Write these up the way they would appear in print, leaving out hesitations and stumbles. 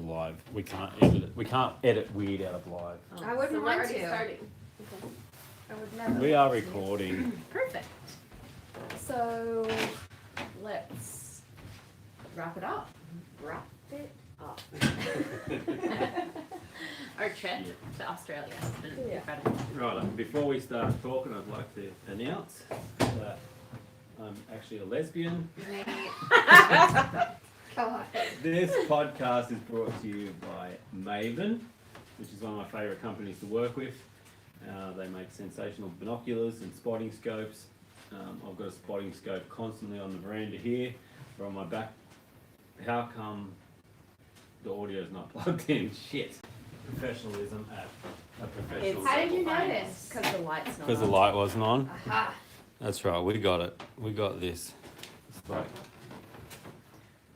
live. We can't edit it. We can't edit weird out of live. Oh, I wouldn't so we're want already to. starting. I would never. We are recording. Perfect. So let's wrap it up. Wrap it up. Our trip to Australia has been Yeah. incredible. Right, before we start talking, I'd like to announce that I'm actually a lesbian. Go on. This podcast is brought to you by Maven, which is one of my favourite companies to work with. They make sensational binoculars and spotting scopes. I've got a spotting scope constantly on the veranda here, or on my back. How come the audio is not plugged in? Shit. Professionalism at a professional How did you level. notice? Because the light's not Because the on. light wasn't on. Aha. That's right, we got it. We got this. It's like,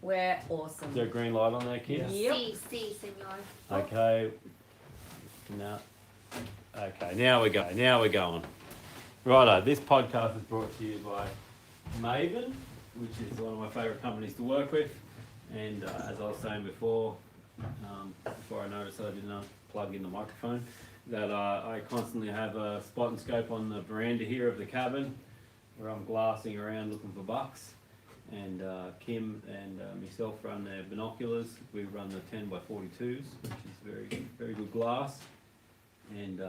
We're is awesome. there a green light on there, kids? Yep. Si, senor. Okay. Now, okay, now we go. Now we're going. Righto, this podcast is brought to you by Maven, which is one of my favourite companies to work with. And as I was saying before I noticed that I didn't plug in the microphone, that I constantly have a spot and scope on the veranda here of the cabin, where I'm glassing around looking for bucks. And Kim and myself run their binoculars. We run the 10 by 42s, which is very, very good glass. And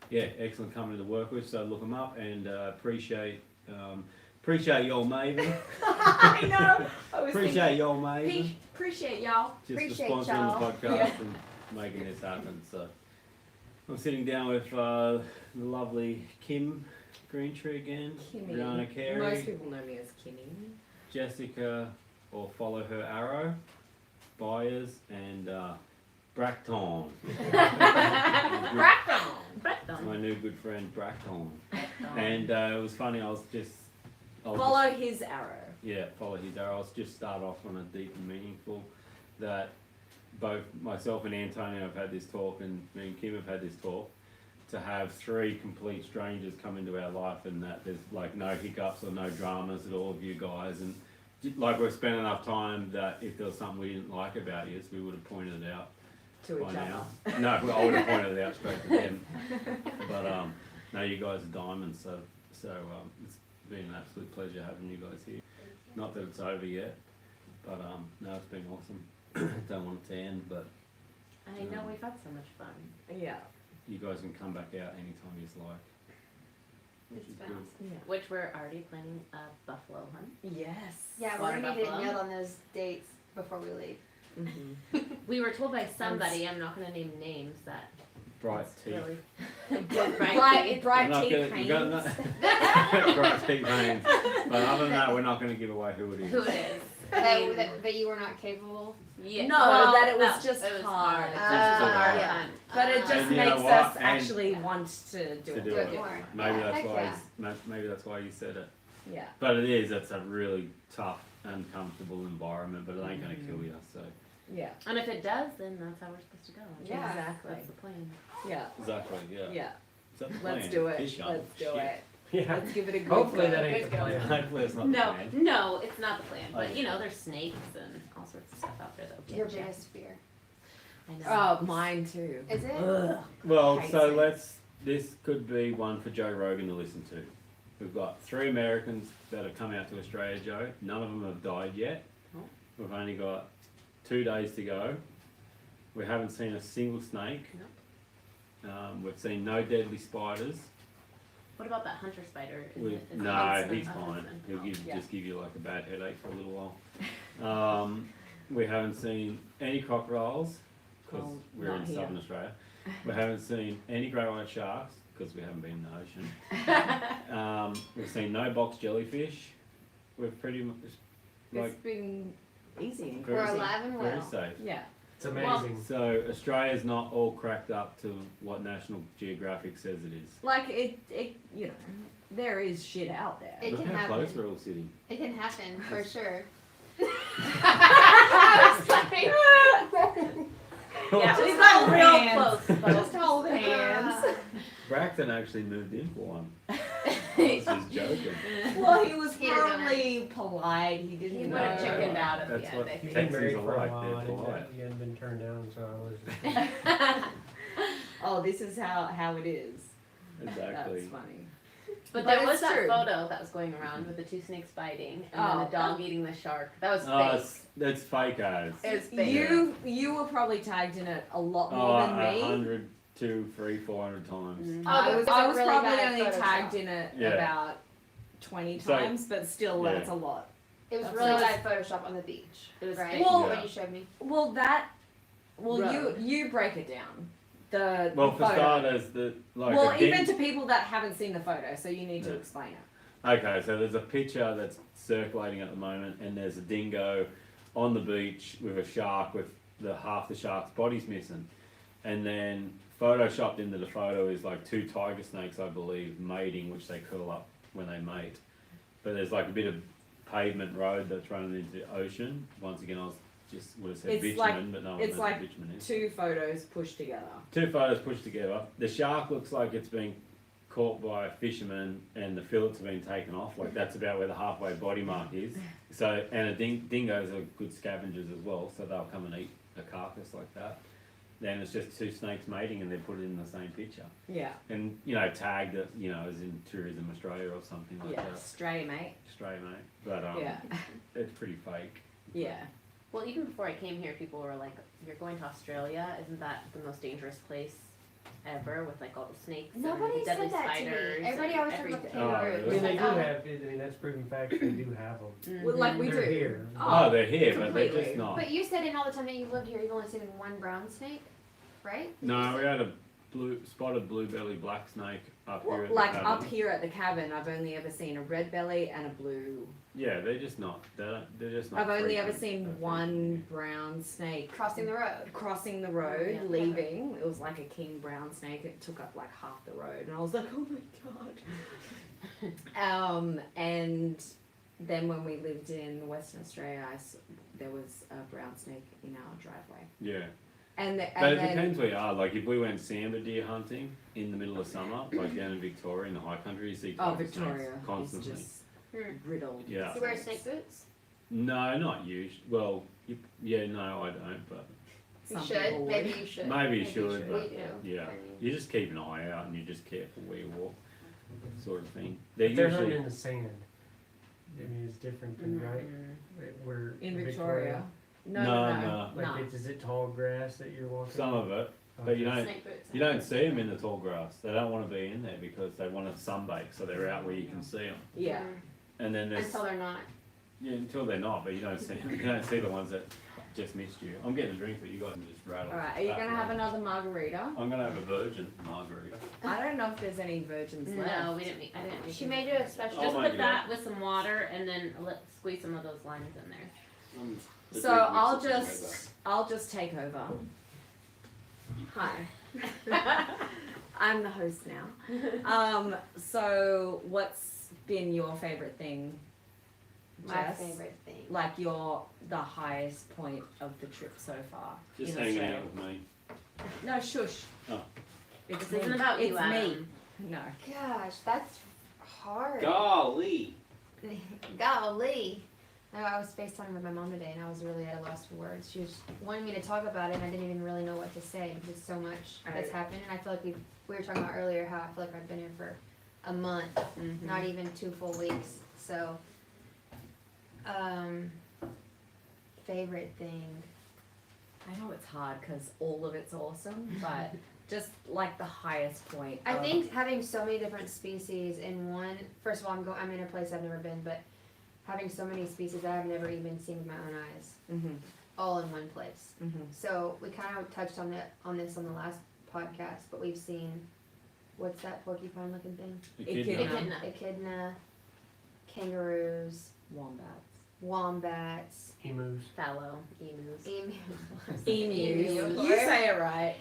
yeah, excellent company to work with. So look them up and appreciate y'all, Maven. I know. I was Appreciate y'all, Maven. Appreciate y'all. Just Appreciate for sponsoring y'all. the podcast and making this happen. So I'm sitting down with the lovely Kim Greentree again, Kimmy. Rihanna Carey, Most people know me as Kimmy. Jessica, or follow her arrow, Byers, and Bracton. Bracton. My new good friend Bracton. And it was funny, I'll Follow his arrow. Yeah, follow his arrow. I'll just start off on a deep and meaningful, that both myself and Antonio have had this talk, and me and Kim have had this talk, to have three complete strangers come into our life, and that there's like no hiccups or no dramas at all of you guys, and like we've spent enough time that if there was something we didn't like about you, we would have pointed it out To by each now. other. No, I would have pointed it out straight to them. But no, you guys are diamonds, so it's been an absolute pleasure having you guys here. Not that it's over yet, but no, it's been awesome. Don't want it to end, but I know, we've had so much fun. Yeah. you guys can come back out anytime you like. Which It's is been good. awesome. Which we're already planning a buffalo hunt. Yes. Yeah, we're Water gonna need it buffalo. nailed on those dates before we leave. Mm-hmm. We were told by somebody, I'm not gonna name names, that Bright it's teeth. really Bright We're not teeth gonna- you got pains. Bright teeth veins. But other than that, we're not going to give away who it is. who it is. That you were not capable. Yeah. No, well, that it was no, just it was hard. It's just a hard Yeah. hunt. But it just And you know makes what? us And- actually want to do To it. do Do it. it more. Maybe Yeah, that's heck why. yeah. Maybe that's why you said it. Yeah. But it is. It's a really tough, uncomfortable environment. But it ain't going to kill you. So Yeah. And if it does, then that's how we're supposed to go. Yeah. Exactly. That's the plan. Yeah. exactly. Yeah. Yeah. Is that the Let's plan? do it. Fish hunt. Let's do Shit. it. Yeah. Let's give it a good Hopefully go. that ain't Good the go. plan. Hopefully it's not the No, plan. no, it's not the plan. But Okay. you know, there's snakes and all sorts of stuff out there that will Your get you. biggest fear. I know. Oh, mine too. Is it? Ugh. Well, Hate so snakes. this could be one for Joe Rogan to listen to. We've got 3 Americans that have come out to Australia, Joe. None of them have died yet. Oh. We've only got 2 days to go. We haven't seen a single snake. We've seen no deadly spiders. What about that hunter spider? No, he's fine. He'll Yeah. just give you like a bad headache for a little while. We haven't seen any crocodiles because Oh, we're not in here. southern Australia. We haven't seen any great white sharks because we haven't been in the ocean. We've seen no box jellyfish. We're pretty much like It's been easy. very We're safe- alive and very well. safe. Yeah. It's amazing. So Australia's not all cracked up to what National Geographic says it is. Like it, you know, there is shit out there. It Look can how close happen. we're all sitting. It can happen for sure. Yeah, Just we got hold real hands. close. But Just hold hands. Braxton actually moved in for one. I was just joking. Well, he was He didn't know probably polite. He didn't He know. would have chickened out at That's the what end, I He's think. been married Texans for are a while. like, they're polite. He hadn't been turned down, so I was. Oh, this is how it is. Exactly. That's funny. But But there was it's that true. photo that was going around with the two snakes fighting and then Oh. the dog eating the shark. That was Oh, fake. that's fake as. It was fake. You were probably tagged in it a lot more Oh, than me. 100, 200, 300, 400 times. Mhm. Oh, I but was, was it I was really probably bad only Photoshop? tagged in it Yeah. about 20 So- times, but still, Yeah. that's a lot. It was That's really nice. bad Photoshop on the beach. It was right? fake. Well- When you showed me. Well, Road. you break it down. The Well, for photo. starters, like Well, a even ding- to people that haven't seen the photo, so you need to Yeah. explain it. Okay, so there's a picture that's circulating at the moment, and there's a dingo on the beach with a shark with half the shark's body's missing, and then photoshopped into the photo is like two tiger snakes, I believe, mating, which they curl up when they mate. But there's like a bit of pavement road that's running into the ocean. Once again, I was just would have said It's bitumen, like- but no one it's knows like what bitumen is. Two photos pushed together. Two photos pushed together. The shark looks like it's been caught by a fisherman, and the fillets have been taken off. Like that's about where the halfway body mark is. So, and dingoes are good scavengers as well, so they'll come and eat a carcass like that. Then it's just two snakes mating, and they put it in the same picture, Yeah. and tagged it, as in Tourism Australia or something like Yeah. that. Stray, mate. Stray mate, but Yeah. it's pretty fake. Yeah. Well, even before I came here, people were like, "You're going to Australia? Isn't that the most dangerous place ever with like all the snakes Nobody and deadly said that to me. spiders?" Everybody and always talks about the everything." Oh, kangaroos. really? I mean, they do Like, oh, have. I mean, that's proven fact. They do have them. Well, like we They're do. here. Oh, they're here, but they're completely. just not. But you said in all the time that you lived here, you've only seen one brown snake, right? No, we had a spotted blue-belly black snake up here. Well, At the like cabin. up here at the cabin, I've only ever seen a red belly and a blue. Yeah, they're just not. They're just not. I've only ever frequent. seen They're one brown snake Crossing the road. crossing the road, Yeah. leaving. It was like a king brown snake. It took up like half the road, and I was like, oh my god. And then when we lived in Western Australia, there was a brown snake in our driveway. Yeah, And, but it then depends where you are. Like if we went sambar deer hunting in the middle of summer, like down in Victoria in the high country, you see tiger snakes Victoria is constantly. just Hmm. riddled. Yeah. Do you wear snake boots? No, not usually. Well, no, I don't. But You Some should. people would. Maybe you should. maybe you should. We But do. yeah, I mean, you just keep an eye out and you're just careful where you walk, sort of thing. They're But they're hunting usually in the sand. I mean, it's different, than, right? We're In Victoria. No. Like, is it tall grass that you're walking? some of it. But you Okay. don't. Snake boots. You don't see them in the tall grass. They don't want to be in there because they want to sunbake, so they're out where you can see them. Yeah. And then there's Until they're not. until they're not, but you don't see you don't see the ones that just missed you. I'm getting a drink, but you guys can just rattle. All right. Are you that gonna have one. another margarita? I'm gonna have a virgin margarita. I don't know if there's any virgins left. No, we didn't. I didn't. Make She it. made you a special. Oh Just my put that with some water and then squeeze some of those limes in there. So I'll just take over. Hi. I'm the host now. So what's been your favorite thing, My Jess? favorite thing. Like the highest point of the trip so far? Just in hanging Australia? out with me. No, shush. Oh. It's This isn't me. about it's you, me. Adam. No. Gosh, that's hard. Golly. Golly. No, I was FaceTiming with my mom today and I was really at a loss for words. She was wanting me to talk about it and I didn't even really know what to say because there's so much that's happened. And I feel like we were talking about earlier how I feel like I've been here for a month, Mm-hmm. not even 2 full weeks. So, favorite thing. I know it's hard because all of it's awesome, but just like the highest point. I of- think having so many different species in one. First of all, I'm in a place I've never been, but having so many species that I've never even seen with my own eyes, Mhm, all in one place. mhm. So we kind of touched on this on the last podcast, but we've seen what's that porcupine looking thing? Echidna. Echidna, kangaroos, wombats, Emus. Fallow emus. emus, Emus. You say it right.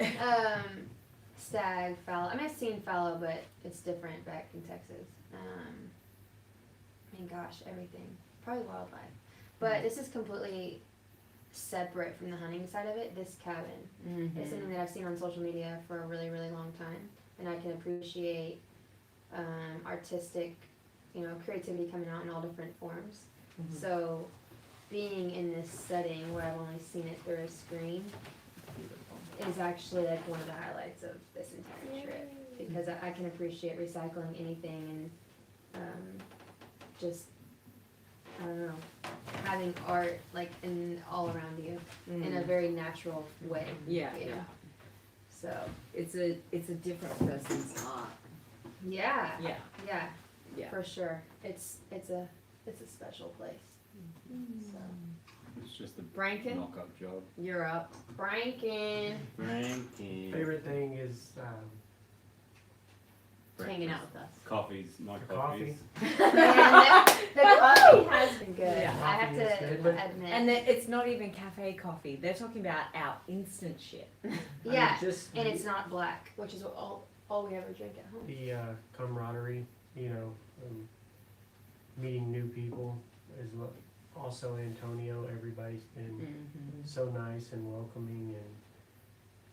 stag, fallow. I mean, I've seen fallow, but it's different back in Texas. I mean, gosh, everything. Probably wildlife. But this is completely separate from the hunting side of it. This cabin Mm-hmm. is something that I've seen on social media for a really, really long time. And I can appreciate artistic, creativity coming out in all different forms. Mhm. So being in this setting where I've only seen it through a screen is actually like one of the highlights of this entire trip, because I can appreciate recycling anything and just, I don't know, having art like all around you in a very natural way. Yeah, you know? yeah. So It's a different person's art. yeah, Yeah, yeah, yeah. for sure. It's a special place. So It's just a Franken, knock-up job. you're up. Franken. Frankie. Favorite thing is Hanging out with us. Coffees, my the coffees. coffee. The coffee has been good. Yeah. I have Coffee is to good, but- admit. And it's not even cafe coffee. They're talking about our instant shit. yeah, Just and it's not black, which is what all we ever drink at home. the camaraderie, meeting new people is what. Also Antonio, everybody's been so nice and welcoming and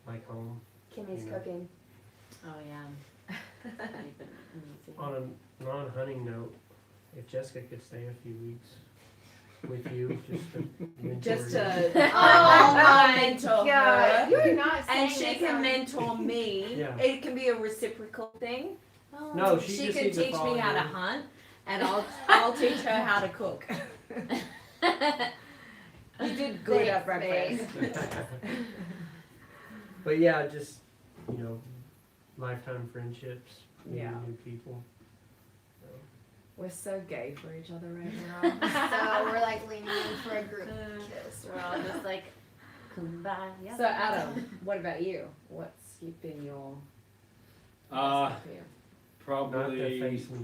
like home. Kimmy's Yeah. cooking. Oh yeah. You've been amazing. On a non-hunting note, if Jessica could stay a few weeks with you, just to mentor Just you. I'll mentor God, her. you're not saying And she this can on- mentor me. Yeah. It can be a reciprocal thing. Oh. No, she She just can needs to teach follow me how to you. hunt, and I'll teach her how to cook. You did good at Thanks, breakfast. But yeah, just lifetime friendships, meeting Yeah. new people. So, We're so gay for each other right now. So we're like leaning in for a group kiss. We're all just like kumbaya. So Adam, what about you? What's been your Uh, best for you? not to probably. face me.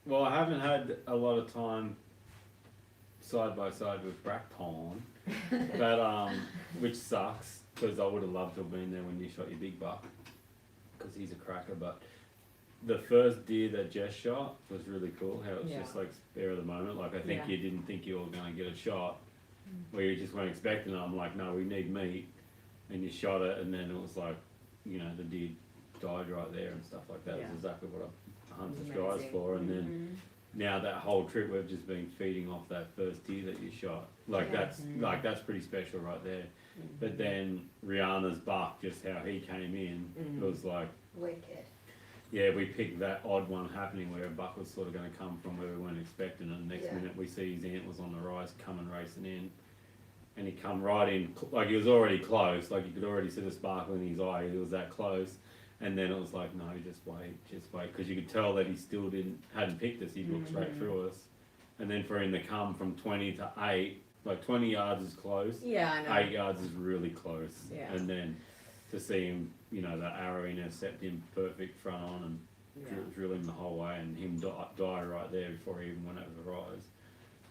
Well, I haven't had a lot of time side by side with Brackton, but which sucks because I would have loved to have been there when you shot your big buck, because he's a cracker. But the first deer that Jess shot was really cool. How it was Yeah. just like spare of the moment. Like I think Yeah. you didn't think you were going to get a shot, where you just weren't expecting it. I'm like, no, we need meat, and you shot it, and then it was like, the deer died right there and stuff like that. Yeah. It's exactly what a hunter Amazing. strives for, and then. Mhm. Now that whole trip we've just been feeding off that first deer that you shot. Like Yeah. that's pretty special right there. But then Rihanna's buck, just how he came in, it was like, Wicked. yeah, we picked that odd one happening where a buck was sort of going to come from where we weren't expecting, and the next Yeah. minute we see his antlers on the rise coming racing in, and he come right in, like he was already close, like you could already see the sparkle in his eye, he was that close. And then it was like, no, just wait, because you could tell that he still hadn't picked us. He looked straight through us, and then for him to come from 20 to 8, like 20 yards is close, Yeah, I know. 8 yards is really close, Yeah. and then to see him, the arrow intercept him perfect front on and Yeah. drill him the whole way, and him die right there before he even went over the rise.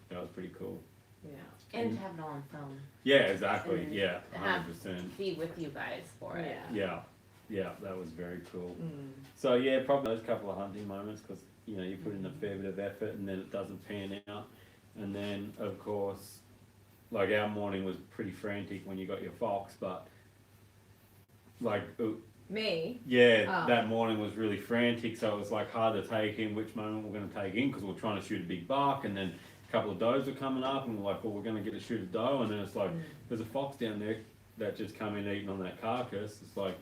That was pretty cool. Yeah. And to have it all on film. Yeah, exactly. And Yeah, have- 100%. Be with you guys for it. Yeah. Yeah, that was very cool. Mm. So yeah, probably those couple of hunting moments, because you put in a fair bit of effort and then it doesn't pan out, and then of course, like our morning was pretty frantic when you got your fox, but like Me? yeah, Oh. that morning was really frantic, so it was like hard to take in which moment we're going to take in, because we're trying to shoot a big buck, and then a couple of does were coming up, and we're like, well, we're going to get to shoot a doe, and then it's like there's a fox down there that just come in eating on that carcass. It's like,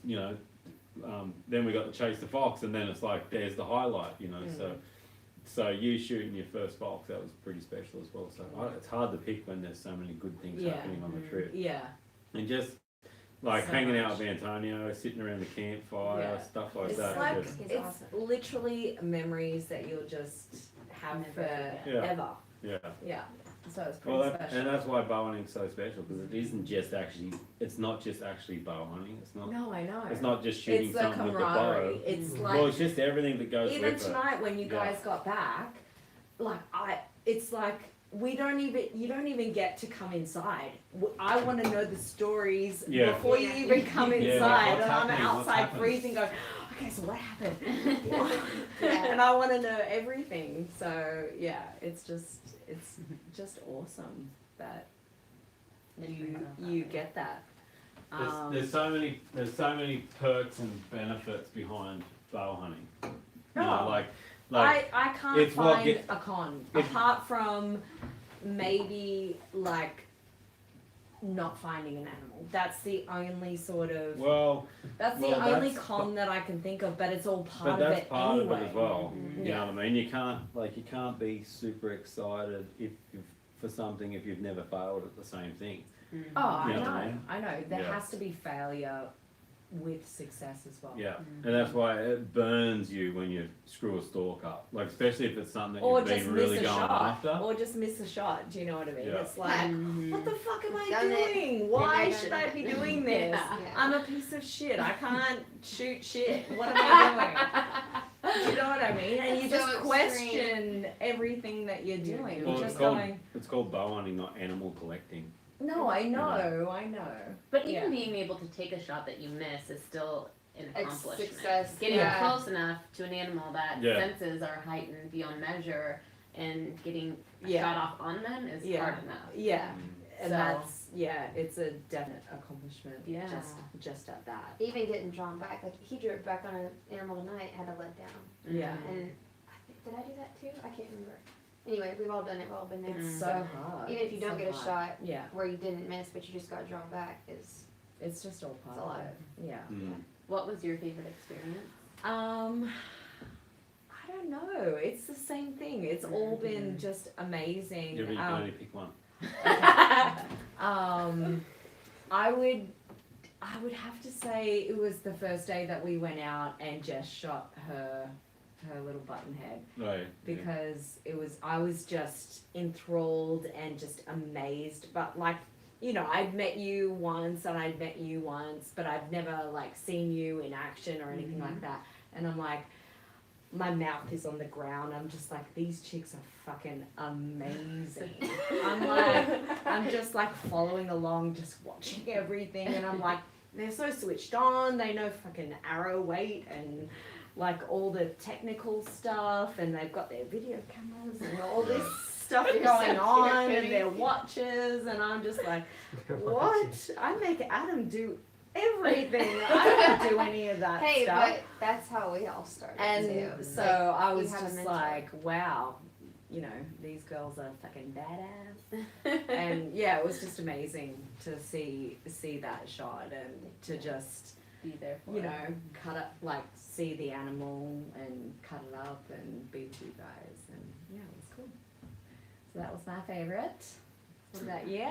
then we got to chase the fox, and then it's like there's the highlight, so you shooting your first fox, that was pretty special as well. So it's hard to pick when there's so many good things Yeah. happening on the trip, Yeah. and just like So hanging out much. with Antonio, sitting around the campfire, Yeah. stuff like It's that. like just- It's it's awesome. literally memories that you'll just have Never forget. forever. yeah. Yeah. So it's pretty Well, special. and that's why bow hunting's so special, because it isn't just actually, it's not just actually bow hunting. It's not. No, I know. It's not just shooting It's the something with the camaraderie. bow. It's Mhm. like Well, it's just everything that goes even with it. tonight when you Yeah. guys got back, it's like you don't even get to come inside. I want to know the stories Yeah. before you even come Yeah, inside, what's and I'm happening, what's outside happening? freezing, going, okay, so what happened? Yeah. And I want to know everything. So yeah, it's just awesome that you get that. There's so many perks and benefits behind bow hunting. You No. know, like I can't it's what find get- a con if- apart from maybe like not finding an animal. That's the only sort of well, that's the well, only that's- con that I can think of, but it's all but part of that's it part anyway. of it as well. Mhm. You know what I mean? You can't be super excited if for something if you've never failed at the same thing. Oh, I You know know, what I mean? I know. There Yeah. has to be failure with success as well. Yeah, and that's why it burns you when you screw a stalk up. Like especially if it's something that Or you've just been miss really a going shot. after. Or just miss a shot. Do you know what I mean? Yeah. It's like, what the fuck am I Done it. doing? Why Been there, should done I it. be doing this? Yeah. Yeah. I'm a piece of shit. I can't shoot shit. What am I doing? Do you know what I mean? And you So just extreme. question everything that you're doing. Well, You're it's just called going, it's called bow hunting, not animal collecting. no, I know. But even Yeah. being able to take a shot that you miss is still an accomplishment. Success. Getting Yeah. close enough to an animal that Yeah. senses are heightened beyond measure and getting a Yeah. shot off on them is Yeah. hard enough. Yeah. And So- that's, yeah, it's a definite accomplishment. Yeah. Just at that. Even getting drawn back, like he drew it back on an animal tonight, had to let down. Yeah. And I think, did I do that too? I can't remember. Anyway, we've all done it, we've all been there. It's Mm. so hard. even if you It's don't so get a hard. shot Yeah. where you didn't miss, but you just got drawn back, is It's just all part It's a lot. of it. Yeah. Mm. What was your favorite experience? I don't know. It's the same thing. It's all been just amazing. Yeah, but you can only pick one. I would have to say it was the first day that we went out and Jess shot her little button head Right. because I was just enthralled and just amazed. But like, you know, I'd met you once, but I've never like seen you in action or anything like that. And I'm like, my mouth is on the ground. I'm just like, these chicks are fucking amazing. I'm just like following along, just watching everything, and I'm like, they're so switched on. They know fucking arrow weight and like all the technical stuff, and they've got their video cameras and all this stuff You're going so on, cute. and their watches, and I'm just like, what? I make Adam do everything. I don't do any of that hey, stuff. but that's how we all started And too. so Like, I you was have a just mentor. like, wow, you know, these girls are fucking badass. And yeah, it was just amazing to see that shot and to just, Be there for you it. know, cut up, like see the animal and cut it up and be with you guys. And yeah, it was cool. So that was my favorite. What about you?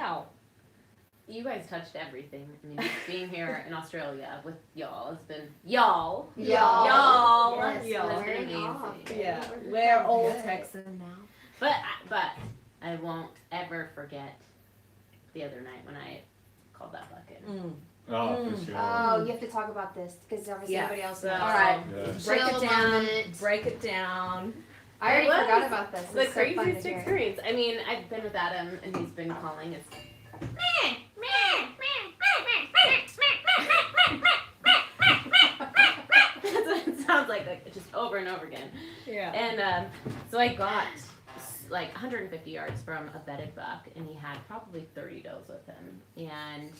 You guys touched everything. I mean, being here in Australia with y'all has been y'all. Y'all. Yes, Y'all. we're It's been wearing off. amazing. Yeah, We're we're all good. Texan now. But I won't ever forget the other night when I called that bucket. Oh, for sure. Oh, you have to talk about this because obviously Yeah. everybody else So- knows. All right. Yeah. Break Chill it down. moment. Break it down. I already It was forgot about this. The It's so fun to craziest hear. experience. I mean, I've been with Adam and he's been calling. It's that's what it sounds like just over and over again. Yeah. And so I got like 150 yards from a bedded buck, and he had probably 30 does with him, and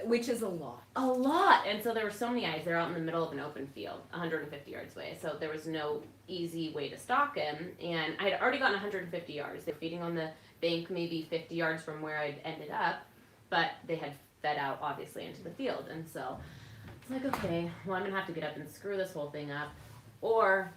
Which is a lot. a lot. And so there were so many eyes. They're out in the middle of an open field, 150 yards away. So there was no easy way to stalk him. And I had already gotten 150 yards. They were feeding on the bank, maybe 50 yards from where I'd ended up, but they had fed out obviously into the field. And so it's like, okay, well, I'm gonna have to get up and screw this whole thing up, or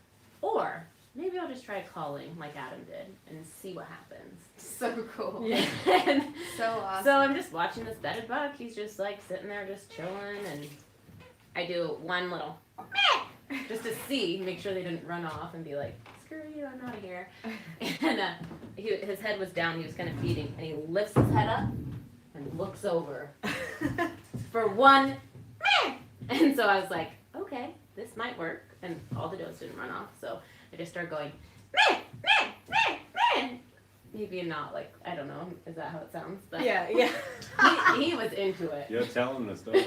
maybe I'll just try calling like Adam did and see what happens. So cool. And So awesome. so I'm just watching this bedded buck. He's just like sitting there, just chilling, and I do one little just to see, make sure they didn't run off and be like, "Screw you, I'm out of here." And his head was down. He was kind of feeding, and he lifts his head up and looks over for one. And so I was like, "Okay, this might work." And all the does didn't run off, so I just started going. Maybe not like, I don't know, is that how it sounds? But Yeah. he was into it. You're telling the story.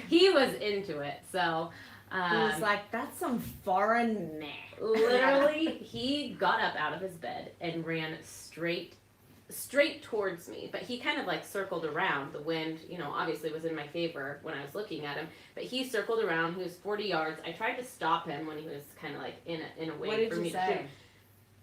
He was into it. So He was like, that's some foreign meh. literally he got up out of his bed and ran straight straight towards me, but he kind of like circled around. The wind, obviously was in my favor when I was looking at him, but he circled around. He was 40 yards. I tried to stop him when he was kind of like in a way What did for you me say? to shoot.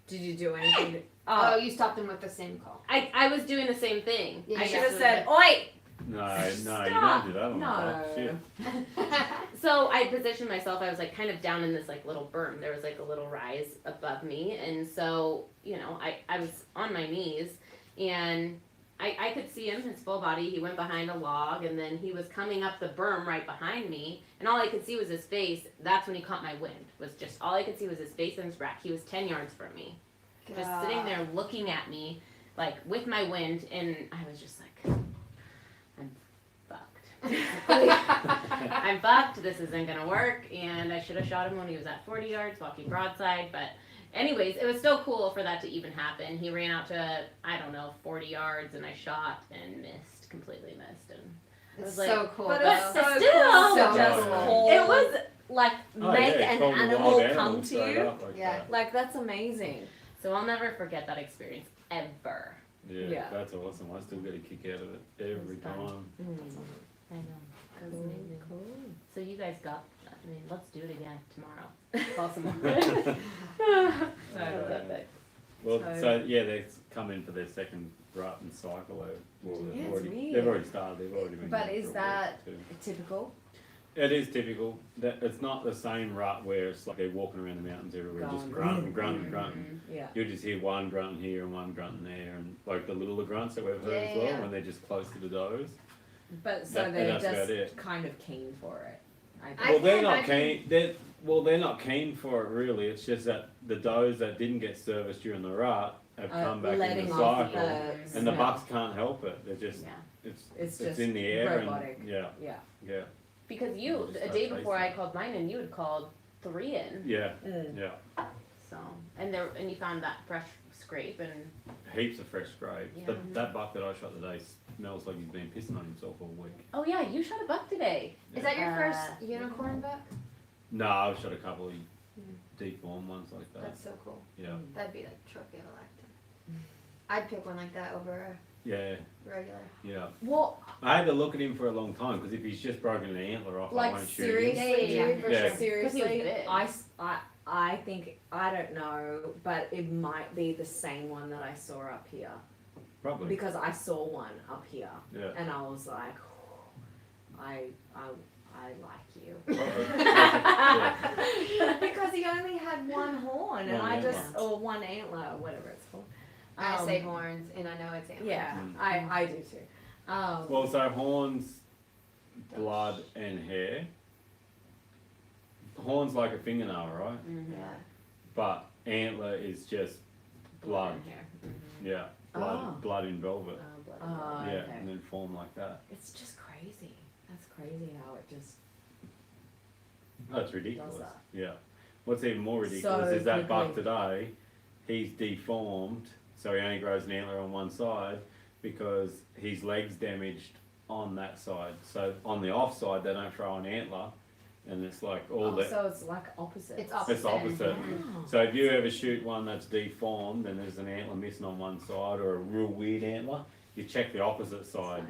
Did you do anything? To, Oh, you stopped him with the same call. I was doing the same thing. Yeah, I you you should have just- said, "Oi!" No, you Stop. don't do that on the No. box. Shit. So I positioned myself. I was like kind of down in this like little berm. There was like a little rise above me, and so I was on my knees, and I could see him, his full body. He went behind a log, and then he was coming up the berm right behind me, and all I could see was his face. That's when he caught my wind. Was just all I could see was his face and his rack. He was 10 yards from me, just sitting there looking at me, like with my wind, and I was just like, I'm fucked. I'm fucked. This isn't gonna work. And I should have shot him when he was at 40 yards, walking broadside. But, anyways, it was still cool for that to even happen. He ran out to 40 yards, and I shot and missed, completely missed. And it It's was so like, cool. But though. it's so Still- cool to So just cool. call. it was like Oh, make yeah, an call the animal wild come animal to straight you. up like Yeah. that. Like that's amazing. so I'll never forget that experience ever. Yeah, Yeah. that's awesome. I still get a kick out of it every It's fun. time. I know. It was amazing. So you guys got. Let's do it again tomorrow. Call some more. I love that bit. Well, So- so yeah, they come in for their second rut and cycle. Well, Yeah, it's they've weird. already started. They've already been. But going is for a that- week or two. Typical. It is typical. That it's not the same rut where it's like they're walking around the mountains everywhere, just Going, grunting, grunting. Yeah. You'll just hear one grunting here and one grunting there, and like the littler grunts that we've heard Yeah, as well yeah. when they're just close to the does. But so That- they're that's about just it. kind of keen for it. I I guess. Well, they're can not imagine- keen. They're not keen for it really. It's just that the does that didn't get serviced during the rut have come back in letting the off cycle, the and the smell. bucks can't help it. They're just Yeah. It's just in the air robotic. and yeah, Yeah. yeah, Because you, Just a start day before I chasing. called mine, and you had called 3 in. yeah, Mm. yeah. So, and you found that fresh scrape, and Heaps of fresh scrapes. Yeah. That buck that I shot today smells like he's been pissing on himself all week. oh yeah, you shot a buck today. Is that your first Uh, unicorn buck? No, I've shot a couple of deformed ones like that. That's so cool. Yeah, That'd be like trophy of a lifetime. I'd pick one like that over a yeah, regular. yeah. Well, I had to look at him for a long time because if he's just broken an antler off, I like won't shoot him. seriously, Yeah, dude. for Yeah. sure. 'Cause he Seriously, was big. I think I don't know, but it might be the same one that I saw up here Probably. because I saw one up here Yeah. and I was like, I like you. Yeah. Because he only had one horn and One I just antler. or one antler or whatever it's called. I Um, say horns, and I know it's antler. Yeah, Mm. I do too. Well, so horns, blood, and hair. Horns like a fingernail, right? Mm-hmm. Yeah. But antler is just blood. Yeah, Oh. blood in velvet. Oh, Yeah, okay. and then form like that. It's just crazy. That's crazy how it just That's ridiculous. Does that. Yeah. What's even more ridiculous So is that buck quickly. today, he's deformed, so he only grows an antler on one side because his leg's damaged on that side. So on the off side, they don't throw an antler, and it's like all the. so it's like opposite. It's opposite. It's opposite. Oh. So if you ever shoot one that's deformed and there's an antler missing on one side or a real weird antler, you check the opposite side,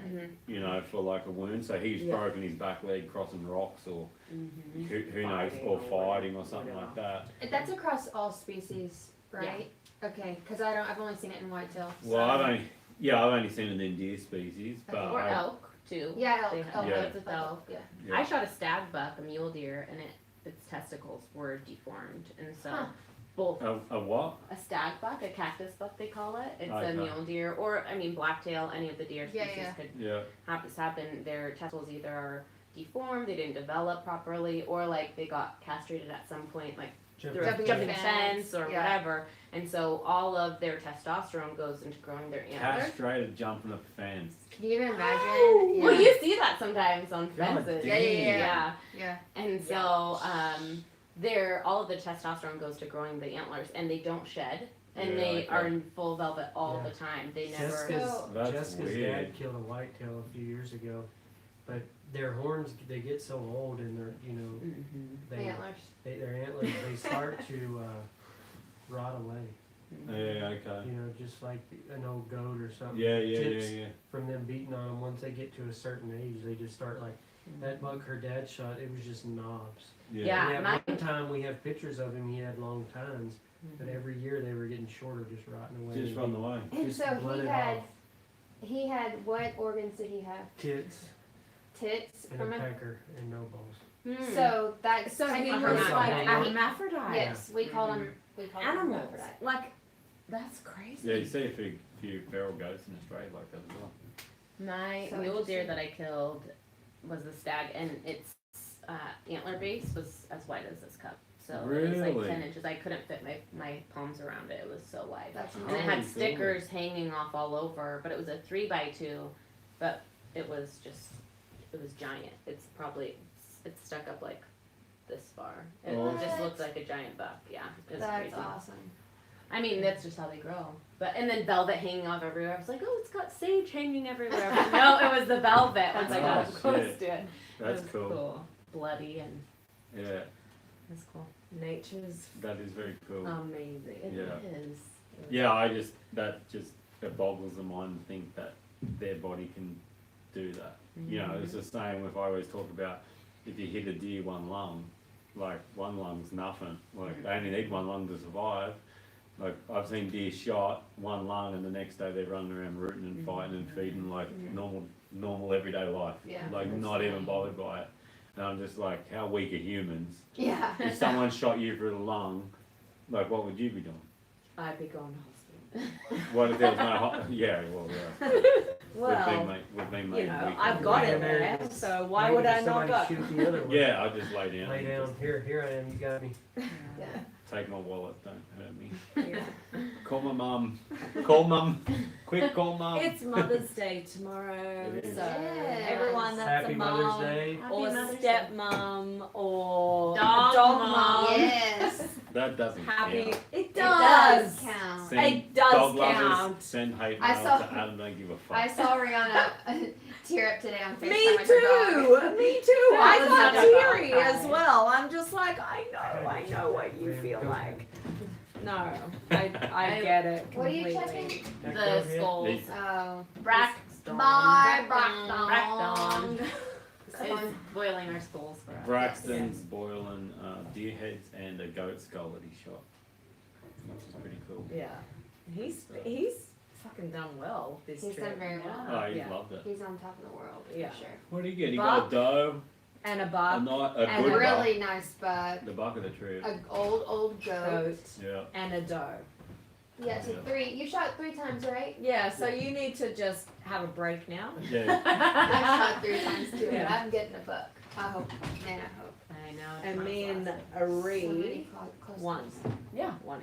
you know, for like a wound. So he's Yeah. broken his back leg crossing rocks or Mm-hmm. who knows, Fighting or or fighting or something whatever. like that. That's across all species, right? Okay, because I've only seen it in whitetail. So. Well, I've only seen it in deer species, but Or I- elk too. Yeah, elk. They have elk, Yeah. loads of elk. Yeah. yeah. I shot a stag buck, a mule deer, and its testicles were deformed, and so Huh. both a what? a stag buck, a cactus buck they call it. It's Okay. a mule deer, or blacktail. Any of the deer Yeah, species yeah. could Yeah, have this happen. Their testicles either are deformed, they didn't develop properly, or like they got castrated at some point, like through a Jumping jumping the fence fence, or yeah. whatever. And so all of their testosterone goes into growing their antlers. castrated jumping a fence. Can you even imagine? Yeah. Well, you see that sometimes on God fences. Yeah, yeah, yeah. Yeah. Yeah. And so all of the testosterone goes to growing the antlers, and they don't shed, and Yeah, they okay. are in full velvet all Yeah. the time. They never. Jessica's, So- That's Jessica's weird. dad killed a whitetail a few years ago, but their horns, they get so old and they're, Mhm. The they, antlers. their antlers, they start to rot away. Yeah, okay. You know, just like an old goat or something. Yeah, yeah, yeah, Tips yeah. from them beating on them. Once they get to a certain age, they just start like that buck her dad shot. It was just knobs. Yeah, And mine- at one time we have pictures of him. He had long tines, but every year they were getting shorter, just rotting away. Just run away. And Just so blood he it had, off. he had what organs did he have? Tits Tits and from a a. pecker and no balls. So that's So he technically was like hermaphrodite. a hermaphrodite. Yes, we called him. We called him Animals. hermaphrodite. Like, that's crazy. Yeah, you see a few feral goats in Australia like that as well. My So mule deer interesting. that I killed was the stag, and its antler base was as wide as this cup. So it was like Really? 10 inches. I couldn't fit my palms around it. It was so wide. That's And it amazing. had Holy stickers hanging off all over, but it was a 3x2, but it was giant. It's stuck up like this far. It What? just looked like a giant buck. Yeah, it was That's crazy. awesome. I mean, that's just how they grow. But and then velvet hanging off everywhere. I was like, oh, it's got sage hanging everywhere. But no, it was the velvet once I got Oh, up close shit. to it. That's It was cool. Bloody and Yeah, it's cool. Nature's that is very cool. amazing. It Yeah. is. Yeah, it boggles the mind to think that their body can do that. You know, it's the same if I always talk about if you hit a deer one lung, like one lung's nothing. Like they only need one lung to survive. Like I've seen deer shot one lung and the next day they're running around rooting and fighting and feeding like normal everyday life. Yeah. Like not even bothered by it. And I'm just like, how weak are humans? Yeah. If someone shot you through the lung, like what would you be doing? I'd be going to hospital. What if there was no yeah, well yeah. Well, We've been you made know, weak. I've got it Yeah, there, there- so why Maybe would I not somebody go? shoot the other one. Yeah, I just lay down. Lay and down. just Here I am. You got me. Yeah. take my wallet, don't hurt me. Yeah. Call my mum. Call mum. Quick, call mum. It's Mother's Day tomorrow, It is. so Yes. everyone that's Happy a Mother's mom Day. or Happy Mother's stepmom or Dog mom. mom, Yes. That doesn't happy. count. It It does. does count. Send It does dog lovers, count. send hate I mail saw- to Adam, don't give a fuck. I saw Rihanna tear up today on FaceTime Me with her dog. too. Me too. That I was got such a teary dog as cry. well. I'm just like, I know what you feel like. No, I get it What are you completely. checking? That The goes here. skulls. These- Oh. Braxton. Bye, Braxton. Braxton. Is boiling our skulls for us. Braxton's boiling deer heads and a goat skull that he shot, which is pretty cool. Yeah, he's fucking done well this He's trip. done very well. Oh, he Yeah. loved it. He's on top of the world, Yeah. for sure. What do you get? He Buck. got a doe, And a a buck, not a and good A buck, really nice buck. the buck of the trip. An old goat. goat, Yeah. and a doe. Yeah, so Yeah. 3. You shot 3 times, right? Yeah, so you need to just have a break now. Yeah. I shot 3 times too. Yeah. I'm getting a buck. I hope. Man, I hope. I know. it's And my me and blessing. So many Aree, close one. ones. Yeah, one.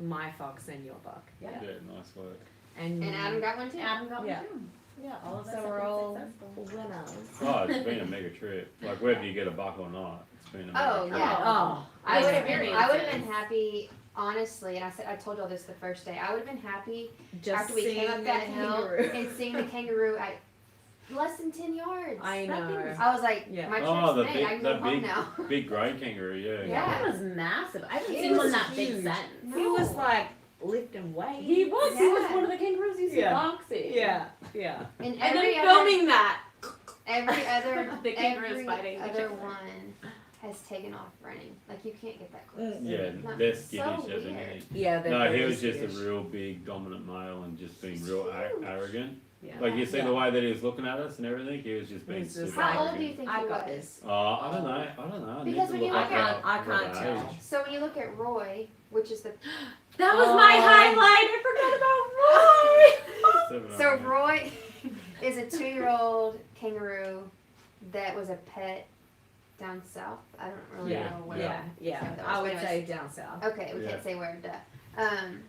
My fox and your buck. Yeah. Yeah, nice work. And And Adam got one too. Adam got Yeah. one too. Yeah, all of us So have we're been all successful. winners. Oh, it's been a mega trip. Like whether you get a buck or not, it's been a mega Oh, trip. yeah. Oh, I would have Experiences. been happy, honestly, and I told y'all this the first day. I would have been happy just after we came up seeing that the hill kangaroo. and seeing the kangaroo at less than 10 yards. I That thing know. was- I was like, Yeah. my trip's Oh, the made. I big, can go the home big, now. big grey kangaroo. Yeah. Yeah. That was massive. I haven't He seen one was that big huge. since. He was No. like lifting weights. He was. He was Yeah. one of the kangaroos you see Yeah. boxing. Yeah, yeah. And And every then other, filming that. every other, The kangaroos every fighting the other chicken. one has taken off running. Like, you can't get that close. Yeah, Not- they're so skittish, weird. isn't he? Yeah, they're No, he very was just a skittish. real big dominant male and just being He's real huge. arrogant. Yeah. Like you see Yeah. the way that he was looking at us and everything, he was just being He's just super How like- old do you arrogant. think I he got was? this. I don't know. I need Because to when you look look up at- I what can't that tell. age. So when you look at Roy, which is the That was Oh. my highlight. I forgot about Roy. 7 so or 8. Roy is a 2-year-old kangaroo that was a pet down south. I don't really Yeah. know where. Yeah, So that I was- would say down south. Okay, we Yeah. can't say where. Duh.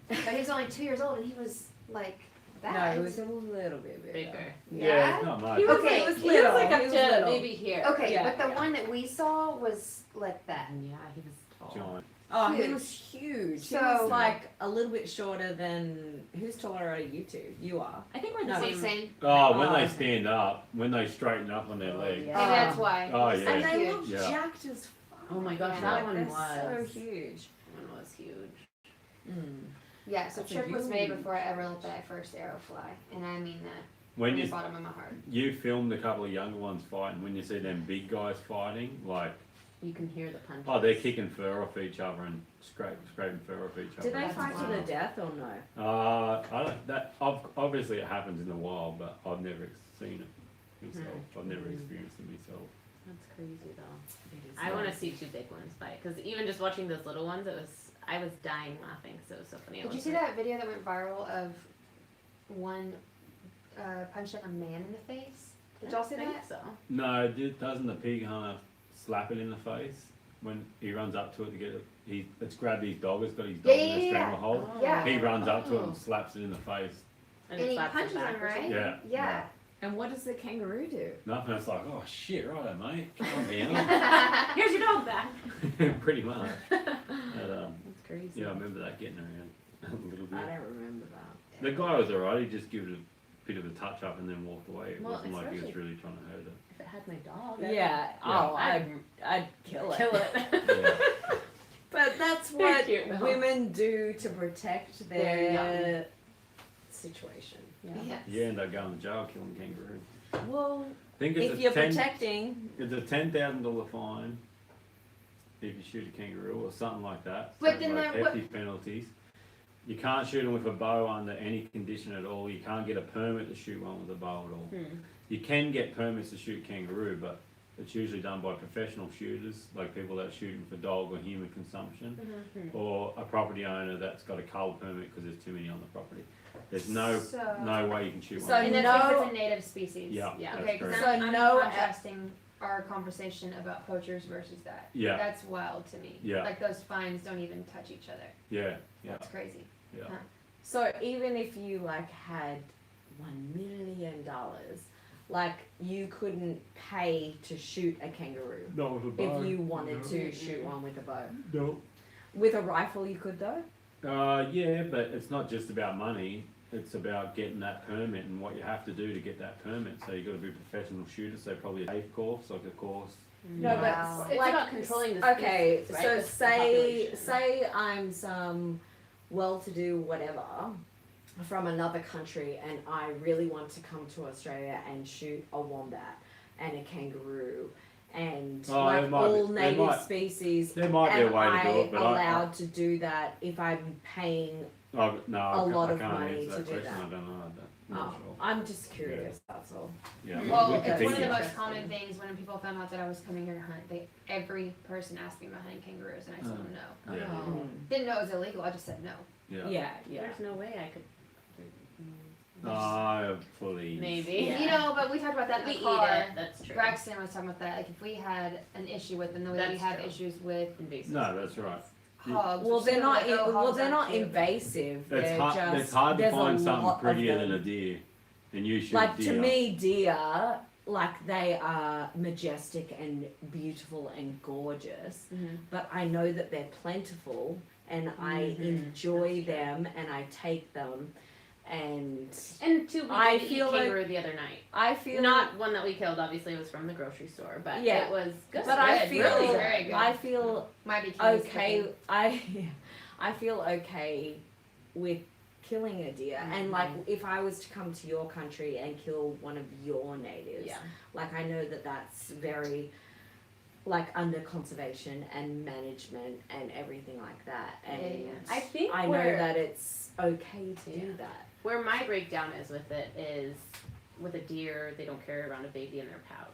But he was only 2 years old, and he was like No, that. it was a little bit bigger. Bigger. Yeah, it's not much. He was, Okay, like, he was he was little, like up he was to little. maybe here. Okay, Yeah, but the yeah. one that we saw was like that. Yeah, he was tall. Giant. Oh, he Huge. was huge. He So- was like a little bit shorter than who's taller are you two? You are. I think we're the No. same. Same. Oh, when Oh, they okay. stand up, when they straighten up on their Oh, legs. yeah. Maybe that's why. Oh, He's yeah. And they huge. look Yeah. jacked as fuck. Oh my gosh, Yeah. that Like, one they're was. so huge. That one was huge. Mm. Yeah, so That's Trip was made huge. before I ever let that first arrow fly, and I mean that When from you the bottom of my heart. filmed a couple of younger ones fighting, when you see them big guys fighting, like, You can hear the punches. oh, they're kicking fur off each other and scraping fur off each other. Do they That's fight to the wild. death or no? I don't. That obviously it happens in the wild, but I've never seen it myself. I've never experienced it myself. That's crazy though. It is I want to nuts. see two big ones fight because even just watching those little ones, I was dying laughing. So it was so funny. Did you see that video that went viral of one punching a man in the face? Did y'all see that? So No, doesn't the pig hunter slap it in the face when he runs up to it to get it? It's grabbed his dog. It's got his dog Yeah, in yeah, a yeah. stranglehold. Yeah. He runs up to it and slaps it in the face. And he slaps punches back him, or right? something. Yeah. Yeah. And what does the kangaroo do? Nothing. It's like, oh shit, righto, mate. Come on, man. Here's your dog back. Pretty much. But, That's crazy. yeah, I remember that getting around a little bit. I don't remember that. The guy was alright. He just gave it a bit of a touch up and then walked away. It Well, wasn't like he was especially- really trying to hurt it. If it had my dog, Yeah. Oh, I'd kill it. kill it. Yeah. But that's They're what cute, though. women do to protect They're their situation. Yes. You end up going to jail killing kangaroo. Well, I think it's if you're a ten. protecting, It's a $10,000 fine if you shoot a kangaroo or something like that. But So, then like that- what- hefty penalties. You can't shoot them with a bow under any condition at all. You can't get a permit to shoot one with a bow at all. You can get permits to shoot kangaroo, but it's usually done by professional shooters, like people that are shooting for dog or human consumption, or a property owner that's got a cull permit because there's too many on the property. There's no way you can shoot So one. And that's No- if it's a native species. Yeah, Yeah. that's Okay, because correct. So I'm no- contrasting our conversation about poachers versus that. Yeah. That's wild to me. Yeah. Like those fines don't even touch each other. Yeah, yeah, That's crazy. yeah. so even if you like had $1 million, like you couldn't pay to shoot a kangaroo Not with a bow. if you wanted No. to shoot one with a bow. No. With a rifle, you could though. Yeah, but it's not just about money. It's about getting that permit and what you have to do to get that permit. So you've got to be a professional shooter. So probably a safe course, like a course. No, Wow. It's like, about controlling the okay, species, right? so The say population. I'm some well-to-do whatever from another country, and I really want to come to Australia and shoot a wombat and a kangaroo and Oh, like it might all be- native there might- species. There might be a Am way to do I it, but allowed to do that if I'm paying? no, a lot of I can't money answer to that do question. that? I don't know. I'm Oh, not sure. I'm just curious. That's all. Yeah, Well, we it's can one think of the of- most common things when people found out that I was coming here to hunt. Every person asked me about hunting kangaroos, and I told them no. Yeah. Oh. Didn't know it was illegal. I just said no. Yeah. Yeah. There's no way I could. I fully. Maybe. Yeah. You know, but we talked about that in We the eat car. it. That's true. Braxton was talking about that. Like if we had an issue with them, the way that we That's have true. issues with Invasive No, that's right. hogs. Well, which they're people are not. like, oh, hogs They're aren't not cute. invasive. They're It's hard. just. It's hard to there's a find something lot of prettier than them. a deer, and you shoot Like deer. to me, deer, like they are majestic and beautiful and gorgeous. Mhm. But I know that they're plentiful, and I Mhm. enjoy That's true. them, and I take them, and And two, we I did feel eat like- kangaroo the other night. I feel Not one that we killed. Obviously, it was from the grocery store, but Yeah. it was good. But I Good, feel. really good. very good. I feel Might be Kiwi's okay. cooking. I feel okay with killing a deer, and like if I was to come to your country and kill one of your natives, Yeah. like I know that that's very like under conservation and management and everything like that, and Yeah. I think I know where- that it's okay to Yeah. do that. Where my breakdown is with it is with a deer, they don't carry around a baby in their pouch.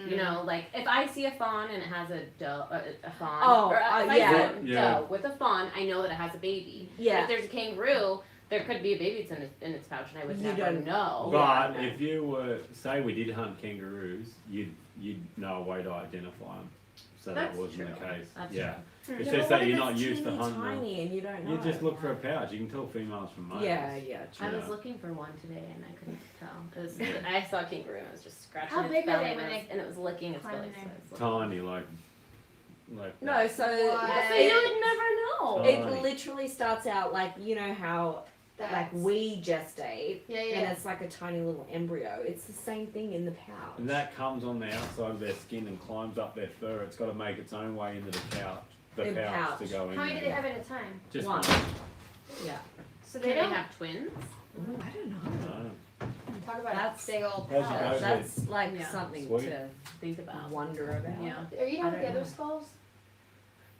You know, like if I see a fawn and it has a doe, a fawn, Oh, or if I yeah. see a Yeah. doe with a fawn, I know that it has a baby. Yeah. If there's a kangaroo, there could be a baby that's in its pouch, and I would You never don't- know. But Yeah. if you were, say, we did hunt kangaroos, you'd know a way to identify them. So That's that wasn't the true. case. That's yeah. true. It's Yeah, just but that what you're if not it's used to teeny hunting them. tiny and you don't know. You just look for a pouch. You can tell females from males. Yeah, yeah, true. I was Yeah. looking for one today and I couldn't tell. It was, I saw a kangaroo and it was just scratching How its big are belly they and, when and it was licking its climb belly. in So there? I was looking. Tiny, like. No, so What? So you would never know. It- it Tiny. literally starts out like you know how like That's- we gestate Yeah, and yeah. it's like a tiny little embryo. It's the same thing in the pouch. And that comes on the outside of their skin and climbs up their fur. It's got to make its own way into the pouch to The go How in many do there. they have at a time? Just One. one. Yeah. So Can they they don't have twins? Ooh, I don't know. talk about That's- big old How's your pouch. guys' That's like Yeah. something Sweet. to Think about. wonder about. Yeah. Are you I done with the don't other know. skulls?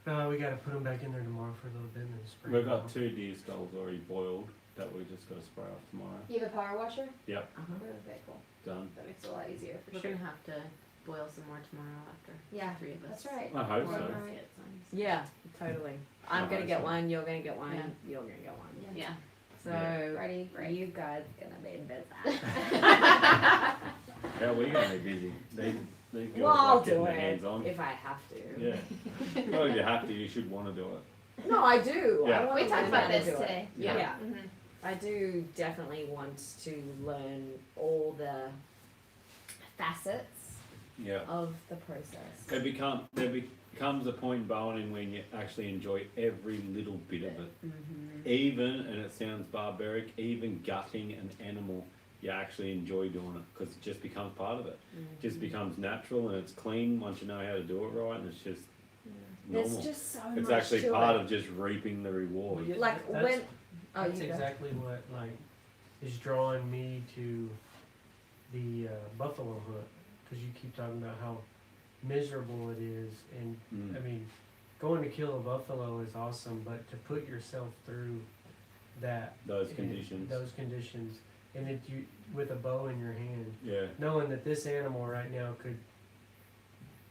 We gotta put them back in there tomorrow for a little bit and then spray We've them got off. 2 deer skulls already boiled that we just got to spray off tomorrow. You have a power washer? Uh-huh. Okay, cool. Done. That makes it a lot easier for We're sure. gonna have to boil some more tomorrow after Yeah, 3 of us. that's right. I hope Well, so. alright. Get some. Yeah, totally. I'm Oh, gonna get so- one, you're gonna get one, Yeah. you're gonna get one. Yeah. So, Ready, break. you guys gonna be busy. How are we going to be busy? These girls Well, I'll like getting do their it hands on. if I have to. Yeah. Well, if you have to, you should want to do it. No, I do. Yeah. I wanna We talked learn about how to this do it. today. Yeah. Yeah. Mhm. I do definitely want to learn all the facets Yeah. of the process. There becomes a point in bowling when you actually enjoy every little bit of it. Mm-hmm. Even, and it sounds barbaric, even gutting an animal, you actually enjoy doing it because it just becomes part of it. It just becomes natural and it's clean once you know how to do it right, and it's just normal. There's just so It's much actually to part it. of just reaping the reward. Yeah, Like that's- when. Oh, That's you go. exactly what like is drawing me to the buffalo hunt, because you keep talking about how miserable it is, and Mm. I mean, going to kill a buffalo is awesome, but to put yourself through that Those and conditions. those conditions, and if you with a bow in your hand, Yeah. knowing that this animal right now could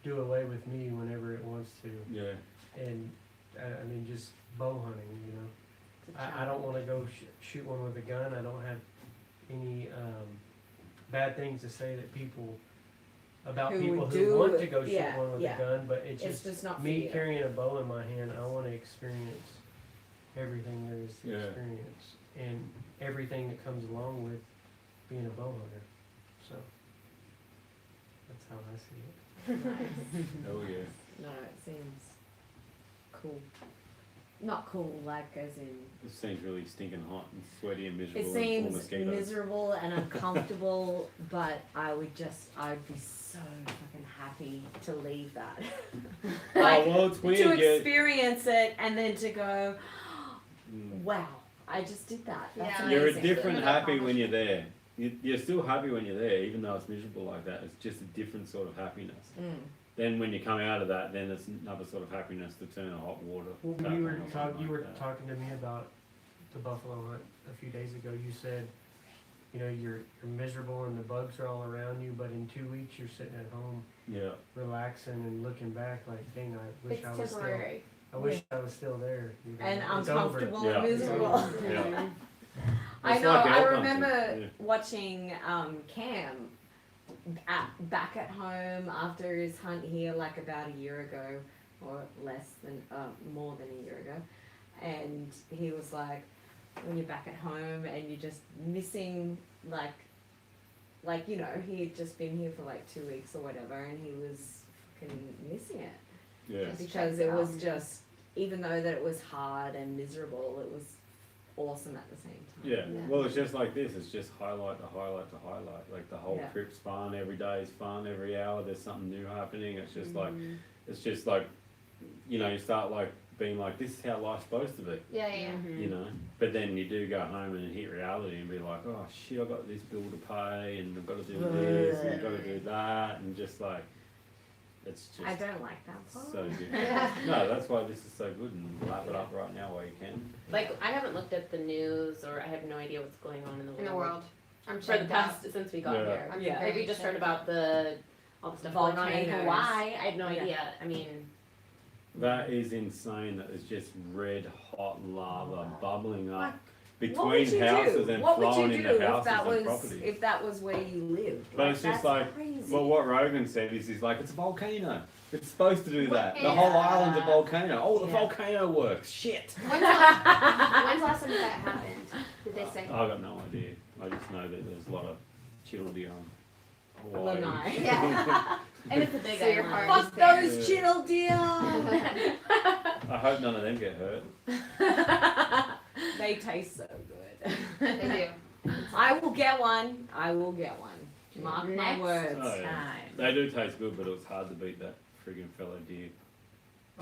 do away with me whenever it wants to, Yeah. and I mean just bow hunting, you know. I don't want to go shoot one with a gun. I don't have any bad things to say that people about Who people would who do want it. to go shoot Yeah, one with yeah. a gun, but it's It's just just not for me you. carrying a bow in my hand. I want to experience everything there is to Yeah. experience and everything that comes along with being a bow hunter. So that's how I see it. Nice. Oh yeah. No, it seems cool. Not cool, like as in. It seems really stinking hot and sweaty and miserable It and full of seems mosquitoes. miserable and uncomfortable, but I'd be so fucking happy to leave that. Oh well, it's weird. to Yeah. experience it and then to go, Mm. wow, I just did that. That's Yeah. amazing. You're a different Good happy when you're there. You're still happy when you're there, even though it's miserable like that. It's just a different sort of happiness. Mm. Then when you come out of that, then it's another sort of happiness to turn a hot water. Well, tap you were on or something you were like that. talking to me about the buffalo hunt a few days ago. You said, you know, you're miserable and the bugs are all around you, but in 2 weeks you're sitting at home Yeah. relaxing and looking back like, dang, I wish It's I was temporary. I wish I was still there. You know, And it's over. uncomfortable Yeah. and miserable. Yeah. I It's know. like I elk remember hunting, yeah. watching Cam back at home after his hunt here, like about a year ago, or less than more than a year ago, and he was like, when you're back at home and you're just missing like you know, he had just been here for like 2 weeks or whatever, and he was fucking missing it Yeah. because it was just, even though that it was hard and miserable, it was awesome at the same time. Yeah. Yeah. Well, it's just like this. It's just highlight to highlight to highlight. Like the whole Yeah. trip's fun. Every day is fun. Every hour there's something new happening. It's just like, Mm-hmm. it's just like, you know, you start like being like, this is how life's supposed to be. Yeah, yeah. Mm-hmm. You know, but then you do go home and hit reality and be like, oh shit, I've got this bill to pay and I've got to do this and I've got to do that, and just like, it's just I don't like that part. so good. Yeah. No, that's why this is so good, and lap it up right now while you can. Like, I haven't looked at the news, or I have no idea what's going on in the world. In the world. I'm For the checked out. past, since we got Yeah. here. I'm Yeah. very Have you just heard checked about all the stuff going on in Volcanoes. Hawaii? I had no Yeah. idea. I mean, That is insane. That is just red hot lava bubbling up What would between you houses do? and What would flowing you into do houses if that and was properties. if that was where you lived? But it's just that's like, crazy. well, what Rogan said is he's like, it's a volcano. It's supposed to do that. The Yeah. whole island's a volcano. Oh, the Yeah. volcano works. Shit. When's the last time that happened? Did they say? I got no idea. I just know that there's a lot of children on Hawaii. Lanai. Yeah. and it's a big So you're island. part- Fuck those Yeah. chill deer. I hope none of them get hurt. They taste so good. They do. I will get one. I will get one. Mark my Next words. Oh, yeah. time. They do taste good, but it was hard to beat that friggin' fellow deer.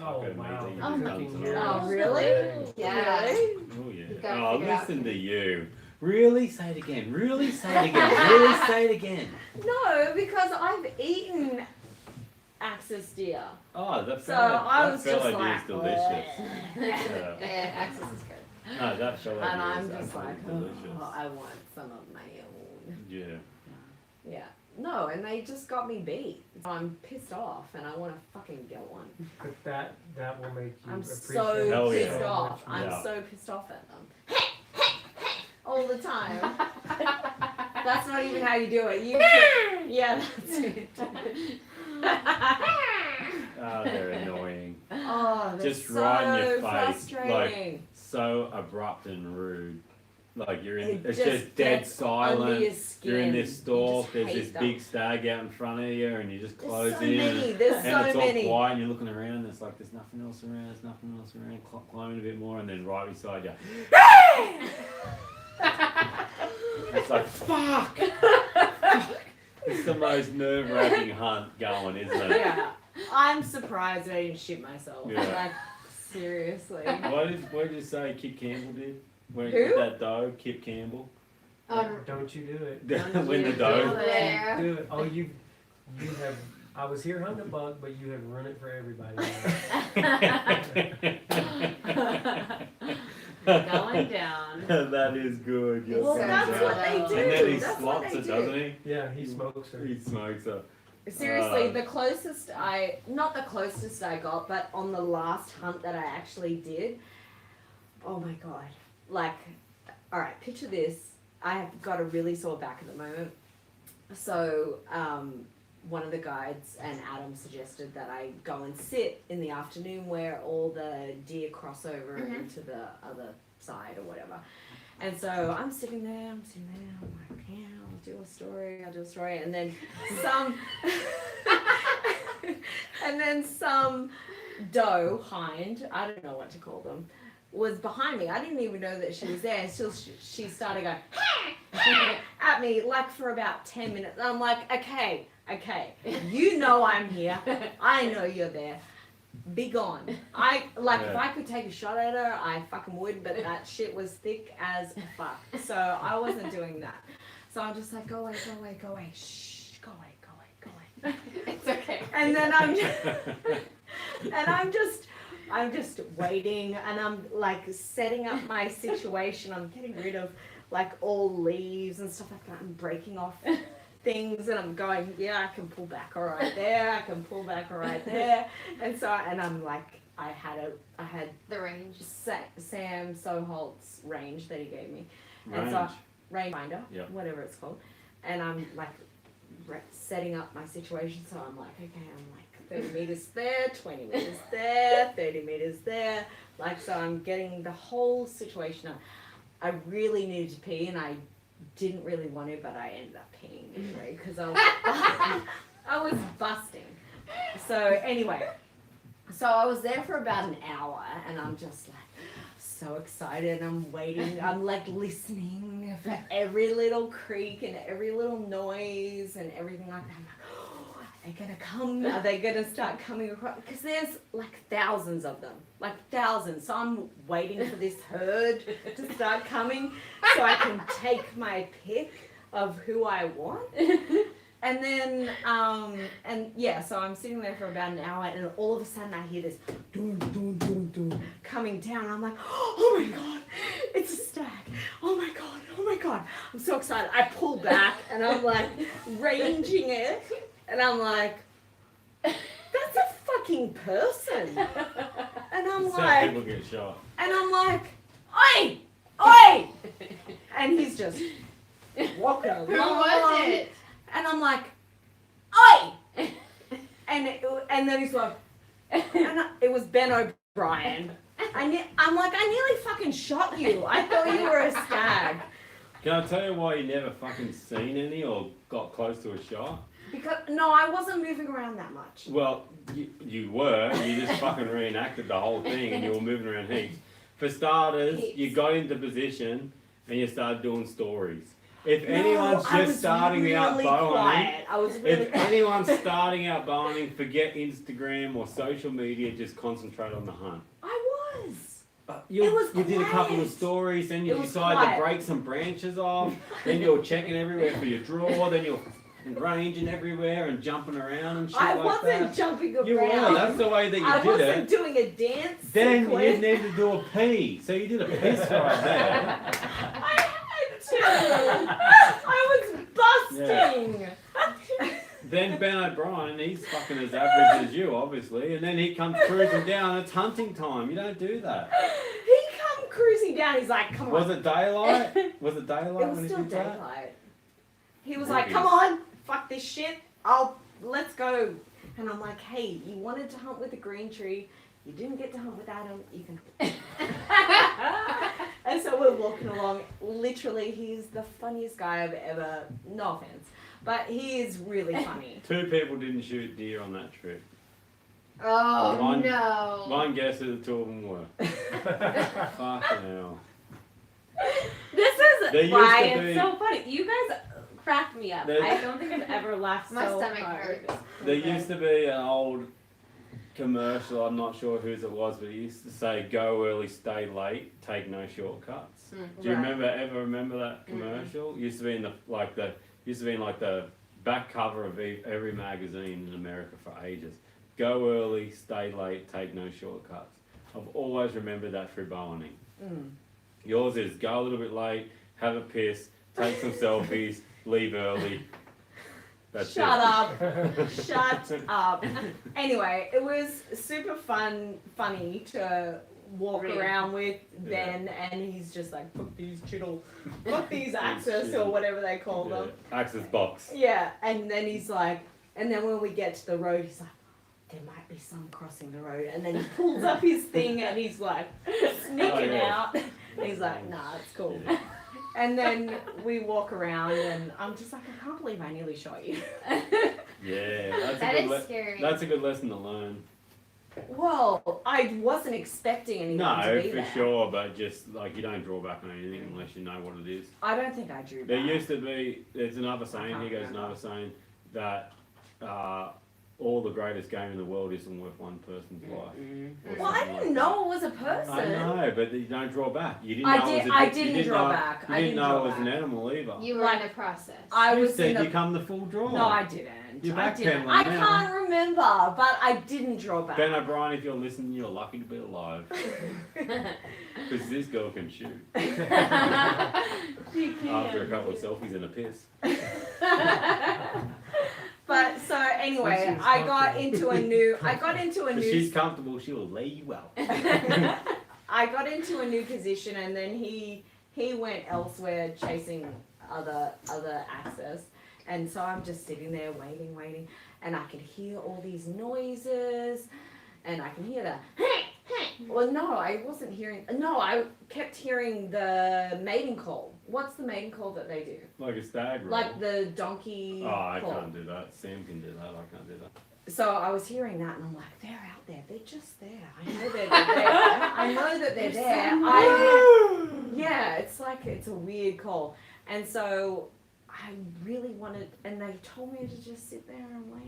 Oh, Taco wow. meat, Oh, eating my tons of God. it. really? Yeah. Really? Oh yeah. You gotta Oh, figure out listen the- to you. Really? Say it again. Really? Say it again. Really? Say it again. No, because I've eaten Axis deer. Oh, that So fellow, I that was fellow just deer like, is delicious. Yeah, Yeah. Access is good. No, that fellow And deer I'm is just absolutely like, delicious. oh, I want some of my own. Yeah. Yeah. No, and they just got me beat. So I'm pissed off and I want to fucking get one. But that will make you I'm appreciate so Hell yeah. pissed off. much I'm Yeah. so pissed off at them. All the time. That's not even how you do it. You yeah, that's it. Oh, they're annoying. Oh, they're Just so right in your face, frustrating. So abrupt and rude. Like you're in, It it's just just dead gets under silent. your skin. You're in this You store, just there's hate this them. big stag out in front of you, and you just close There's so in. many. There's And so it's all many. quiet, and you're looking around, and it's like there's nothing else around, climbing a bit more, and then right beside you, it's like, fuck! It's the most nerve-wracking hunt going, isn't it? Yeah. I'm surprised I didn't shit myself. Yeah. Like, seriously. What did you say Kip Campbell did? When Who? that doe, Kip Campbell? Don't you do it. When the you doe. do There. Do it. Oh, you have. I was here hunting a buck, but you have ruined it for everybody. Going down. That is good. You're Well, so that's right. what they do. And then he That's what slots they it, do. doesn't he? Yeah, he smokes her. He smokes it. Seriously, the closest not the closest I got, but on the last hunt that I actually did, oh my god. Like, alright, picture this. I have got a really sore back at the moment. So, one of the guides and Adam suggested that I go and sit in the afternoon where all the deer cross over Mhm. into the other side or whatever. And so I'm sitting there, I'm like, yeah, I'll do a story, and then some doe, hind, I don't know what to call them, was behind me. I didn't even know that she was there until she started going at me like for about 10 minutes. I'm like, okay, you know I'm here. I know you're there. Be gone. If I could take a shot at her, I fucking would, but that shit was thick as fuck. So I wasn't doing that. So I'm just like, go away, shh, go away. It's okay. And then I'm just waiting, and I'm like setting up my situation. I'm getting rid of like all leaves and stuff like that. I'm breaking off things, and I'm going, yeah, I can pull back all right there. I can pull back all right there. And I'm like, I had The range. Sam Soholt's range that he gave me. And Range. so range finder, Yeah. whatever it's called. And I'm like setting up my situation. So I'm like, okay, I'm like 30 meters there, 20 meters there, 30 meters there. Like, so I'm getting the whole situation up. I really needed to pee, and I didn't really want to, but I ended up peeing anyway because I was busting. So anyway, so I was there for about an hour, and I'm just like so excited. I'm waiting. I'm like listening for every little creak and every little noise and everything like that. I'm like, oh, are they gonna come? Are they gonna start coming across? Because there's like thousands of them, like thousands. So I'm waiting for this herd to start coming so I can take my pick of who I want. And then, so I'm sitting there for about an hour, and all of a sudden I hear this doom, doom, doom, doom coming down. I'm like, oh my god, it's a stag. Oh my god. I'm so excited. I pull back, and I'm like ranging it, and I'm like, that's a fucking person. And I'm That's how like, people get shot. and I'm like, oi! And he's just walking along. Who was it? And I'm like, oi! And then he's like, it was Ben O'Brien. I'm like, I nearly fucking shot you. I thought you were a stag. Can I tell you why you never fucking seen any or got close to a shot? Because, no, I wasn't moving around that much. Well, you were. You just fucking reenacted the whole thing, and you were moving around heaps. For starters, you got into position and you started doing stories. if anyone's I was just starting out really bowhunting, quiet. I was really if anyone's starting out bowhunting, forget Instagram or social media. Just concentrate on the hunt. I was. You did a couple of quiet. stories, then you It was decided quiet. to break some branches off, then you're checking everywhere for your draw, then you're ranging everywhere and jumping around and shit I like wasn't that. jumping around. You were, that's the way that you I did wasn't it. doing a dance Then sequence. you needed to do a pee, so you did a piss right there. I had to. I was busting. Then Ben O'Brien, he's fucking as average as you, obviously, and then he comes cruising down, it's hunting time, you don't do that. He come cruising down. He's like, "Come on." Was it daylight? Was it daylight It when was he still did that? daylight. He was Really? like, "Come on, fuck this shit. Let's go." And I'm like, "Hey, you wanted to hunt with the green tree. You didn't get to hunt with Adam. You can." And so we're walking along. Literally, he's the funniest guy I've ever. No offense, but he is really funny. 2 people didn't shoot deer on that trip. Oh One- no. One guess who the 2 of them were. Fucking hell. This There is used why to it's be- so funny. You guys crack me up. There- I don't think I've ever laughed My so stomach hard. hurts. There used to be an old commercial, I'm not sure whose it was, but it used to say, go early, stay late, take no shortcuts. Do you Right. ever remember that commercial? It used to be in the back cover of every magazine in America for ages. Go early, stay late, take no shortcuts. I've always remembered that through bowhunting. Mm. Yours is go a little bit late, have a piss, take some selfies, leave early. That's Shut it. up. Shut up. Anyway, it was super funny to walk Really? around with Yeah. Ben, and he's just like, fuck these access or whatever they call them. Access box. Yeah, and then he's like, and then when we get to the road, he's like, there might be some crossing the road, and then he pulls up his thing and he's like sneaking Oh, yeah. out. And he's like, nah, it's cool. Yeah. And then we walk around, and I'm just like, I can't believe I nearly shot you. Yeah, That is scary. that's a good lesson to learn. Well, I wasn't expecting anyone to No, be for there. sure, but just like you don't draw back on anything unless you know what it is. I don't think I drew There back. used to be, there's another saying, here goes another saying, that all the greatest game in the world isn't worth one person's life. Or Well, I something didn't like know it was a person. that. I know, but you don't draw back. You didn't I know did- it was I you didn't didn't draw know, back. You I didn't didn't know draw it was an back. animal either. You were Like, in the process. I You was said in the. you come the full draw. No, I didn't. You're I backpedaling didn't. I now. can't remember, but I didn't draw back. Ben O'Brien, if you're listening, you're lucky to be alive. Because this girl can shoot. After a couple of selfies and a piss. But so anyway, She's I got comfortable. into a If new. she's comfortable, she will lay you out. I got into a new position, and then he went elsewhere chasing other access, and so I'm just sitting there waiting, and I can hear all these noises, and I can hear the. Well, no, I wasn't hearing. No, I kept hearing the mating call. What's the mating call that they do? Like a stag roll. Like the donkey Oh, I call. can't do that. Sam can do that. I can't do that. So I was hearing that, and I'm like, they're out there. They're just there. I know they're there. I know that they're there. Yeah, it's like it's a weird call, and so I really wanted, and they told me to just sit there and wait.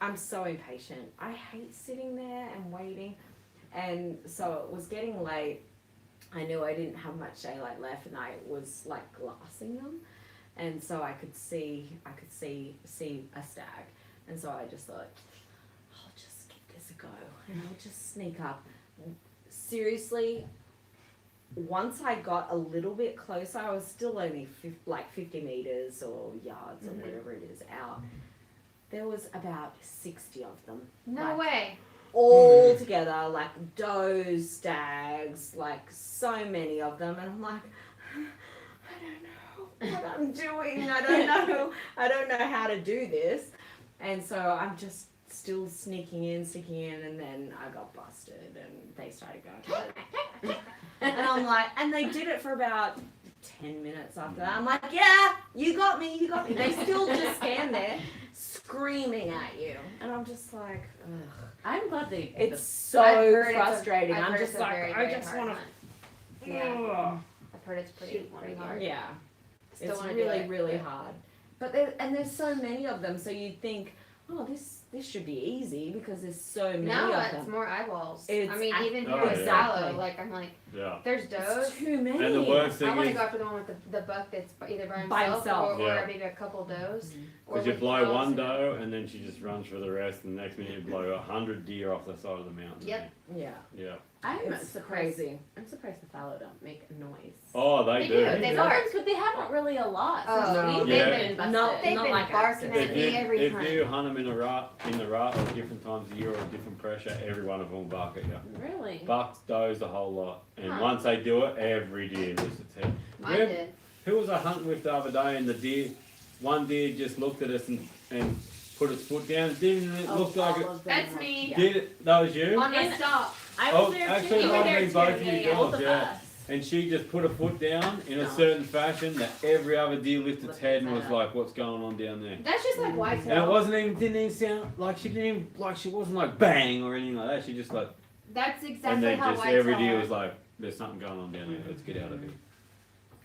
I'm so impatient. I hate sitting there and waiting, and so it was getting late. I knew I didn't have much daylight left, and I was like glassing them, and so I could see a stag, and so I just thought, I'll just give this a go, and I'll just sneak up. Seriously, once I got a little bit closer, I was still only 50 meters or yards or whatever it is out. There was about 60 of them. No Like, way. all together, like does, stags, like so many of them, and I'm like, I don't know what I'm doing. I don't know how to do this, and so I'm just still sneaking in, and then I got busted, and they started going, and I'm like, and they did it for about 10 minutes after that. I'm like, yeah, you got me. They still just stand there screaming at you, and I'm just like, ugh. I'm glad they. It's I've so heard frustrating. I've I'm heard just it's a like, very, I very just hard want hunt. to. Yeah. I've heard it's pretty Shoot one pretty of hard. Yeah. Still It's wanna do really, it, really but- hard. But there's so many of them, so you'd think, oh, this should be easy because there's so many No, of it's them. more eyeballs. It's I mean, even Oh, here in yeah. Sallow, like I'm like, Yeah. there's It's does. too many. And the worst I thing want to is, go after the one with the buck that's either by By himself, himself. or Yeah. maybe a couple does. or because you with blow girls, one you know. doe and then she just runs for the rest, and the next minute you blow 100 deer off the side of the mountain. Yep. Yeah. Yeah. I'm It's surprised. crazy. I'm surprised the fallow don't make a noise. Oh, they They do. do, they bark. Sometimes, but they haven't really a lot. Oh, since we've Yeah. been invested. No, They've not been like barking access. at me every if hunt. you hunt them in the rut or different times of year or different pressure, every one of them will bark at you. Really? Bucks, does, a whole lot. And Huh. once they do it, every deer lifts its head. Mine Yeah. did. Who was I hunting with the other day, and one deer just looked at us and put its foot down. Didn't it look like it? all of them That's were- me. Yeah. Did it? That was you? On my And- stop. I Oh, was there actually, too. it You might were have there been too. both of you Yeah, both girls, of yeah. us. And she just put her foot down in a No. certain fashion that every other deer lifted its Lifted head its and was head like, "What's going on down there?" That's just like And it whitetail. didn't even sound like she wasn't like bang or anything like that. She just like, That's and exactly then how just whitetail every deer are. was like, "There's something going on down there. Let's get out of here."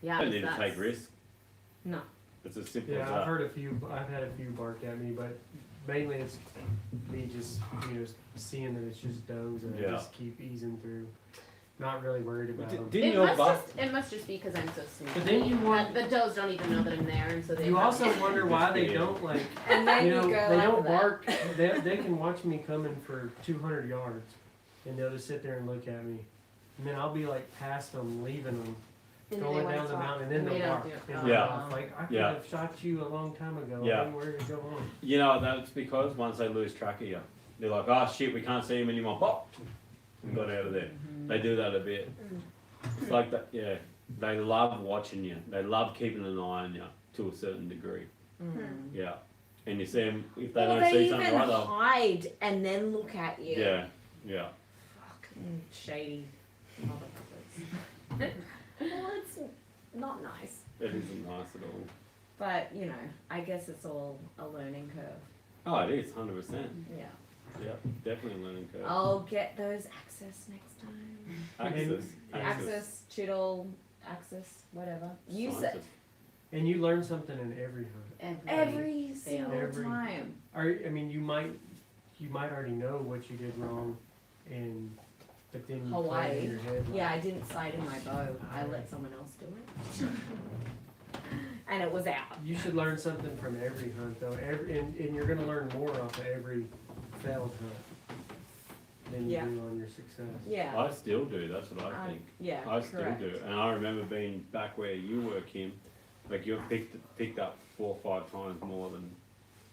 Yeah, Don't need to that's- take risks. No. It's as simple Yeah, as I've that. heard I've had a few bark at me, but mainly it's me just, seeing that it's just does and I Yeah. just keep easing through. Not really worried about them. Didn't It your must, buck? it must just be because I'm so sneaky. But then you want- The does don't even know that I'm there, and so they. You have- also wonder why they Yeah. don't like, And then you, go they after don't that. bark. They can watch me coming for 200 yards, and they'll just sit there and look at me. And then I'll be like past them, leaving them, And then they going wanna down the talk. mountain, and then And they'll they don't bark. do it. And Yeah. I'm like, I could Yeah. have shot you a long time ago. Yeah. I mean, where to go on? You know, that's because once they lose track of you, they're like, "Oh shit, we can't see him anymore." Pop, and got out of there. They do that a bit. It's like that. Yeah, they love watching you. They love keeping an eye on you to a certain degree. Mm. Yeah, and you see them if they Or don't they see even something right, they'll. hide and then look at you. Yeah, yeah. Fucking shady motherfuckers. Well, it's not nice. It isn't nice at all. But, I guess it's all a learning curve. Oh, it is 100%. Yeah. Yeah, definitely a learning curve. I'll get those access next time. Access, Access, Chiddle, access, whatever. Use it Scientist. And you learn something in every hunt. every single Every- time. You might already know what you did wrong, but then you play Hawaii. in your head. Like, Yeah, I didn't sight in my bow. I let someone else do it. And it was out. You should learn something from every hunt, though. And you're gonna learn more off of every failed hunt than you Yeah. do on your success. Yeah. I still do, that's what I think. Yeah, I still correct. do. And I remember being back where you were, Kim, like you've picked up 4 or 5 times more than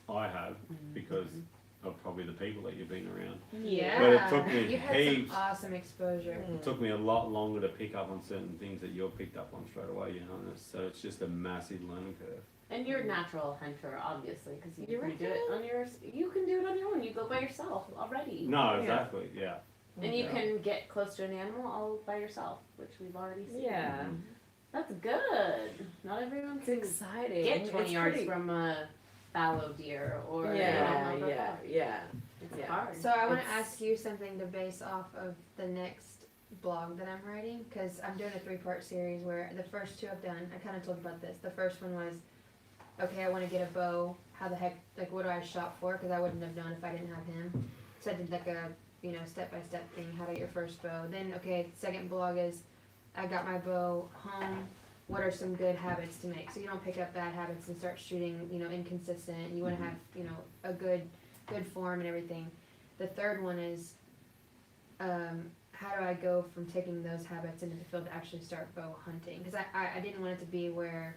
I have because of probably the people that you've been around. Yeah. But it took me You had heaps. some awesome exposure. It took me a lot longer to pick up on certain things that you're picked up on straight away, so it's just a massive learning curve. And you're a natural hunter, obviously, because you You can do it on your. You can do it on your own. You go by yourself already. No, Yeah. exactly, yeah. And you Yeah. can get close to an animal all by yourself, which we've already seen. Yeah. That's good. Not everyone It's can exciting. get 20 It's yards pretty- from a fallow deer or Yeah, a lumber yeah, buck. yeah. It's Yeah. hard. So I want to It's- ask you something to base off of the next blog that I'm writing, because I'm doing a 3-part series where the first 2 I've done. I kind of told you about this. The first one was, okay, I want to get a bow. How the heck, like, what do I shop for? Because I wouldn't have known if I didn't have him. So I did like a, step-by-step thing, how to get your first bow. Then, okay, second blog is, I got my bow home. What are some good habits to make? So you don't pick up bad habits and start shooting, inconsistent. You want to have, a good form and everything. The third one is, how do I go from taking those habits into the field to actually start bow hunting? Because I didn't want it to be where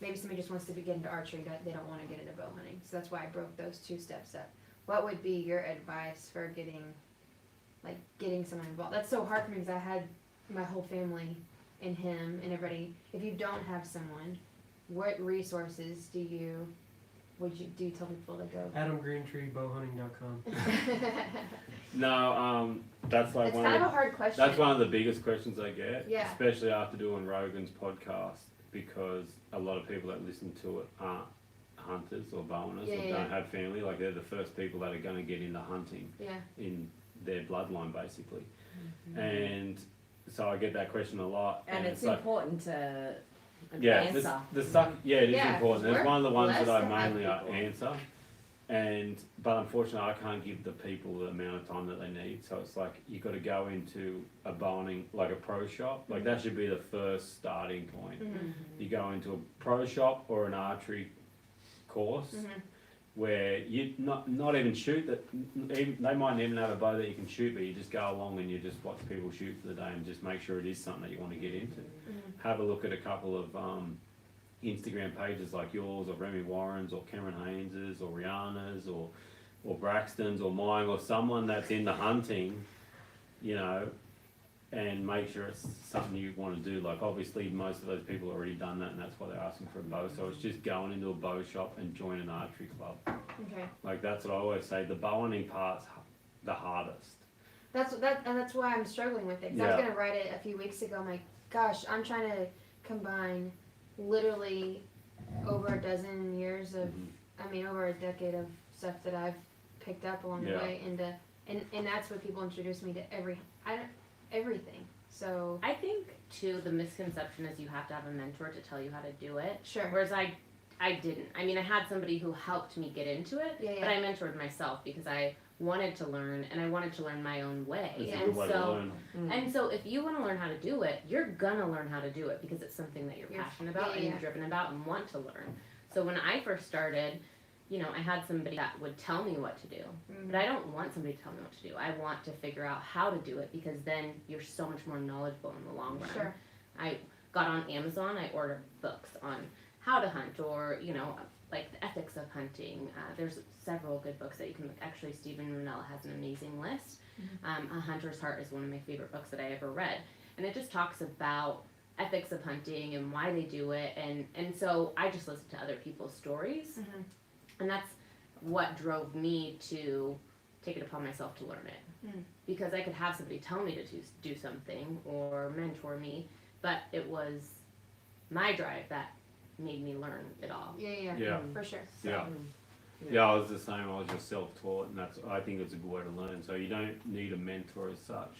maybe somebody just wants to get into archery, they don't want to get into bow hunting. So that's why I broke those 2 steps up. What would be your advice for getting someone involved? That's so hard for me because I had my whole family and him and everybody. If you don't have someone, what resources do you tell people to go? AdamGreentreeBowhunting.com. No, that's like It's one kind of of the, a hard question. that's one of the biggest questions I get, Yeah. especially after doing Rogan's podcast, because a lot of people that listen to it aren't hunters or bowhunters Yeah, or yeah. don't have family. Like they're the first people that are going to get into hunting Yeah. in their bloodline, basically. Mm-hmm. And so I get that question a lot. And it's like, important to yeah, answer. the suck. Yeah, it is Yeah, important. It's we're one of the ones blessed that I to have mainly people. answer. But unfortunately, I can't give the people the amount of time that they need. So it's like you got to go into a bowling, like a pro shop. Like that should be the first starting point. You go into a pro shop or an archery course where you not even shoot that. Even, they might even have a bow that you can shoot, but you just go along and you just watch people shoot for the day and just make sure it is something that you want to get into. Have a look at a couple of Instagram pages like yours, or Remy Warren's, or Cameron Haynes's, or Rihanna's, or Braxton's, or mine, or someone that's into hunting, you know, and make sure it's something you want to do. Like obviously most of those people have already done that, and that's why they're asking for a bow. So it's just going into a bow shop and join an archery club. Okay. Like that's what I always say. The bow hunting part's the hardest. That's why I'm struggling with it. 'Cause I was gonna write it a few weeks ago. I'm like, gosh, I'm trying to combine literally over a dozen years of, I mean, over a decade of stuff that I've picked up along the way into, and that's what people introduce me to everything. So I think too the misconception is you have to have a mentor to tell you how to do it. sure. Whereas I didn't. I mean, I had somebody who helped me get into it, Yeah, but I mentored myself because I wanted to learn and I wanted to learn my own way. It's a And good way to so learn. and so if you want to learn how to do it, you're gonna learn how to do it because it's something that you're passionate about and you're driven about and want to learn. So when I first started, you know, I had somebody that would tell me what to do. But I don't want somebody to tell me what to do. I want to figure out how to do it because then you're so much more knowledgeable in the long run. Sure. I got on Amazon, I ordered books on how to hunt or, you know, like the ethics of hunting. There's several good books that you can look. Actually, Stephen Ranella has an amazing list. A Hunter's Heart is one of my favorite books that I ever read. And it just talks about ethics of hunting and why they do it. And so I just listened to other people's stories. And that's what drove me to take it upon myself to learn it. Because I could have somebody tell me to do something or mentor me, but it was my drive that made me learn it all. Yeah. For sure. Yeah. Yeah, I was the same. I was just self-taught, and I think it's a good way to learn. So you don't need a mentor as such,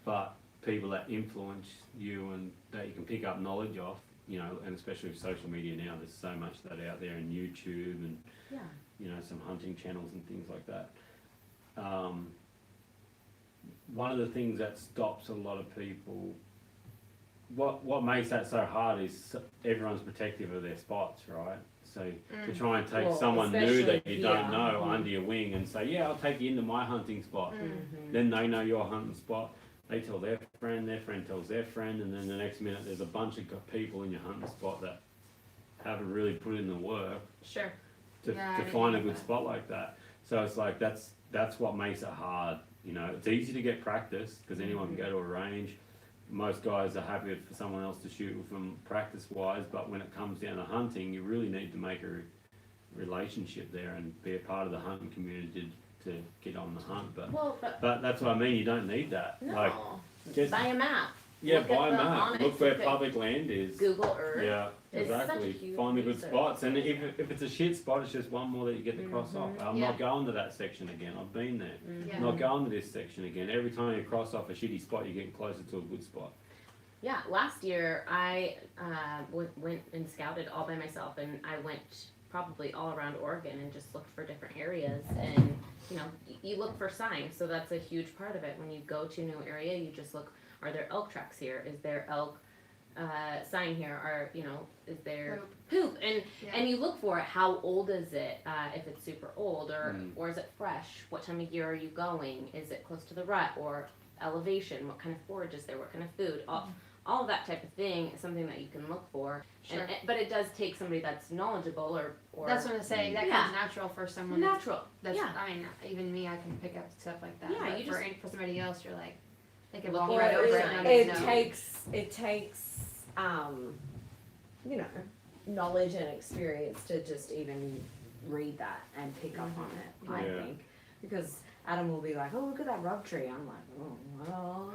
but people that influence you and that you can pick up knowledge off, you know, and especially with social media now, there's so much of that out there, and YouTube and you know, some hunting channels and things like that. One of the things that stops a lot of people, what makes that so hard is everyone's protective of their spots, right? So to try and take someone new that you don't know under your wing and say, yeah, I'll take you into my hunting spot. Then they know your hunting spot. They tell their friend tells their friend, and then the next minute there's a bunch of people in your hunting spot that haven't really put in the work Sure. to find a good spot like that. So it's like that's what makes it hard. You know, it's easy to get practice because anyone can go to a range. Most guys are happy for someone else to shoot with them practice-wise, but when it comes down to hunting, you really need to make a relationship there and be a part of the hunting community to get on the hunt. But that's what I mean. You don't need that. No. Like, just buy a map. yeah, Look buy at a the map. honest Look where thing. public land is. Google Earth. Yeah, It's such a exactly. huge Find the good research. spots, and if it's a shit spot, it's just one more that you get to cross off. I'm not going to that section again. I've been there. I'm not going to this section again. Every time you cross off a shitty spot, you're getting closer to a good spot. Yeah, last year I went and scouted all by myself, and I went probably all around Oregon and just looked for different areas. And you know, you look for signs, so that's a huge part of it. When you go to a new area, you just look: are there elk tracks here? Is there elk sign here? Or you know, is there poop? And you look for it. How old is it? If it's super old, or is it fresh? What time of year are you going? Is it close to the rut or elevation? What kind of forage is there? What kind of food? All of that type of thing is something that you can look for. Sure. But it does take somebody that's knowledgeable or That's what I'm saying. That comes natural for someone. natural. That's, I mean, even me, I can pick up stuff like that. Yeah, but you for somebody else, you're like, they can Look walk for right it. over it. And It not even know. takes you know, knowledge and experience to just even read that and pick up on it, I think. Because Adam will be like, oh, look at that rug tree. I'm like, oh, well,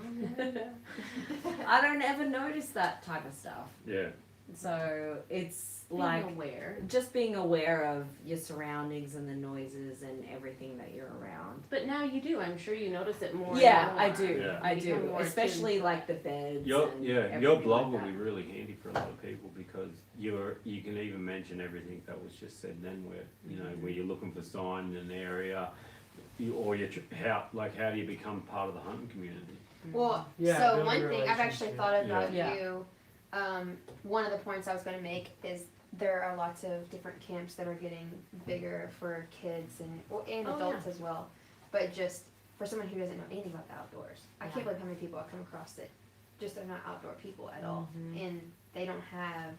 I don't ever notice that type of stuff. Yeah. So it's Being like aware. just being aware of your surroundings and the noises and everything that you're around. But now you do. I'm sure you notice it more. Yeah, and I more. do. Yeah. I You become do. more Especially attuned. like the beds. Your and your everything blog like will that. be really handy for a lot of people because you can even mention everything that was just said then, where where you're looking for sign in an area, or how do you become part of the hunting community? Well, Yeah, so building one thing I've actually relationships. thought about Yeah. you. One of the points I was going to make is there are lots of different camps that are getting bigger for kids and Oh, adults as well. But just for someone who doesn't know anything about the outdoors, I Yeah. can't believe how many people I come across that just are not outdoor people at all, and they don't have.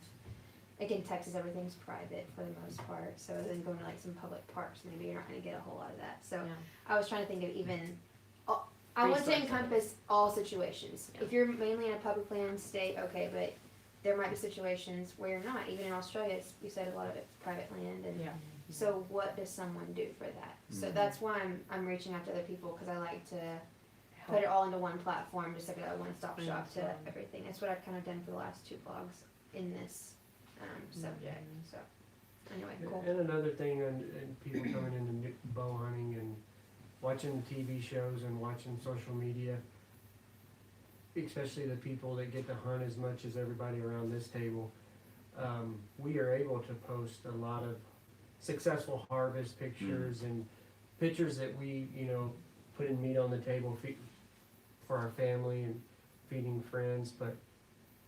Like in Texas, everything's private for the most part. So then going to like some public parks, maybe you're not going to get a whole lot of that. So Yeah. I was trying to think of even. I want to Resources. encompass all situations. Yeah. If you're mainly in a public land state, okay, but there might be situations where you're not. Even in Australia, you said a lot of it's private land, and Yeah. so what does someone do for that? So that's why I'm reaching out to other people because I like to put it all into one platform, just like a one-stop shop to everything. That's what I've kind of done for the last 2 blogs in this subject. So anyway, cool. And another thing, and people coming into bow hunting and watching TV shows and watching social media, especially the people that get to hunt as much as everybody around this table, we are able to post a lot of successful harvest pictures and pictures that we, putting meat on the table for our family and feeding friends, but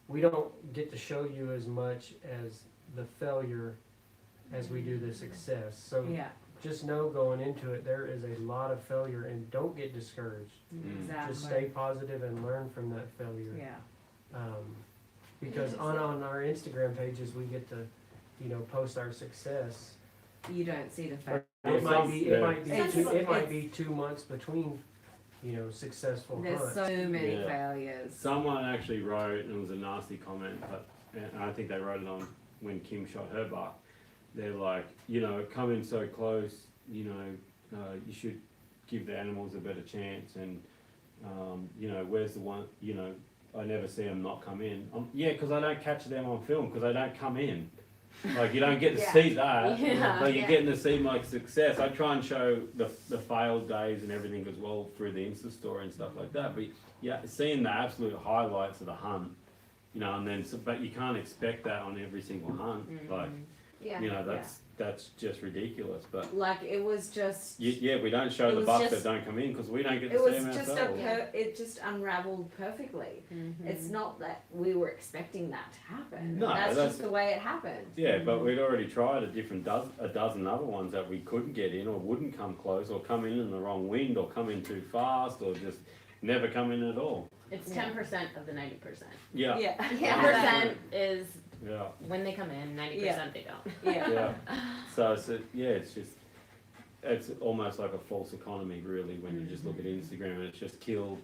we don't get to show you as much as the failure as we do the success. So Yeah. just know going into it, there is a lot of failure, and don't get discouraged. Exactly. Just stay positive and learn from that failure. Yeah. Because on our Instagram pages, we get to, post our success. You don't see the fact. It might be It's- 2 months between, successful There's hunts. so many Yeah. failures. Someone actually wrote, and it was a nasty comment, but and I think they wrote it on when Kim shot her buck. They're like, coming so close, you should give the animals a better chance, and where's the one, I never see them not come in. Yeah, because I don't catch them on film because they don't come in. Like you don't get to Yeah. see that, Yeah. but you're getting to see my success. I try and show the failed days and everything as well through the Insta story and stuff like that. But yeah, seeing the absolute highlights of the hunt, and then but you can't expect that on every single hunt. Like Yeah. that's just ridiculous. But Like it was just. we don't show It the was bucks just- that don't come in because we don't get to It see was them just ourselves. it just unraveled perfectly. It's not that we were expecting that to happen. No, that's that's- just the way it happened. Yeah, but we'd already tried a dozen other ones that we couldn't get in, or wouldn't come close, or come in the wrong wind, or come in too fast, or just never come in at all. It's Yeah. 10% of the 90%. Yeah, Yeah. 10% is yeah, when they come in. 90% they don't. Yeah. yeah. So it's almost like a false economy, really, when you just look at Instagram and it's just kill,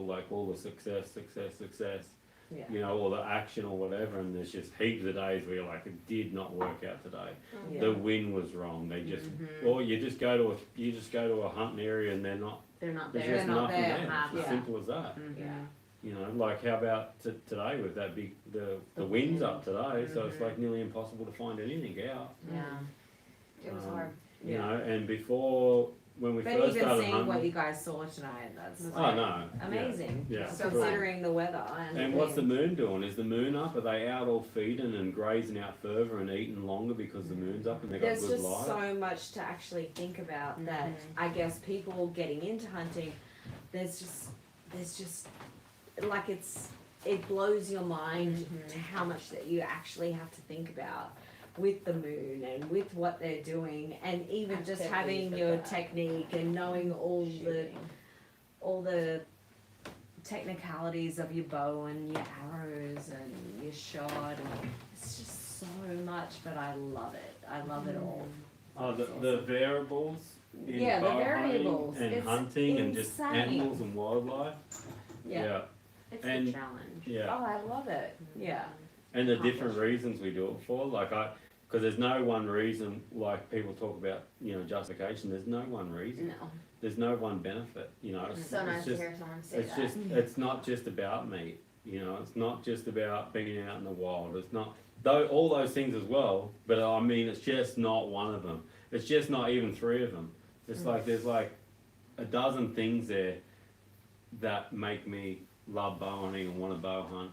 like all the success. Yeah. Or the action or whatever, and there's just heaps of days where you're like, it did not work out today. Yeah. The wind was wrong. They just, or you just go to a hunting area and they're not. They're not There's there. just They're not nothing there. there. It's as Yeah. simple as that. Yeah. Like how about today with that big the wind's up today, so it's like nearly impossible to find anything out. Yeah. It was Um, hard. And before when we But first even started seeing hunting. what you guys saw tonight, that's Oh like no! amazing. Yeah. So Considering the weather and. And what's the moon doing? Is the moon up? Are they out all feeding and grazing out further and eating longer because the moon's up and they got There's good just light? so much to actually think about that I guess people getting into hunting, there's just like it blows your mind to how much that you actually have to think about with the moon and with what they're doing, and even just Activities having with your that. technique and knowing all Shooting. the technicalities of your bow and your arrows and your shot, and it's just so much, but I love it. I love it all. Oh, the variables in Yeah, the bow variables. hunting and It's hunting and just insane. animals and wildlife. Yeah. It's And- a challenge. Yeah. Oh, I love it. Yeah. And the different reasons we do it for, because there's no one reason, like people talk about, justification, there's no one reason. No. There's no one benefit, It's, So nice it's to just, hear someone say it's that. just, it's not just about meat, it's not just about being out in the wild, it's not, though, all those things as well, but I mean, it's just not one of them. It's just not even three of them. It's like, there's like a dozen things there that make me love bow hunting and want to bow hunt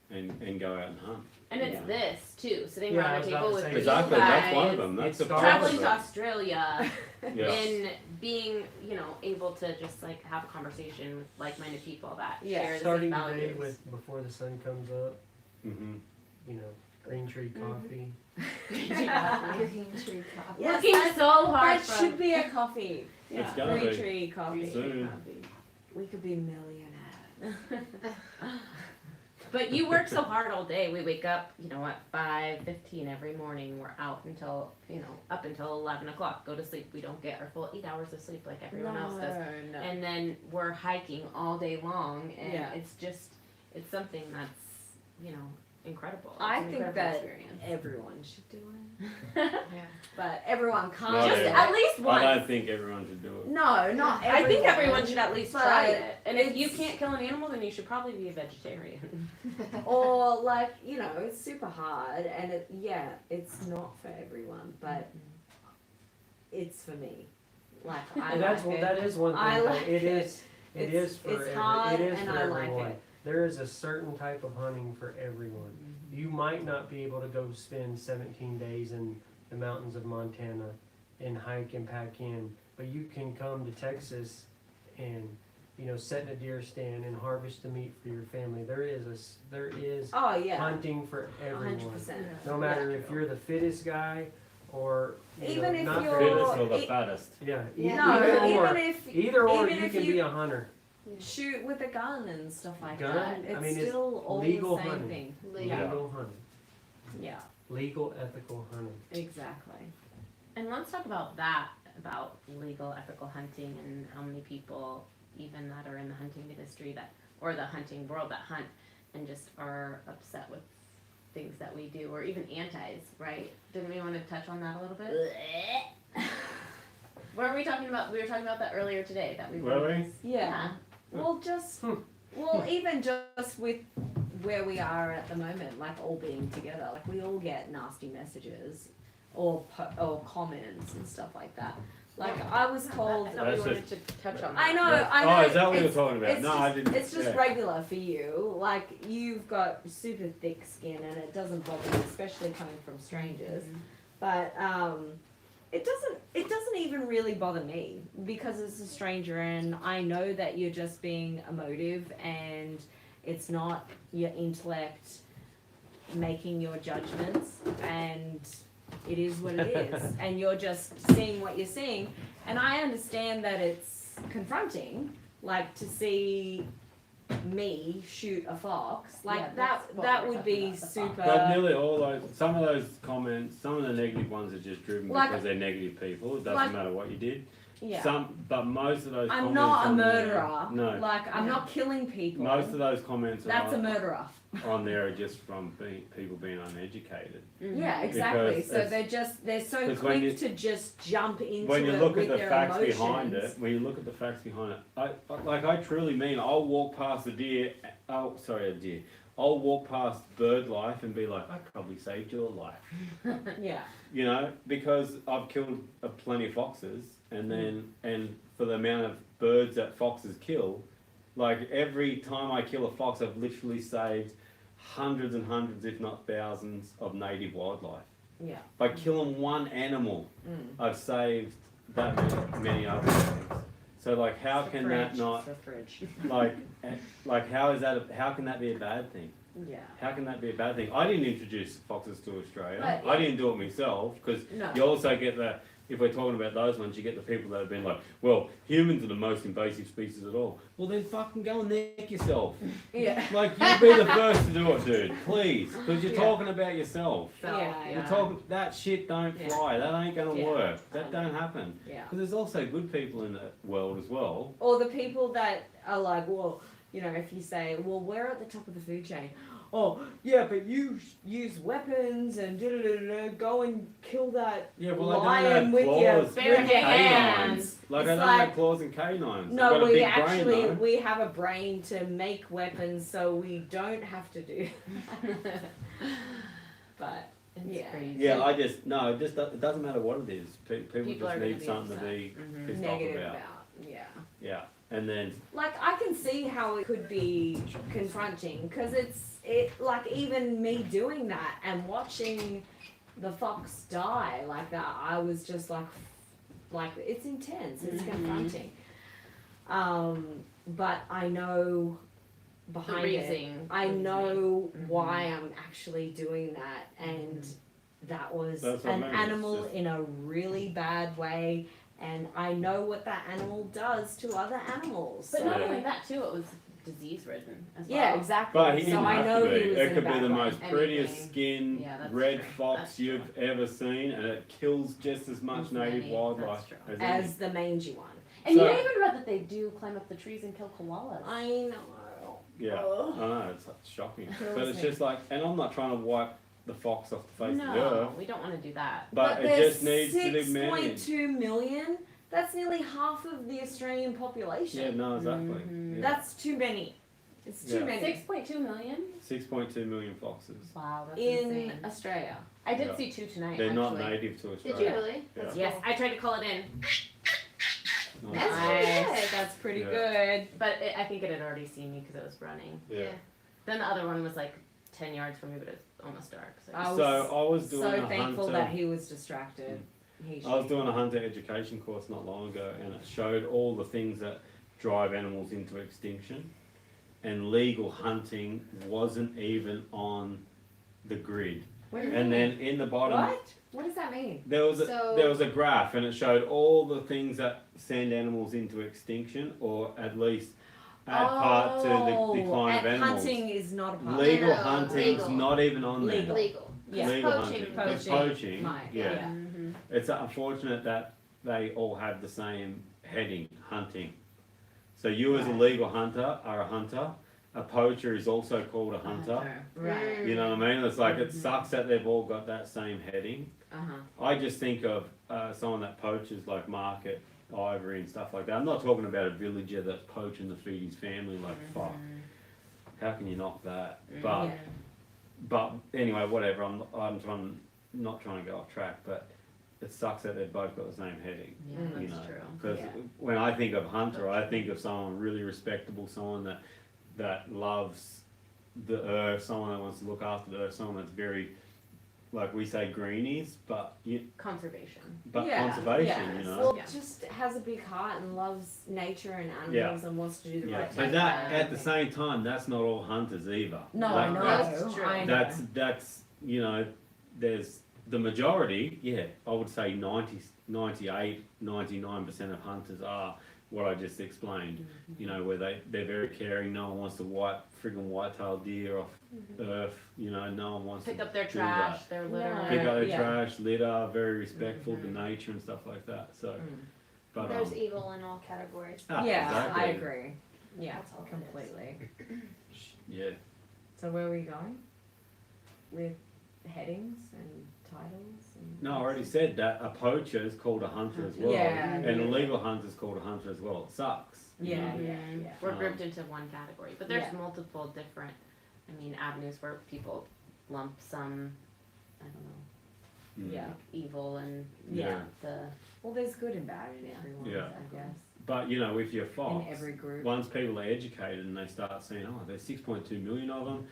and go out and hunt. And it's Yeah. this too, sitting Yeah, I around a was about table to with say, you Exactly, that's one of guys, them. That's It the starts- traveling purpose to of Australia, it. Yeah. and being, you know, able to just like have a conversation with like-minded people that Yeah. share the Starting same the day values. with before the sun comes up, Mm-hmm. you know, green tree coffee. Green tree coffee. Yes, Working that- so hard That for should be a coffee. It's gonna Green be. tree coffee. Soon. We could be millionaires. But you work so hard all day. We wake up, you know, at 5:15 every morning. We're out until, you know, up until 11 o'clock. Go to sleep. We don't get our full 8 hours of sleep like everyone else does. No. And then we're hiking all day long, and Yeah. it's something that's, you know, incredible. It's I an think incredible that experience. everyone should do it, Yeah. but everyone can't. Not do Just it. at least once. I don't think everyone should do it. No, not everyone. I think everyone should at least But try it. And if you it's- can't kill an animal, then you should probably be a vegetarian. Or like, you know, it's super hard, and it's not for everyone, but it's for me. Like I And that's like it. that is one thing. I though. like it it. is. It It's- is for it's every, hard, it is and for I like everyone. it. There is a certain type of hunting for everyone. You might not be able to go spend 17 days in the mountains of Montana and hike and pack in, but you can come to Texas and, you know, set in a deer stand and harvest the meat for your family. There is Oh yeah, hunting for everyone. 100%. No matter if you're the fittest guy or you Even know, if not you're- the Fittest or the it- fattest. yeah, Yeah. No, either or. even Or even you if can you be a hunter. shoot with a gun and stuff like Gun? that, I it's mean, it's still all legal the same hunting. thing. Yeah. Legal hunting. Yeah, Legal, ethical hunting. exactly. And let's talk about that, about legal, ethical hunting, and how many people, even that are in the hunting industry or the hunting world that hunt and just are upset with things that we do, or even antis, right? Didn't we want to touch on that a little bit? What were we talking about? We were talking about that earlier today, that we Were we? Yeah. Well, just even just with where we are at the moment, like all being together, like we all get nasty messages or comments and stuff like that. Like I was called. I thought we That's wanted to touch on that. I know. Oh, is that what you're it's- talking about? It's No, just, I didn't. It's just yeah. regular for you. Like you've got super thick skin, and it doesn't bother you, especially coming from strangers. But it doesn't even really bother me because it's a stranger, and I know that you're just being emotive, and it's not your intellect making your judgments, and it is what it is, and you're just seeing what you're seeing. And I understand that it's confronting, like to see me shoot a fox, like Yeah, that. that's what That we're would talking be about, the fox. super. But nearly all those, some of those comments, some of the negative ones are just driven Like- because they're negative people. It doesn't like- matter what you did. Yeah. But most of those. I'm comments not a on there- murderer. No, Like I'm not killing people. most of those comments That's a are murderer. on there are just from people being uneducated. Yeah, exactly. Because So it's- they're so 'cause when quick you- to just jump into When you it look with at the their facts emotions. behind it, I truly mean, I'll walk past a deer. A deer. I'll walk past bird life and be like, I probably saved your life. Yeah. You know, because I've killed plenty of foxes, and for the amount of birds that foxes kill, like every time I kill a fox, I've literally saved hundreds and hundreds, if not thousands, of native wildlife. Yeah. By killing one animal, I've saved that many other things. So like, how can that not, The fridge. like how can that be a bad thing? Yeah. How can that be a bad thing? I didn't introduce foxes to Australia. But I didn't do it myself, because No. you also get if we're talking about those ones, you get the people that have been like, well, humans are the most invasive species at all. Well, then fucking go and neck yourself. Yeah. Like, you be the first to do it, dude. Please. Because you're Yeah. talking about yourself. Yeah. You're talking, that shit don't Yeah. fly. That ain't gonna Yeah. work. That don't happen. Yeah. Because there's also good people in the world as well. Or the people that are like, well, you know, if you say, well, we're at the top of the food chain. Oh, yeah, but you use weapons and go and kill that Yeah, well, I lion don't have with your, claws bare and hands. Like, It's I don't like- have claws and canines. I've No, got a we big actually brain, though. we have a brain to make weapons, so we don't have to do. But It's Yeah. crazy. Yeah, it doesn't matter what it is. People People are just gonna need be something to upset. be Mhm. pissed off negative about. about, yeah. and then Like, I can see how it could be confronting, because like, even me doing that and watching the fox die like that, I was just like, it's intense, it's confronting. But I know behind it, reasoning. I know why I'm actually doing that, and that was That's what I an mean, animal it's in a really bad way, and I know what that animal does to other animals. But So- not only that too, it was disease ridden as well. yeah, exactly. but he So didn't I have know to be. he was It in a could be bad the way. most prettiest Anything. skinned Yeah, that's red true. fox That's you've ever seen, and it kills just as much As native many, wildlife that's true. as any. As the mangy one. And So- you even read that they do climb up the trees and kill koalas. I know. Yeah, Ugh. I know, it's shocking. Kills But it's me. just like, and I'm not trying to wipe the fox off the face of the No, earth, we don't want to do that. but it there's just needs to be managed. 6.2 million. That's nearly half of the Australian population. Yeah, no, exactly. Mhm. Yeah. That's too many. It's too Yeah. many. 6.2 million? 6.2 million foxes. Wow, that's In insane. Australia. I did Yeah. see 2 tonight. They're not actually. native to Did Australia. you really? Yeah. That's Yes, cool. I tried to call it in, Nice. That's pretty good. That's pretty Yeah. good. but I think it had already seen me because it was running. Yeah. Then the other one was like 10 yards from me, but it's almost dark. So. I was So I was doing so a thankful hunter. that he was distracted. He I was should- doing a hunter education course not long ago, and it showed all the things that drive animals into extinction. And legal hunting wasn't even on the grid. What do you And mean? then in the bottom, What? What does that mean? there was So- there was a graph, and it showed all the things that send animals into extinction, or at least add part to the decline of and animals. hunting is not a part. Legal No, hunting's legal. not even on there. Legal. Legal. Yeah. Legal Poaching. hunting. It's Poaching. poaching. Right, Yeah. yeah. Mhm. It's unfortunate that they all have the same heading, hunting. So you as a Right. legal hunter are a hunter. A poacher is also called a hunter. Right. You know what I mean? It's like it sucks that they've all got that same heading. Uh-huh. I just think of someone that poaches like market ivory and stuff like that. I'm not talking about a villager that's poaching to feed his family. Like fuck, how can you knock that? But Yeah. but anyway, whatever. Not trying to go off track, but it sucks that they've both got the same heading. Yeah, You that's know, true. because Yeah. when I think of hunter, I think of someone really respectable, someone that loves the earth, someone that wants to look after the earth, someone that's very, like we say, greenies, but Conservation. conservation, yeah. you know. Well, Yeah. just has a big heart and loves nature and animals and wants to do the Yeah, right but thing. that at the same time, that's not all hunters either. No, Like, I know. That's true. I know. That's you know, there's the majority, yeah, I would say 98, 99% of hunters are what I just explained. You know, where they're very caring, no one wants to wipe friggin' white-tailed deer off earth, you know, no one wants Pick to up their do trash, that. their litter. No. Pick up their Yeah. trash, litter, very respectful to nature and stuff like that, so, but, There's evil in all categories. Yeah, exactly. I agree. Yeah, That's all it is. completely. Yeah, So where are we going? With headings and titles and no, I already said that a poacher is called a hunter as well. Yeah, And a yeah. legal hunter is called a hunter as well, it sucks. you Yeah, know? yeah, Mhm. yeah. We're Um, grouped into one category, but there's Yeah. multiple different, avenues where people lump some, I don't know, Mm. Yeah. like evil and Yeah. the. Well, there's good and bad in everyone, Yeah. I guess. But, you know, if you're fox, In every group. once people are educated and they start seeing, oh, there's 6.2 million of them,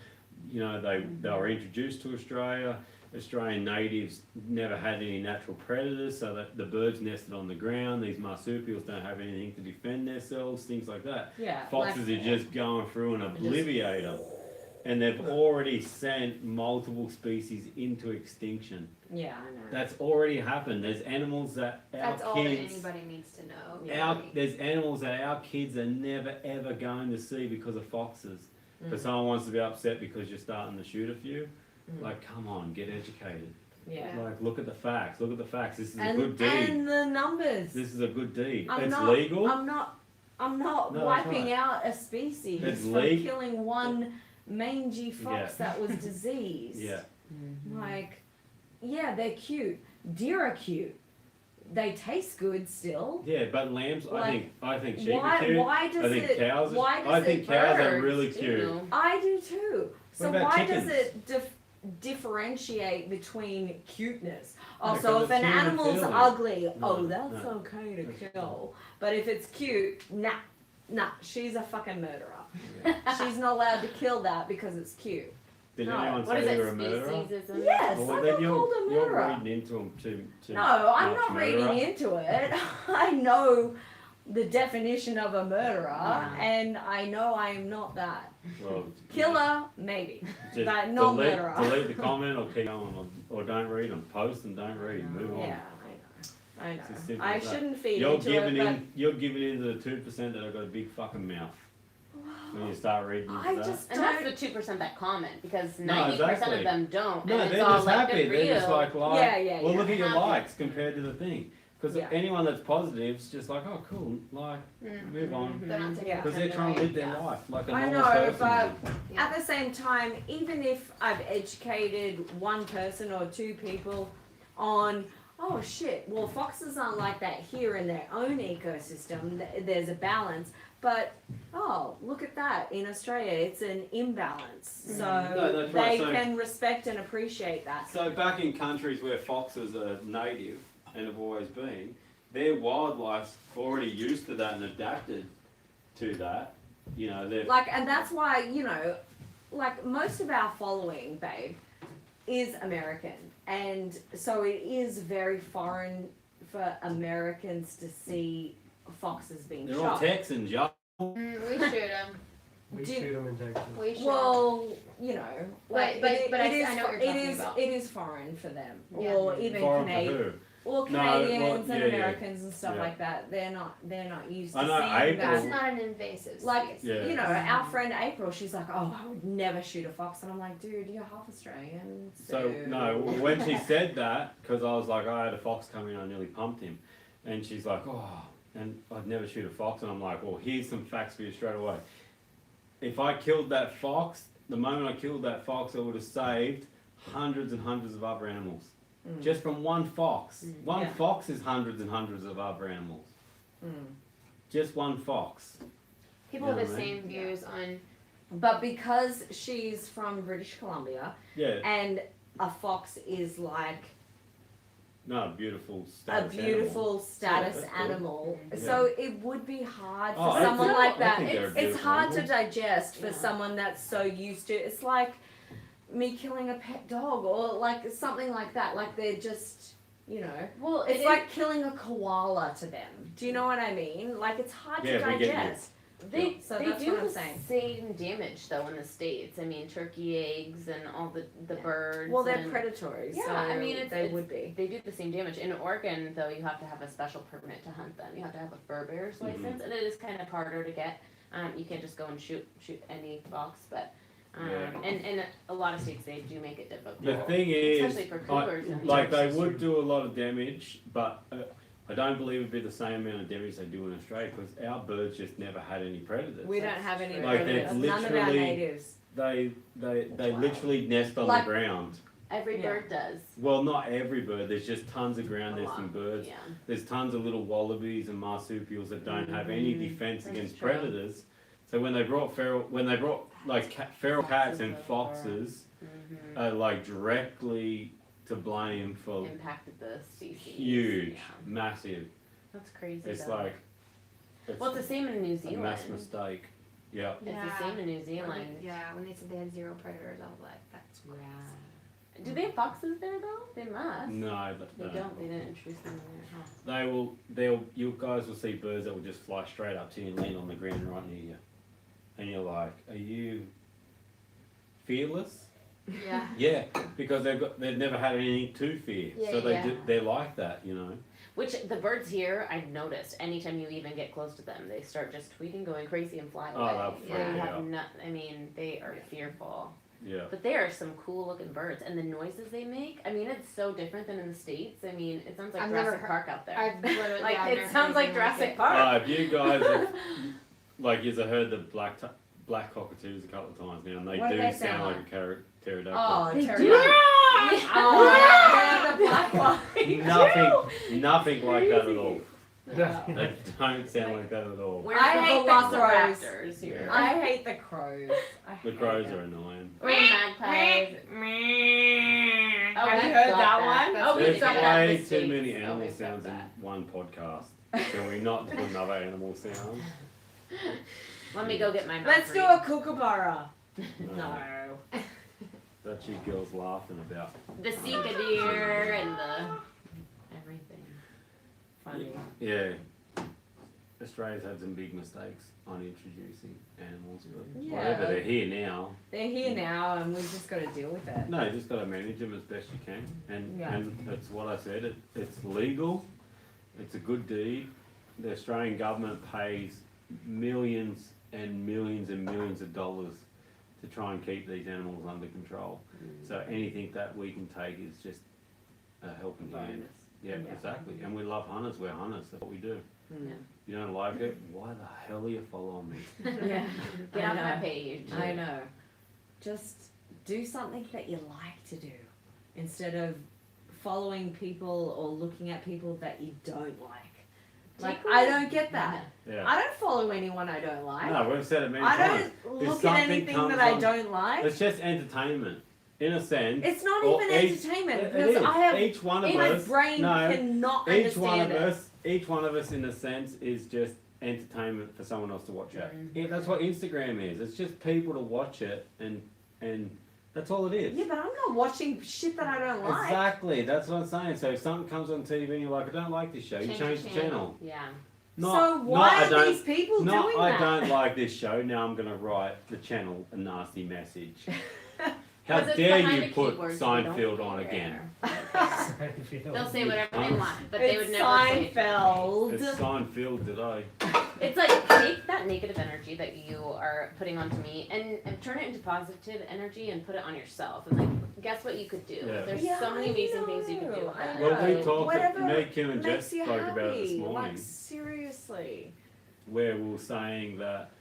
you know, they were introduced to Australia. Australian natives never had any natural predators, so that the birds nested on the ground. These marsupials don't have anything to defend themselves, things like that. Yeah. Foxes are just going through and obliviate them. And they've already sent multiple species into extinction. Yeah, I know. That's already happened. There's animals that our That's all that kids, anybody needs to know. there's animals that our kids are never ever going to see because of foxes. Mm. But someone wants to be upset because you're starting to shoot a few. Like, come on, get educated. Yeah. Like, look at the facts. Look at the facts. This is a And, good deed. and the numbers. This is a good deed. I'm It's not, legal. I'm not No, that's wiping right. out a species It's from legal. killing one mangy fox Yeah. that was diseased. Yeah. Like, yeah, they're cute. Deer are cute. They taste good still. Yeah, but lambs, Like, I think sheep are Why? cute. Why does I think it? cows. Why does I think it? cows are Birds, really too. cute. I do too. So about why chickens? does it differentiate between cuteness? Oh, Because so if it's an human animal's feeling. ugly, No, oh, that's no. okay to That's kill. But if it's cute, nah. Nah, she's a fucking murderer. She's not allowed to kill that because it's cute. Did No. anyone What is say it? you were a murderer? Speciesism? Yes, Well, I then got you're, called a you're murderer. reading into them too No, I'm much not murderer. reading into it. I know the definition of a murderer, and I know I am not that. Well, Killer, maybe, just but not delete, murderer. delete the comment or keep going, or don't read them. Post and don't read. Move on. Yeah, I It's as know. simple I as that. shouldn't feed You're into giving it, in. You're giving in to the 2% that have got a big fucking mouth. When you start reading into I that. just And don't. that's the 2% that comment, because 90% No, exactly. of them don't. No, and they're it's all just like, happy. good for They're you. just like, Yeah, well, look at your Happy. likes compared to the thing. Because Yeah. anyone that's positive is just like, oh, cool, like, move on. They're not taking Yeah. Because they're trying to live their Yeah. life like a I normal know, person but would. Yeah. at the same time, even if I've educated one person or two people on, oh shit, well, foxes aren't like that here in their own ecosystem, there's a balance, but oh, look at that, in Australia it's an imbalance, so No, that's right, they so- can respect and appreciate that. So back in countries where foxes are native and have always been, their wildlife's already used to that and adapted to that. You know, they're Like, and that's why, you know, like most of our following, babe, is American. And so it is very foreign for Americans to see foxes being they're all shot. Texans, y'all. We shoot them. Do- We shoot them in Texas. We shoot 'em. Well, you know, like But it I is know what you're it talking is about. it is foreign for them, Yeah. or even Foreign for Canadian, who? or No, Canadians well, and yeah, yeah. Americans and stuff Yeah. like that. They're not used to I know seeing April- It's that. not an invasive Like, species. Yeah. you know, our friend April, she's like, oh, I would never shoot a fox. And I'm like, dude, you're half Australian. So no, when she said that, because I was like, I had a fox come in, I nearly pumped him, and she's like, oh, and I'd never shoot a fox, and I'm like, well, here's some facts for you straight away. If I killed that fox, the moment I killed that fox, I would have saved hundreds and hundreds of other animals, just from one fox. One Yeah. fox is hundreds and hundreds of other animals. Just one fox. People You have know the what I mean? same views on. But because she's from British Columbia Yeah, and a fox is like no, beautiful a status beautiful status Yeah, that's cool. animal, Yeah. so it would be hard for Oh, I someone think- like I that. think they're a It's beautiful hard to animal. digest for Yeah. someone that's so used to. It's like me killing a pet dog or like something like that. Like they're just, you know, Well, it's like killing a koala to them. Do you know what I mean? Like it's hard Yeah, to we get you. digest. They, So they that's do what I'm the saying. same damage though in the States. I mean, turkey eggs and all the birds. Well, they're and predatory, Yeah, so I mean, it's- they it's- would be. They do the same damage. In Oregon, though, you have to have a special permit to hunt them. You have to have a fur bearer's Mhm. license, and it is kind of harder to get. You can't just go and shoot any fox, but Yeah. and in a lot of states they do make it difficult. The thing is, especially for cougars and like they Texas. would do a lot of damage, but I don't believe it'd be the same amount of damage they do in Australia because our birds just never had any predators. We don't have any Like, predators. they're None of our literally- natives. They literally nest on Like- the ground. Every Yeah. bird does. Well, not every bird. There's just tons of ground A nesting lot, birds. Yeah. There's tons of little wallabies and marsupials that don't have any defense That's against true. predators. So when they brought like feral cats and Foxes foxes Mm-hmm. are like directly to blame for Impacted the species. huge, Yeah. massive. That's crazy. It's though. like Well, it's the same in New a Zealand. mass mistake. Yeah. It's the same in New Zealand. When they said they had 0 predators, I was like, that's crazy. Do they have foxes there though? They must. No, They don't. They didn't introduce them in there. Huh? They will. They'll. You guys will see birds that will just fly straight up to you and land on the ground right near you, and you're like, "Are you fearless?" Yeah. Yeah, because they've never had anything to fear, Yeah, so yeah. they're like that, you know. Which the birds here, I've noticed. Anytime you even get close to them, they start just tweeting, going crazy, and fly Oh, away. they'll They freak have out. not. I mean, they are fearful. Yeah. But they are some cool looking birds, and the noises they make. I mean, it's so different than in the States. I mean, it sounds like I've never Jurassic Park out there. I've literally, like yeah, I've it never sounds seen like anything Jurassic it. Park. If you guys have, like, you've heard the black cockatoos a couple of times now, and they What do do they sound sound like a pterodactyl. Oh, They terrible. do. Oh, yeah, the black one. Nothing like that at all. No. They don't sound like that at all. Where's I the hate velociraptors here? I hate the crows. I The hate crows them. are annoying. Or the magpies. Oh, Have we've you heard got that one? Oh, There's we've got that in way the too States. many Oh, animal we've got sounds in that. one podcast. Can we not do another animal sound? Let me go get my mouth Let's do read. a kookaburra. No. That's you girls laughing about. The Sika deer and the everything. Funny. Yeah. Australia's had some big mistakes on introducing animals, but Yeah. whatever, they're here now. They're here now, and we've just got to deal with it. No, you just got to manage them as best you can, and Yeah. and that's what I said. It's legal, it's a good deed. The Australian government pays millions and millions and millions of dollars to try and keep these animals under control. So anything that we can take is just a helping hand. Yeah, Yeah. exactly. And we love hunters. We're hunters. That's what we do. Mm. You don't like it? Why the hell are you following me? Yeah. Get I off my know. page. I know. Just do something that you like to do instead of following people or looking at people that you don't like. Like, I don't get that. Yeah. I don't follow anyone I don't like. No, we've said it many I times. don't If look at something anything comes that I on- don't like. It's just entertainment, in a sense. It's not or even each- entertainment it because is. I have Each one of my us. brain no, cannot each one understand of it. us. Each one of us, in a sense, is just entertainment for someone else to watch it. Mhm. Yeah, that's what Instagram is. It's just people to watch it, and that's all it is. Yeah, but I'm not watching shit that I don't like. Exactly. That's what I'm saying. So if something comes on TV and you're like, I don't like this show, you change the channel. Yeah. So why I are don't- these people Not, doing I that? don't like this show. Now I'm going to write the channel a nasty message. How 'Cause it's dare behind you the put keywords, we Seinfeld don't on care. again? They'll say whatever they want, but they would It's never say Seinfeld. It's Seinfeld today. It's like take that negative energy that you are putting onto me and turn it into positive energy and put it on yourself. And like, guess what you could do? Yeah. There's Yeah, so many I amazing things you can do know, with I that. know. Well, we talked, Whatever me, Kim and Jess Makes you spoke about it this happy. morning, Like, seriously. where we were saying that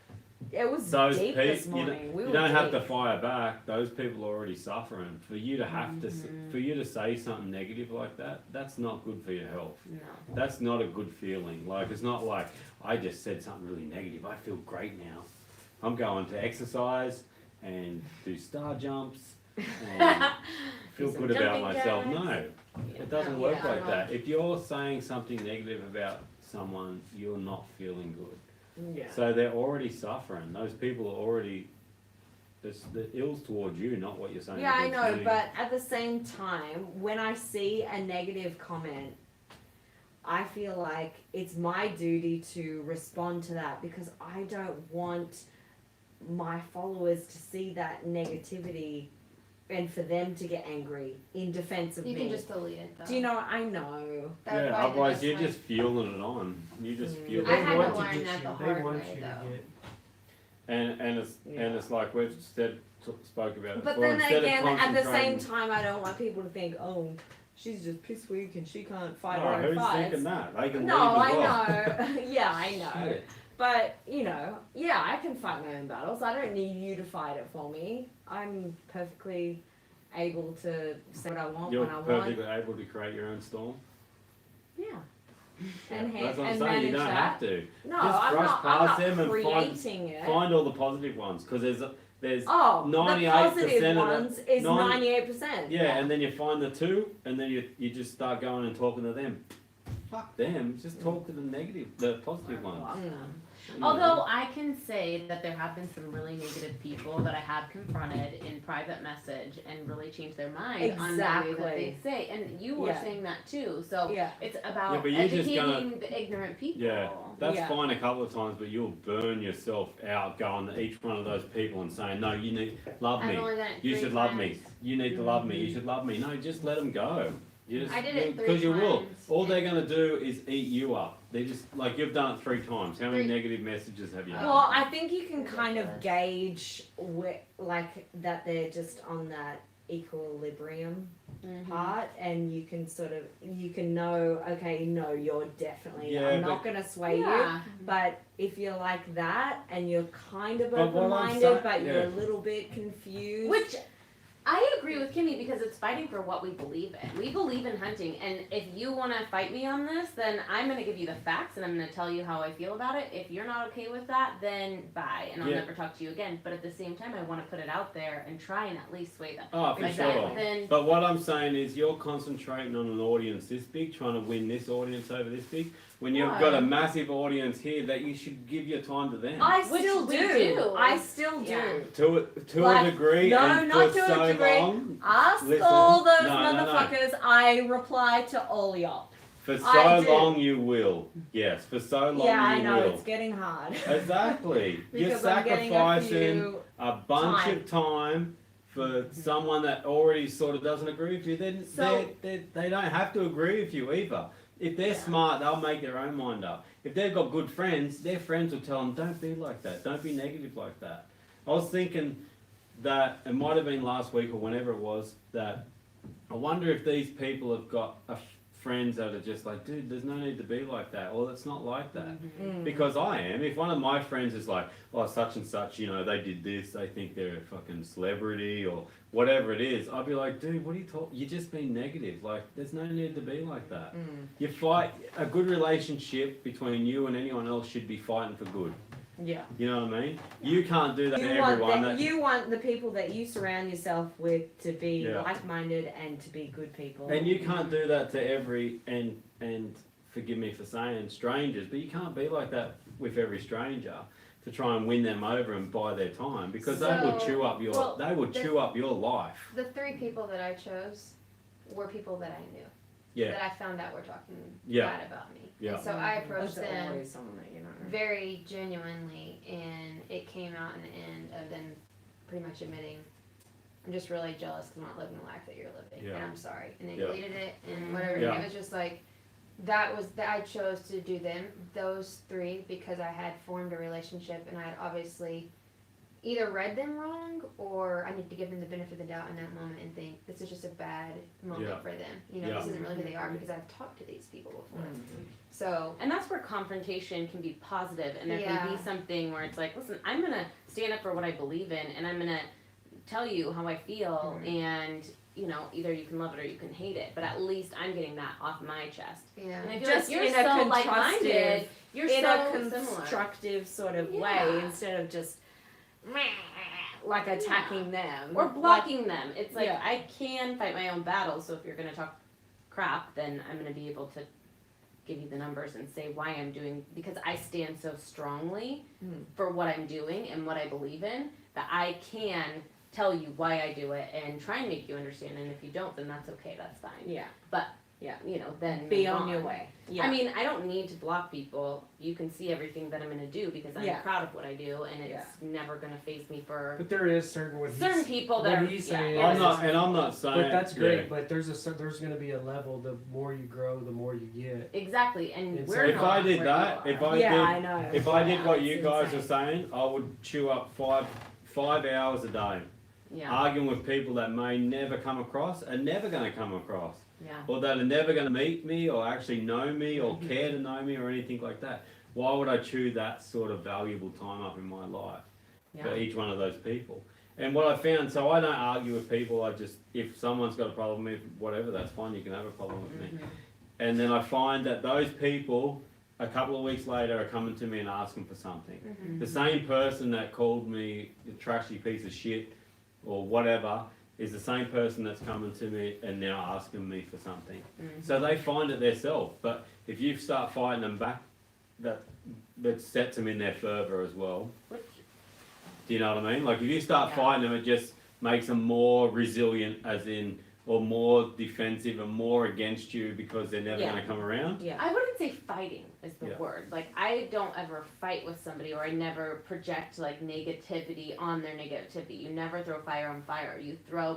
It was those deep people, this morning. We you were don't have to deep. fire back. Those people are already suffering. For you to have to, for you to say something negative like that, that's not good for your health. No. That's not a good feeling. Like, it's not like, I just said something really negative. I feel great now. I'm going to exercise and do star jumps and feel Do some good about jumping myself. jacks. No, Yeah. it doesn't No, work yeah, like no. that. If you're saying something negative about someone, you're not feeling good. Yeah. So they're already suffering. Those people are already, it's the ills towards you, not what you're saying. Yeah, I against know, me. but at the same time, when I see a negative comment, I feel like it's my duty to respond to that because I don't want my followers to see that negativity and for them to get angry in defense of You me. can just delete it though. Do you know? I know. That would Yeah, probably otherwise be you're the just fueling it on. You just Mm. fuel I it had to on. learn that the They hard want way, you to though. get And it's like we've spoke about it But before. then Instead of again, at the same concentrating- time, I don't want people to think, oh, she's just piss weak and she can't fight her No, own who's fights. thinking that? They can No, leave I as well. know. Yeah, I know. Shit. But, you know, yeah, I can fight my own battles. I don't need you to fight it for me. I'm perfectly able to say what I want You're when I perfectly want. able to create your own storm. Yeah. And, Yeah, that's what I'm and saying. manage You don't that. have to. No, Just I'm brush not, past I'm them not and creating it. Find all the positive ones because there's Oh, the 98% positive of the- ones is 90 98%. yeah, and then you find the two, and then you just start going and talking to them. Fuck them. Just talk to the negative, the positive ones. Mm. You know? Although I can say that there have been some really negative people that I have confronted in private message and really changed their mind on the way that they Exactly. say. And you were Yeah. saying that too. So Yeah. it's Yeah, about but you're just educating the ignorant people. Yeah, that's Yeah. fine a couple of times, but you'll burn yourself out going to each one of those people and saying, "No, you need love I've me. only done it You 3 should love me. times. You need to love me. You should love me." No, just let them go. You just, I did it 3 because you will. times. All they're gonna do is eat you up. They just like you've done it 3 times. How many 3. negative messages have you had? Well, I think you can kind of gauge like that they're just on that equilibrium Mhm. part, and you can sort of you can know, okay, no, you're definitely Yeah, I'm not but- gonna sway you. Yeah. But if you're like that and you're kind of But what I'm open-minded, saying- but you're a yeah. little bit confused. Which I agree with Kimmy because it's fighting for what we believe in. We believe in hunting, and if you want to fight me on this, then I'm going to give you the facts and I'm going to tell you how I feel about it. If you're not okay with that, then bye, and I'll Yeah. never talk to you again. But at the same time, I want to put it out there and try and at least sway them. Oh, for Exactly. sure. Then But what I'm saying is you're concentrating on an audience this big, trying to win this audience over this big. when you've Why? got a massive audience here, that you should give your time to them. I Which still we do. do. I still do. Yeah. To Like, a degree, no, and not for to a so degree. long, Ask Listen, all those no, no. motherfuckers. I reply to all y'all. for so I do. long you will. Yes, for so long Yeah, I you know will. it's getting hard. Exactly. You're Because I'm getting a sacrificing few a bunch time. of time for someone that already sort of doesn't agree with you. Then So- they don't have to agree with you either. If they're smart, they'll make their own mind up. If they've got good friends, their friends will tell them, don't be like that. Don't be negative like that. I was thinking that it might have been last week or whenever it was, that I wonder if these people have got friends that are just like, dude, there's no need to be like that, or it's not like that. Mm. Because I am. If one of my friends is like, oh, such and such, you know, they did this, they think they're a fucking celebrity or whatever it is, I'd be like, dude, what are you talking? You're just being negative. Like, there's no need to be like that. You fight, a good relationship between you and anyone else should be fighting for good. Yeah. You know what I mean? You can't do that to You want, everyone. that, you want the people that you surround yourself with to be Yeah. like-minded and to be good people. And you can't do that to every, and forgive me for saying strangers, but you can't be like that with every stranger to try and win them over and buy their time, because they will So, chew up your, well, they will the- chew up your life. The 3 people that I chose were people that I knew. Yeah. That I found out were talking Yeah. bad about me. Yeah. And so I approached There's them always someone that you know. very genuinely, and it came out in the end of them pretty much admitting, I'm just really jealous because I'm not living the life that you're living, Yeah. and I'm sorry. And they Yeah. deleted it and whatever. Yeah. And it was just like, that was that I chose to do those 3 because I had formed a relationship and I had obviously either read them wrong, or I need to give them the benefit of the doubt in that moment and think this is just a bad moment Yeah. for them. You know, Yeah. this isn't really who they are because I've talked to these people before. Mm. So And that's where confrontation can be positive, and there Yeah. can be something where it's like, listen, I'm gonna stand up for what I believe in, and I'm gonna tell you how I feel, and you know, either you can love it or you can hate it, but at least I'm getting that off my chest. yeah. And I feel Just like you're in a so like-minded, constructive- you're in so a similar. constructive sort of way Yeah. instead of just like attacking them Or blocking them. It's like, Yeah. I can fight my own battles, so if you're gonna talk crap, then I'm gonna be able to give you the numbers and say why I'm doing, because I stand so strongly Mm. for what I'm doing and what I believe in, that I can tell you why I do it and try and make you understand, and if you don't, then that's okay, that's fine. Yeah. You know, then Be move on your way. Yeah. I mean, I don't need to block people. You can see everything that I'm gonna do because I'm Yeah. proud of what I do, and it's Yeah. never gonna faze me for But there is certain what certain he's, people that what are. he's yeah, saying yeah, I'm not, and I'm not saying. but that's great. yeah. But there's going to be a level. The more you grow, the more you get. Exactly, and It's we're like- If not I did where that, you if are. I yeah, did, I know. if I did Yeah, what it's you guys are insane. saying, I would chew up five hours a day, Yeah, arguing with people that may never come across, are never going to come across, yeah. or that are never going to meet me, or actually know me, or care to know me, or anything like that. Why would I chew that sort of valuable time up in my life for Yeah. each one of those people? And what I found, so I don't argue with people. I just, if someone's got a problem with whatever, that's fine. You can have a problem with me. Mhm. And then I find that those people, a couple of weeks later, are coming to me and asking for something. Mhm. The same person that called me a trashy piece of shit or whatever is the same person that's coming to me and now asking me for something. Mhm. So they find it themselves. But if you start fighting them back, that sets them in there further as well. Which- Do you know what I mean? Like if you start Yeah. fighting them, it just makes them more resilient, as in, or more defensive and more against you because they're never Yeah. going to come around. Yeah. I wouldn't say fighting is the Yeah. word. Like, I don't ever fight with somebody, or I never project like negativity on their negativity. You never throw fire on fire. You throw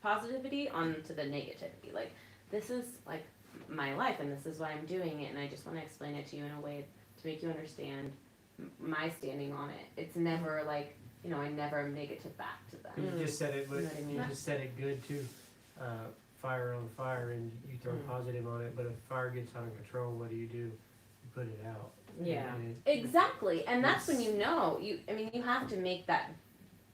positivity onto the negativity. Like, this is like my life, and this is why I'm doing it, and I just want to explain it to you in a way to make you understand my standing on it. It's never like, you know, I never negative back to them. You just said it. But You know what I mean? you just said it good too. Fire on fire, and you throw Mm. positive on it. But if fire gets out of control, what do? You put it out. Yeah. And Exactly, and that's when you know. I mean, you have to make that,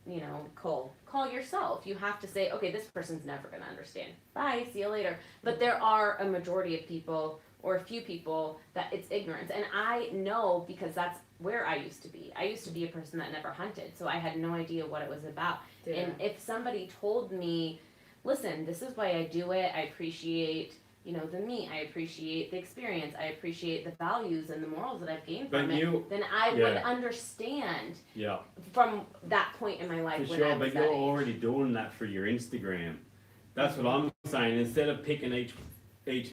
you know, call yourself. You have to say, okay, this person's never going to understand. Bye, see you later. But there are a majority of people, or a few people, that it's ignorance, and I know because that's where I used to be. I used to be a person that never hunted, so I had no idea what it was about. And if somebody told me, listen, this is why I do it, I appreciate the me. I appreciate the experience. I appreciate the values and the morals that I've gained But from it. Then I would understand Yeah. from that point in my life For when sure, I was but that you're age. already doing that for your Instagram. That's what I'm saying. Instead of picking each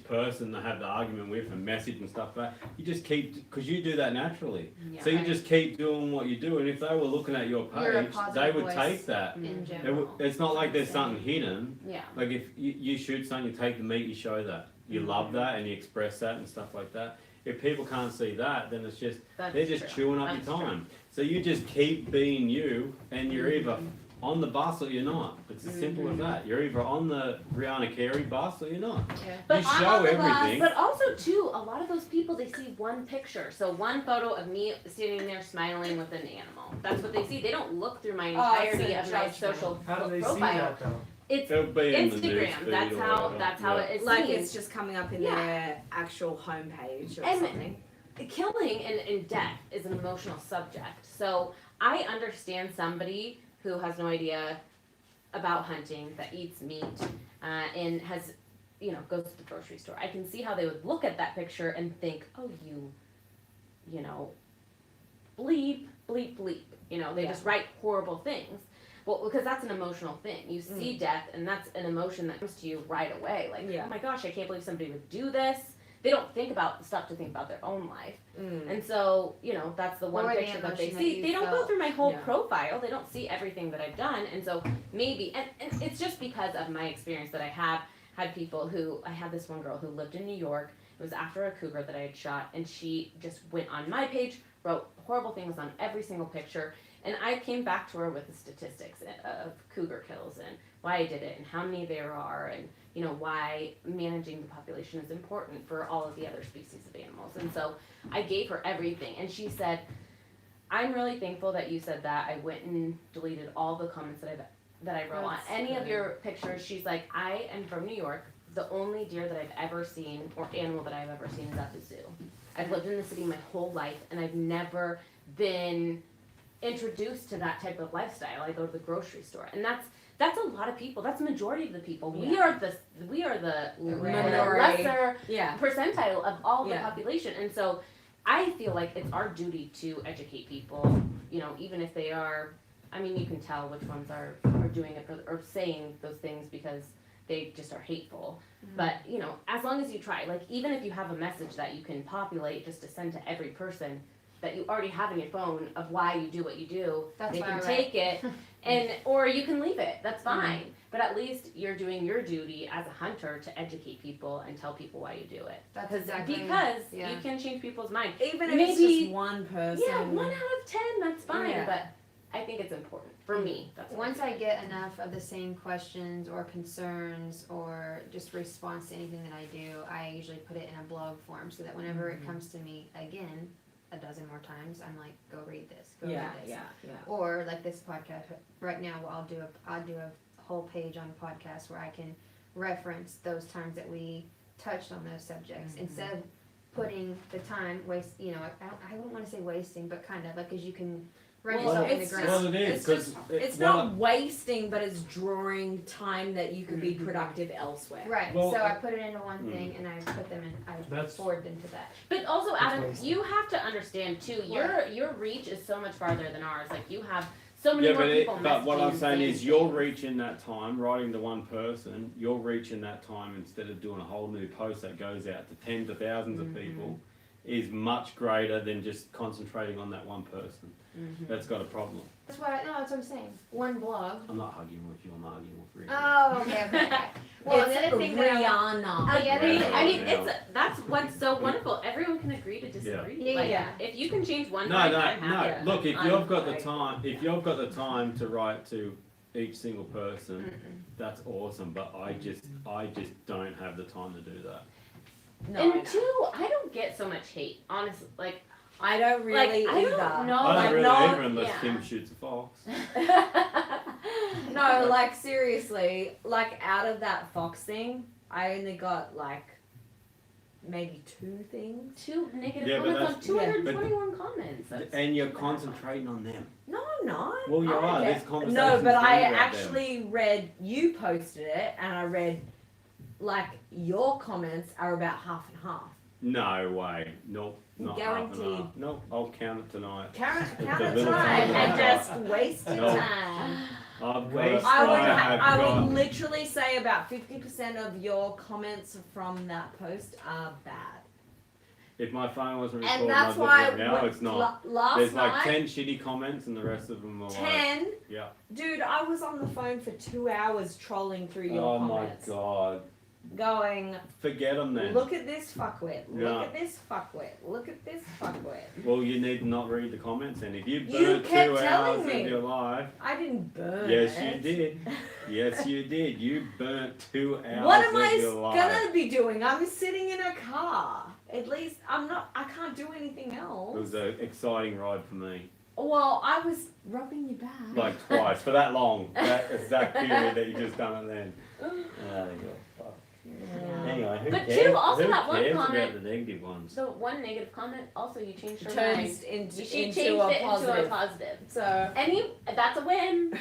person to have the argument with and message and stuff like that, you just keep, because you do that naturally. Yeah. So you just keep doing what you do, and if they were looking at your You're a page, positive they would voice take that. in general. It's not like there's something hidden. Yeah. Like if you shoot something, you take the meat, you show that. You love that and you express that and stuff like that. If people can't see that, then it's just, That's they're just true. chewing up That's your time. So you just keep being you, and you're either on the bus or you're not. It's as simple as that. You're either on the Rihanna Carey bus or you're not. But You show everything. But also too, a lot of those people, they see one picture. So one photo of me sitting there smiling with an animal. That's what they see. They don't look through my entirety of my social How do they see profile. that though? It's It'll be in the Instagram. newsfeed That's or how whatever. that's how Yeah. it's Like seen. it's just coming up in Yeah. their actual homepage or And- something. Killing and death is an emotional subject. So I understand somebody who has no idea about hunting, that eats meat, and has, goes to the grocery store. I can see how they would look at that picture and think, oh, bleep, bleep, bleep. They just write horrible things. Well, because that's an emotional thing. You see death, and that's an emotion that comes to you right away. Like, oh my gosh, I can't believe somebody would do this. They don't think about stuff to think about their own life. And so, that's the one Or the picture that they emotion see. that They you don't go felt. through my whole Yeah. profile. They don't see everything that I've done. And so maybe, and it's just because of my experience that I have had people who, I had this one girl who lived in New York. It was after a cougar that I had shot, and she just went on my page, wrote horrible things on every single picture. And I came back to her with the statistics of cougar kills and why I did it and how many there are and, why managing the population is important for all of the other species of animals. And so I gave her everything. And she said, I'm really thankful that you said that. I went and deleted all the comments that I wrote on That's any of good. your pictures. She's like, I am from New York. The only deer that I've ever seen or animal that I've ever seen is at the zoo. I've lived in the city my whole life and I've never been introduced to that type of lifestyle. I go to the grocery store, and that's a lot of people. That's the majority of the people. We are the Minority. lesser Yeah. percentile of all the Yeah. population, and so I feel like it's our duty to educate people. Even if they are, you can tell which ones are doing it or saying those things because they just are hateful. But as long as you try, like even if you have a message that you can populate just to send to every person that you already have in your phone of why you do what you do, That's they why can I take it, or you can leave it. That's fine. But at least you're doing your duty as a hunter to educate people and tell people why you do it. That's Because exactly. you can change people's mind. Even if Maybe- it's just one person. Yeah, 1 out of 10, that's fine. Yeah. But I think it's important for me. That's what Once I I think. get enough of the same questions or concerns or just response to anything that I do, I usually put it in a blog form so that whenever it comes to me again, a dozen more times, I'm like, go read this, go Yeah, read this. yeah. Or like this podcast right now, I'll do a whole page on podcast where I can reference those times that we touched on those subjects instead of putting the time I wouldn't want to say wasting, but kind of like, because you can run Well, yourself in the it's ground. Well, it is, It's just- because It's not wasting, but it's drawing time that you could be productive elsewhere. Right. Well, so I put it into one thing and I put them in. I That's- forward them to that. But also, That's Adam, wasted. you have to understand too. Your reach is so much farther than ours. Like you have so many Yeah, more people. but what messaging I'm and saying saying is you're things. reaching that time, writing to one person, you're reaching that time instead of doing a whole new post that goes out to tens of thousands of people, is much greater than just concentrating on that one person. That's got a problem. That's what that's what I'm saying. One blog. I'm not arguing with you, I'm arguing with Rick. Oh, okay. Well, the other thing that Rihanna. I mean, Yeah. that's what's so wonderful. Everyone can agree to disagree. Yeah. Like, Yeah. if you can change one No, mind, no, I'm happy. Yeah. no. Look, if I'm you've got the like- time to write to each single person, that's awesome. But I just don't have the time to do that. No, And I know. two, I don't get so much hate. Honestly, like I don't really I either. don't know. I like, don't really no, either unless yeah. Kim shoots a fox. No, like seriously, like out of that Fox thing, I only got like maybe 2 things. 2 negative Yeah, but comments on that's- 221 comments. That's And you're super concentrating on them. No, I'm not. Well, you I are. read This it. conversation's No, but I really about them. actually read, you posted it, and I read like your comments are about half and half. No way. Nope. Not Guaranteed. half and half. Nope. I'll count it tonight. Count the it little time time. and just waste your No. time. I've Waste got, have I got, would literally say about 50% of your comments from that post are bad. if my phone wasn't And recording, that's I'd why look at it now it's not. last There's night, like 10 shitty comments and the rest of them are like, 10. yeah. Dude, I was on the phone for 2 hours trolling through your Oh comments. my god. Going, Forget them then. look at this fuckwit. Look Yeah. at this fuckwit. Look at this fuckwit. Well, you need to not read the comments, and if you You burnt kept 2 telling hours me. of your life, I didn't burn yes, it. you did. Yes, you did. You burnt 2 hours What am of your I life. gonna be doing? I'm sitting in a car. At least I can't do anything It else. was an exciting ride for me. Well, I was rubbing you back. Like twice for that long, that exact period that you just done it then. Oh, you fuck. Yeah. Anyway, who But cares? too, also who that one cares comment- about the negative ones? So one negative comment, also you changed her Turns mind. into, She into changed a it positive. into a positive. So And that's a win.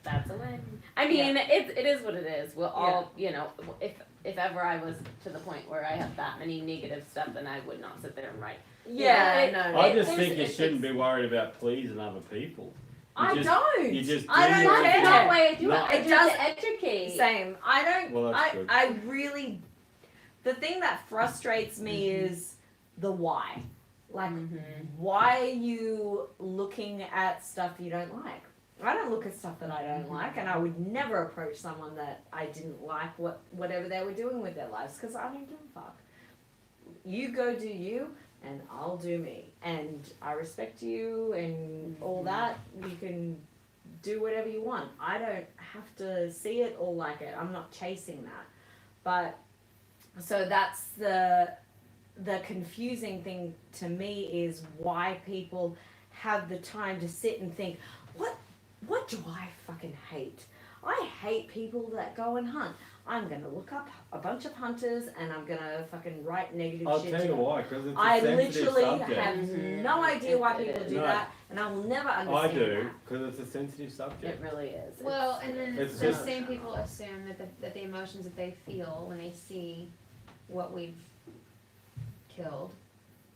That's a win. I mean, it is what it is. We'll all, you know, if ever I was to the point where I have that many negative stuff, then I would not sit there and write. yeah, Yeah, no, I it- just there's- think you it- shouldn't it's- be worried about pleasing other people. I just- don't. you just I do don't your That's thing. not care. why I do No. it. I It do does- to educate. Same. I don't. Well, that's good. I really. The thing that frustrates me is the why. Like, Mhm. why are you looking at stuff you don't like? I don't look at stuff that I don't like, and I would never approach someone that I didn't like whatever they were doing with their lives, because I don't give a fuck. You go do you, and I'll do me, and I respect you and all that. You can do whatever you want. I don't have to see it or like it. I'm not chasing that. But so that's the confusing thing to me is why people have the time to sit and think, what do I fucking hate? I hate people that go and hunt. I'm gonna look up a bunch of hunters and I'm gonna fucking write negative I'll shit. tell to you them. why, because it's a I sensitive literally subject. have Mhm. no idea why It people is. do No. that, and I will never understand I do, that. because it's a sensitive It subject. really is. Well, and then It's the just- same people assume that the emotions that they feel when they see what we've killed,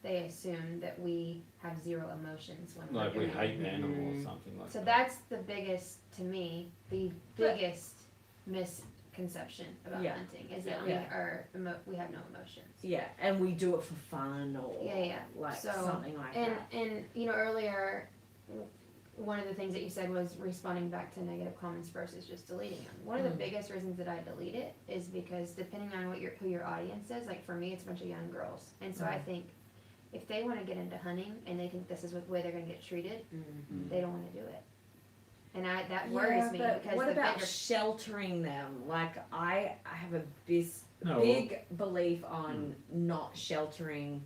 they assume that we have zero emotions when Like we're we doing hate an it. animal or something like So that. that's the biggest, to me, the But- biggest misconception about Yeah. hunting is that Yeah. we have no emotions. Yeah, and we do it for fun or Yeah. like So, something like And that. and you know earlier, one of the things that you said was responding back to negative comments versus just deleting them. One of the Mm. biggest reasons that I delete it is because depending on who your audience is, like for me, it's a bunch of young girls, and so I think if they want to get into hunting and they think this is the way they're going to get treated, Mhm. they don't want to do it. And that worries me but because what the about bigger, sheltering them? Like I have a No, big belief on not sheltering,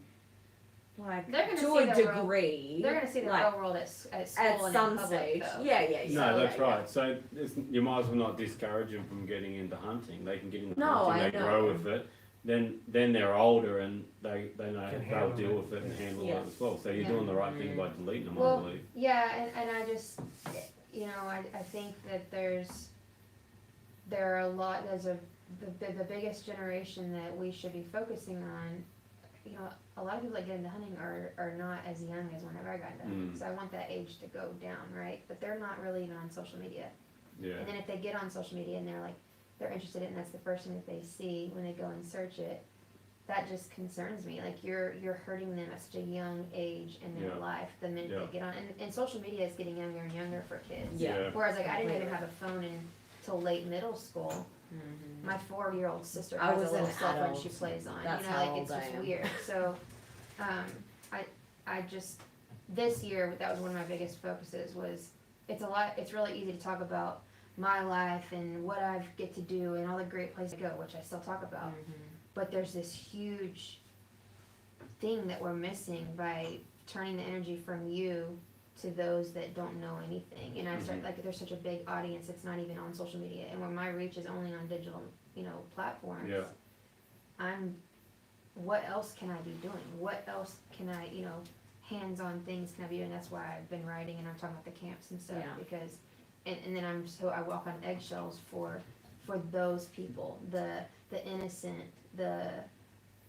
like They're gonna to see a the real- degree. they're going to see the like, real world at school at and some in public, stage. though. Yeah. No, that's yeah. right. So you might as well not discourage them from getting into hunting. They can get into No, hunting, I they know. grow with it. Then they're older and they know Can they'll handle deal it. with it and handle Yeah. it as well. So you're Yeah. doing the right thing by deleting them, Well, I believe. Yeah, and I just, you know, I think that there's the biggest generation that we should be focusing on, you know, a lot of people that get into hunting are not as young as whenever I got into hunting, Mm. so I want that age to go down, right? But they're not really even on social media. Yeah. And then if they get on social media and they're interested in it and that's the first thing that they see when they go and search it, that just concerns me. Like you're hurting them at such a young age in their Yeah. life the minute Yeah. they get on. And social media is getting younger and younger for kids. Yeah. Whereas like I didn't even have a phone until late middle school. Mhm. My 4-year-old sister I has was a little an cell phone adult. she plays on. That's you know, how like it's old I just am. weird. So I just this year that was one of my biggest focuses was it's really easy to talk about my life and what I get to do and all the great places to go, which I still talk about. But there's this huge thing that we're missing by turning the energy from you to those that don't know anything. And I start like there's such a big audience that's not even on social media, and where my reach is only on digital, you know, platforms. Yeah. What else can I be doing? What else can I, you know, hands-on things can I be doing? That's why I've been writing and I'm talking about the camps and stuff Yeah. because, and then I walk on eggshells for those people, the the innocent, the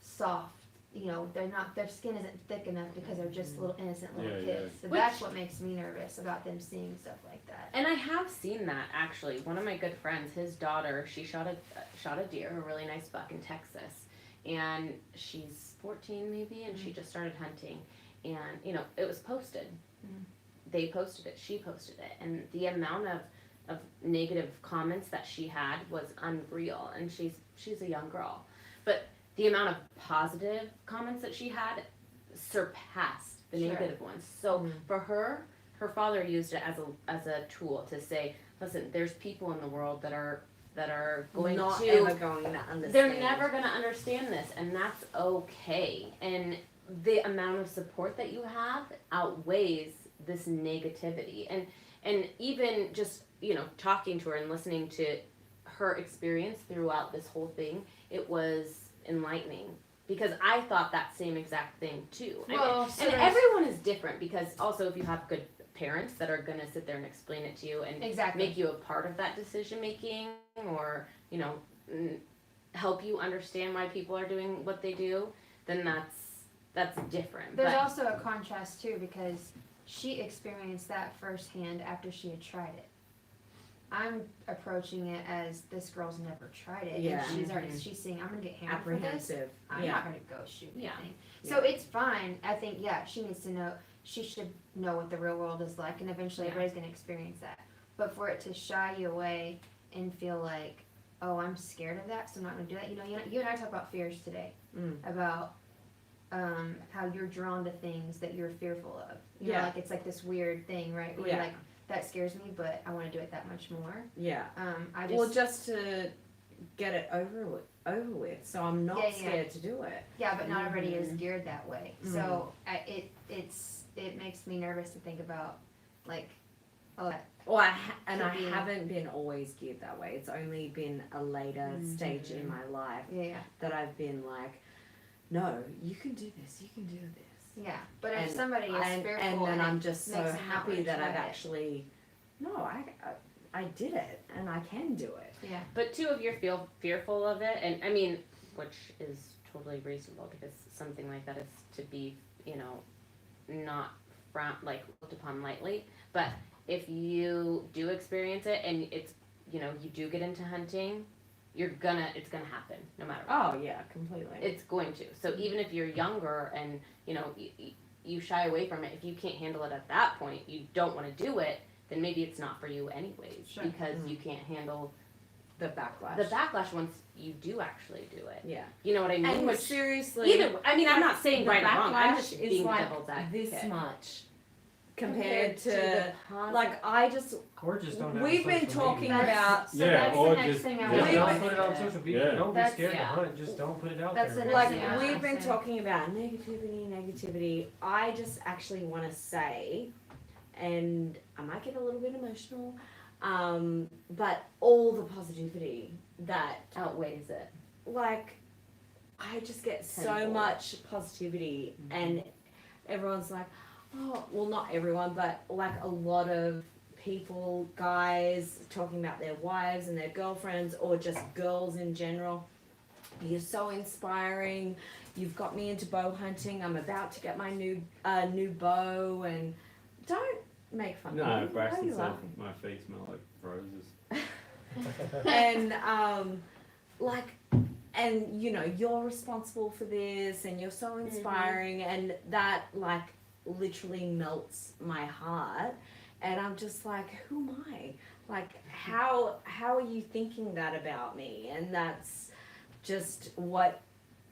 soft. You know, their skin isn't thick enough because they're just little innocent little Yeah, kids. So Which- that's what makes me nervous about them seeing stuff like that. And I have seen that actually. One of my good friends, his daughter, she shot a deer, a really nice buck in Texas, and she's 14 maybe, and she just started hunting, and you know it was posted. Mhm. They posted it, she posted it, and the amount of negative comments that she had was unreal. And she's a young girl, but the amount of positive comments that she had surpassed the Sure. negative ones. So Mhm. for her father used it as a tool to say, listen, there's people in the world that are going not to ever going to understand. they're never going to understand this, and that's okay. And the amount of support that you have outweighs this negativity. And even just, you know, talking to her and listening to her experience throughout this whole thing, it was enlightening, because I thought that same exact thing too. Well, so and there's- everyone is different, because also if you have good parents that are going to sit there and explain it to you and Exactly. make you a part of that decision making, or you know, help you understand why people are doing what they do, then that's different. There's But also a contrast too, because she experienced that firsthand after she had tried it. I'm approaching it as this girl's never tried it, Yeah. and she's saying I'm gonna get hammered for this. apprehensive. I'm Yeah. not gonna go shoot Yeah. anything. So it's fine. I think she needs to know. She should know what the real world is like, and eventually Yeah. everybody's gonna experience that. But for it to shy you away and feel like, oh, I'm scared of that, so I'm not gonna do that. You know, you and I talk about fears today, about how you're drawn to things that you're fearful of. You know, Yeah. like it's like this weird thing, right? Where Yeah. you're like, that scares me, but I want to do it that much more. Yeah. I Well, just just to get it over with, so I'm not Yeah. scared to do it. but not everybody is Mhm. geared that way. So it makes me nervous to think about like, oh, Well, I Could be. haven't been always geared that way. It's only been a later stage in my life yeah. that I've been like, no, you can do this. You can do this. Yeah, but if And- somebody is and fearful, then it I'm just so makes them not happy wanna that try I've it. actually, no, I did it and I can do it. Yeah, but too, if you're fearful of it, and I mean, which is totally reasonable, because something like that is to be, you know, not looked upon lightly. But if you do experience it and it's, you know, you do get into hunting, it's gonna happen no matter what. Oh yeah, completely. It's going to. So even if you're younger and, you know, you shy away from it, if you can't handle it at that point, you don't want to do it, then maybe it's not for you anyways. Sure. Because you can't handle the backlash. the backlash once you do actually do it. Yeah. You know what I mean? And Which, seriously, I mean, I'm not saying the right or wrong. I'm just backlash is being like devil's advocate. this much compared to the positive. like I just Or just don't have we've been social talking media. about so Yeah, that's or the next just- thing I yeah. want Just We've don't been- put it on social media. Yeah. Don't be That's- scared yeah. to hunt. Just don't put it out That's there. the like next thing I we've was been saying. talking about negativity. I just actually want to say, and I might get a little bit emotional, but all the positivity that outweighs it. like I just get so Tenfold. much positivity and everyone's like, oh, well not everyone, but like a lot of people, guys talking about their wives and their girlfriends or just girls in general. You're so inspiring. You've got me into bow hunting. I'm about to get my new bow, and don't make fun of me. No, Why are Braxton you said laughing? my feet smell like roses. And and you know you're responsible for this and you're so inspiring and that like literally melts my heart, and I'm just like, who am I, like how are you thinking that about me? And that's just what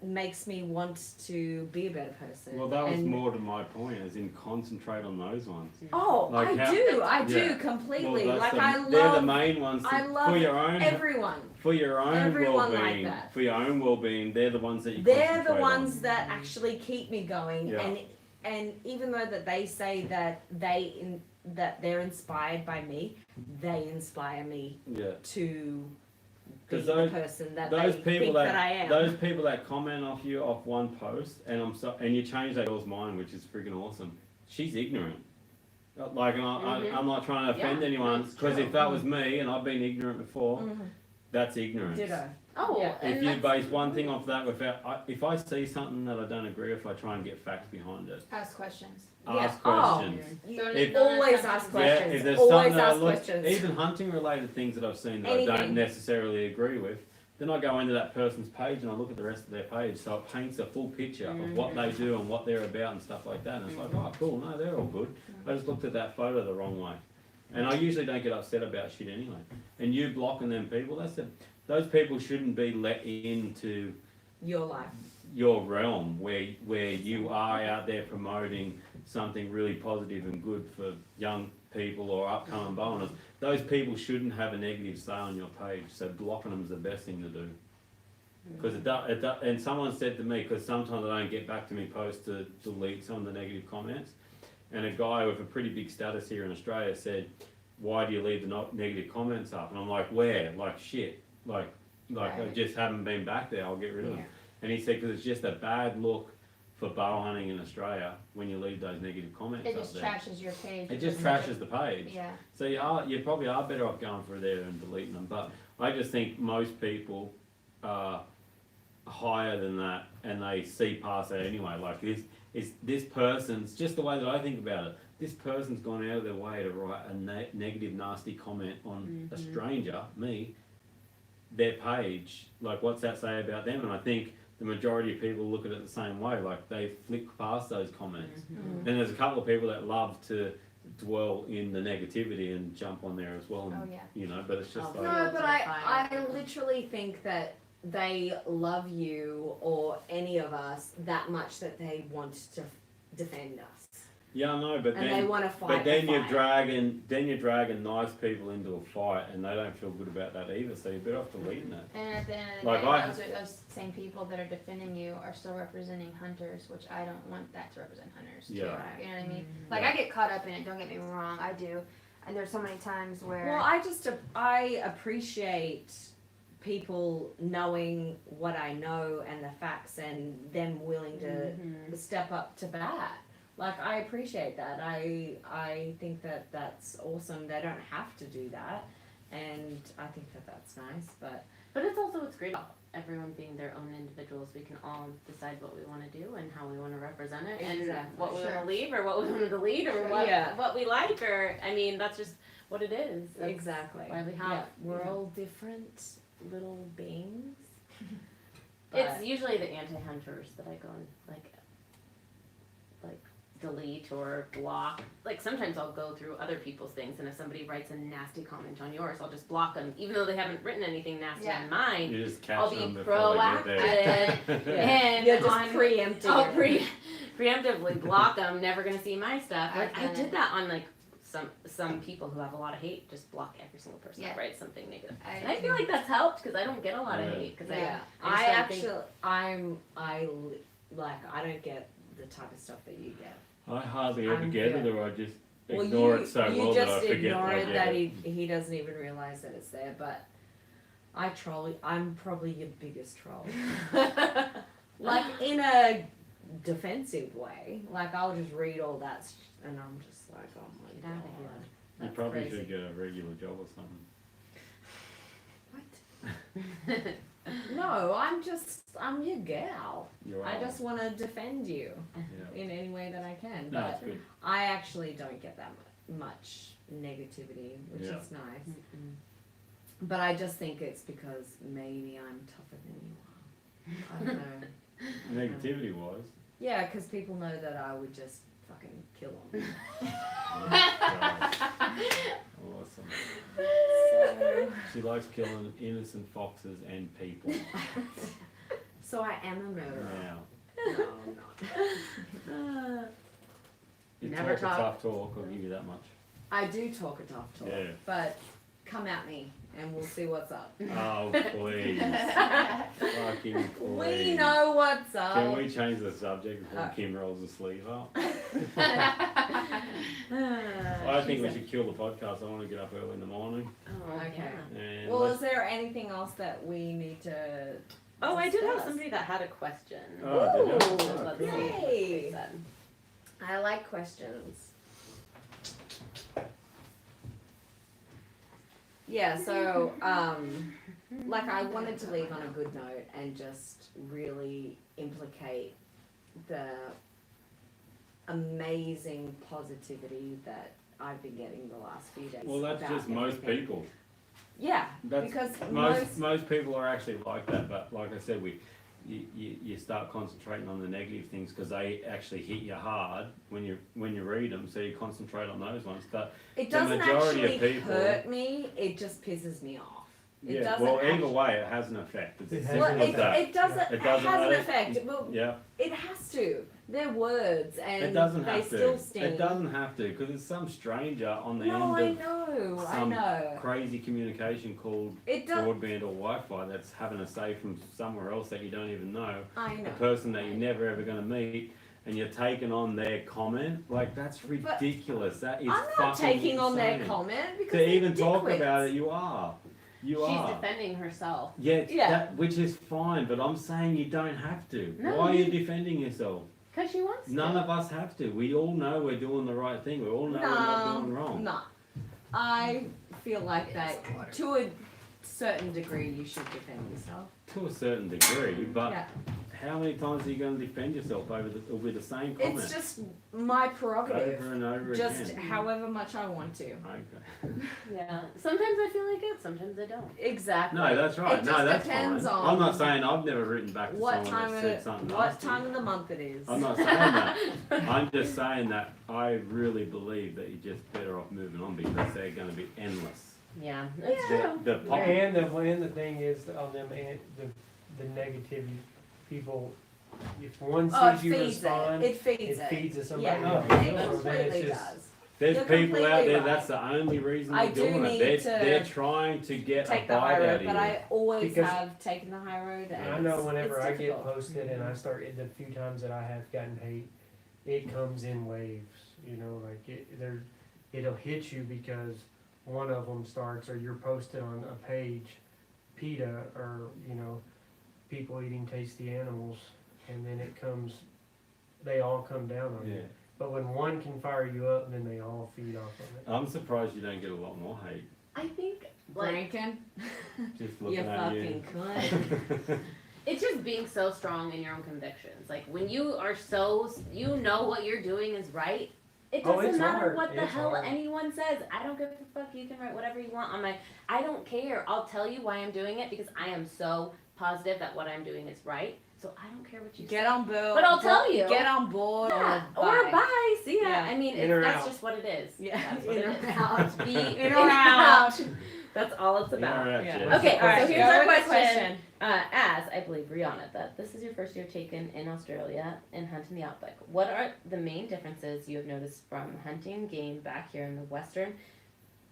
makes me want to be a better person. Well, that was And- more to my point, as in concentrate on those ones. oh Like I how- do Yeah. completely. Well, like that's they're the main ones I to- love for your own everyone. Everyone like well-being. that. For your own well-being, they're the ones that you. They're the concentrate ones on. that actually keep me going. Yeah. And even though that they say that that they're inspired by me, they inspire me Yeah. to be 'Cause the those- person that Those they people think that I am. those people that comment off you off one post, and and you change that girl's mind, which is freaking awesome. She's ignorant. Like, I'm not trying to offend Yeah, anyone, that's because true. if that was me and I've been ignorant before, Mhm. that's ignorance. Ditto. Oh, Yeah. and If you that's- base one thing off that, if I see something that I don't agree with, I try and get facts behind it. Ask questions. Ask Oh. questions. You If- always ask assumptions. questions. Yeah, if there's Always something that I ask look, questions. even hunting related things that I've seen that I Anything. don't necessarily agree with, then I go into that person's page and I look at the rest of their page, so it paints a full picture of what they do and what they're about and stuff like that. And it's like, oh, cool, no, they're all good. I just looked at that photo the wrong way, and I usually don't get upset about shit anyway. And you blocking them people, those people shouldn't be let into Your life. your realm where you are out there promoting something really positive and good for young people or upcoming bow hunters. Those people shouldn't have a negative say on your page, so blocking them is the best thing to do. Because and someone said to me, because sometimes I don't get back to me posts to delete some of the negative comments, and a guy with a pretty big status here in Australia said, why do you leave the negative comments up? And I'm like, where? Like shit. Like I Right. just haven't been back there, I'll get rid of them. Yeah. And he said, because it's just a bad look for bow hunting in Australia when you leave those negative comments It up just there. trashes your page. It just trashes the page. Yeah. So you probably are better off going through there and deleting them. But I just think most people are higher than that, and they see past that anyway. Like this person's just the way that I think about it. This person's gone out of their way to write a negative, nasty comment on a stranger, me, their page. Like, what's that say about them? And I think the majority of people look at it the same way. Like, they flick past those comments. Then there's a couple of people that love to dwell in the negativity and jump on there as well. And, Oh, yeah. You know, but it's just Oh, like, No, but I Fire. literally think that they love you or any of us that much that they want to defend us. yeah, I know, but And they then, want to fight but then the you're fight. dragging nice people into a fight, and they don't feel good about that either. So you're better off deleting it. And at the end of the Like day, those same people that are defending you are still representing hunters, which I don't want that to represent hunters too. Yeah. You know what I mean? Like, I get caught up in it, don't get me wrong, I do. And there's so many times where Well, I appreciate people knowing what I know and the facts and them willing to step up to bat. Like, I appreciate that. I think that that's awesome. They don't have to do that, and I think that that's nice. But But it's great about everyone being their own individuals. We can all decide what we want to do and how we want to represent it, and Exactly. what we Sure. want to leave or what we want to delete or what we like, or I mean that's just what it is. That's exactly, why we have. yeah, we're you know. all different little beings. It's But- usually the anti-hunters that I go and like delete or block. Like sometimes I'll go through other people's things, and if somebody writes a nasty comment on yours, I'll just block them, even though they haven't written anything nasty Yeah. on mine. You just catch I'll be them before they get there. proactive. Yeah. And You're just on- preempting. I'll it. preemptively block them, never gonna see my stuff. I've Like I done did it. that on like some people who have a lot of hate. Just block every single person Yeah. that writes something negative. I- And I feel like that's helped because I don't get a lot of Yeah. hate. Because Yeah, I I just don't think- I don't get the type of stuff that you get. I hardly ever I'm get good. it, or I just Well, ignore it so you well that I just forget ignore I it get that it. he doesn't even realize that it's there. But I troll. I'm probably your biggest troll. Like in a defensive way. Like I'll just read all that, and I'm just like, oh my Get outta god. here. You That's probably crazy. should get a regular job or something. What? No, I'm your gal. You're I right. just want to defend you Yeah. in any way that I can. No, But it's good. I actually don't get that much negativity, which Yeah. is nice. Mm-mm. But I just think it's because maybe I'm tougher than you are. I don't know. Negativity wise. Yeah, because people know that I would just fucking kill them. Awesome. So, She likes killing innocent foxes and people. so I am a murderer. Now, No, I'm not. you Never talk a talk. tough talk, I'll give you that much. I do talk a tough talk, Yeah. but come at me and we'll see what's up. Oh, please. Fucking please. We know what's up. Can we change the subject before Uh. Kim rolls the sleeve up? I I think we should kill the podcast. I want to get up early in the morning. Oh, Okay. yeah. And Well, let's- is there anything else that we need to? Oh, I did have discuss? somebody that had a question. Oh, did you? Let's Oh, see cool. what they Yay. said. I like questions. Yeah, so like I wanted to leave on a good note and just really implicate the amazing positivity that I've been getting the last few days. Well, that's about just most everything. people. Yeah, That's because most people are actually like that. But like I said, you start concentrating on the negative things because they actually hit you hard when you read them. So you concentrate on those ones. But it the doesn't majority of actually people- hurt me. It just pisses me off. It yeah, doesn't well, either actually- way, it has an effect. It's It as has simple Well, as it, that. it doesn't. It It doesn't has an matter. effect. Well, Yeah. it has to. They're words, and It doesn't they have still to. sting. It doesn't have to because it's some stranger on the No, I end know. of I some know. crazy communication called It does. broadband or Wi-Fi that's having a say from somewhere else that you don't even know. I A know. person that you're never ever going to meet, and you're taking on their comment. Like that's ridiculous. That is I'm not fucking taking on their insane. comment because To they're even talk dickwits. about it, you are. You She's are. defending herself. Yeah, Yeah. That, which is fine, but I'm saying you don't have to. No, Why are you you- defending yourself? Because she wants None to. of us have to. We all know we're doing the right thing. We all know we're not doing wrong. No. I feel like that to a certain degree you should defend yourself. To a certain degree, but Yeah. how many times are you going to defend yourself with the same comment? It's just my prerogative. over and over Just again. however much I want to. Okay. Yeah. Sometimes I feel like it, sometimes I don't. Exactly. No, that's right. It No, just that's depends fine. on I'm not saying I've never written back to what someone time that of said something what nasty. time of the month it is. I'm not saying that. I'm just saying that I really believe that you're just better off moving on because they're going to be endless. Yeah, that's Yeah. true. The pop- And the thing is on them, and the negativity, people, if one Oh, it sees you feeds respond, it. It feeds it. feeds to somebody Yeah, else. it So then it's completely just- does. There's You're people out completely there. right. That's the only reason I they're do doing it. need to They're trying to get Take a the high bite out road, of but you. I always Because- have taken the high road. And I know whenever it's I get difficult. posted and I start, the few times that I have gotten hate, it comes in waves, you know, like it'll hit you because one of them starts, or you're posted on a page, PETA, or, you know, people eating tasty animals, and then they all come down on Yeah. it. But when one can fire you up, then they all feed off of it. I'm surprised you don't get a lot more hate. I think, like, Rankin, Just you looking at you. fucking cunt. it's just being so strong in your own convictions. Like, when you are so, you know what you're doing is right, it Oh, doesn't it's matter hard. what the It's hell hard. anyone says. I don't give a fuck. You can write whatever you want on my, I don't care. I'll tell you why I'm doing it because I am so positive that what I'm doing is right. So I don't care what you Get say. on board. But I'll tell you. Get on board. Yeah, or or bye. bye. See ya. Yeah. I mean, In or that's out. just what it is. Yeah, That's what in it or is. out. Be In or out. That's all it's about. Alright, Yeah. Jess. Okay, All right, so here's go our with the question. As I believe, Rihanna, that this is your first year taken in Australia and hunting the outback. What are the main differences you have noticed from hunting game back here in the western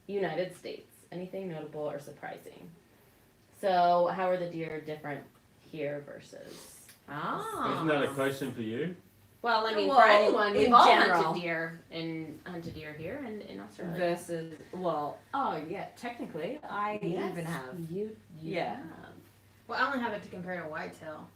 United States? Anything notable or surprising? So, how are the deer different here versus? Ah. Isn't that a question for you? Well, I mean, Well, for anyone, we've in all general. hunted deer here and in Australia. Versus, well, oh yeah, technically, I Yes, even have. You Yeah. have. Well, I only have it to compare to whitetail.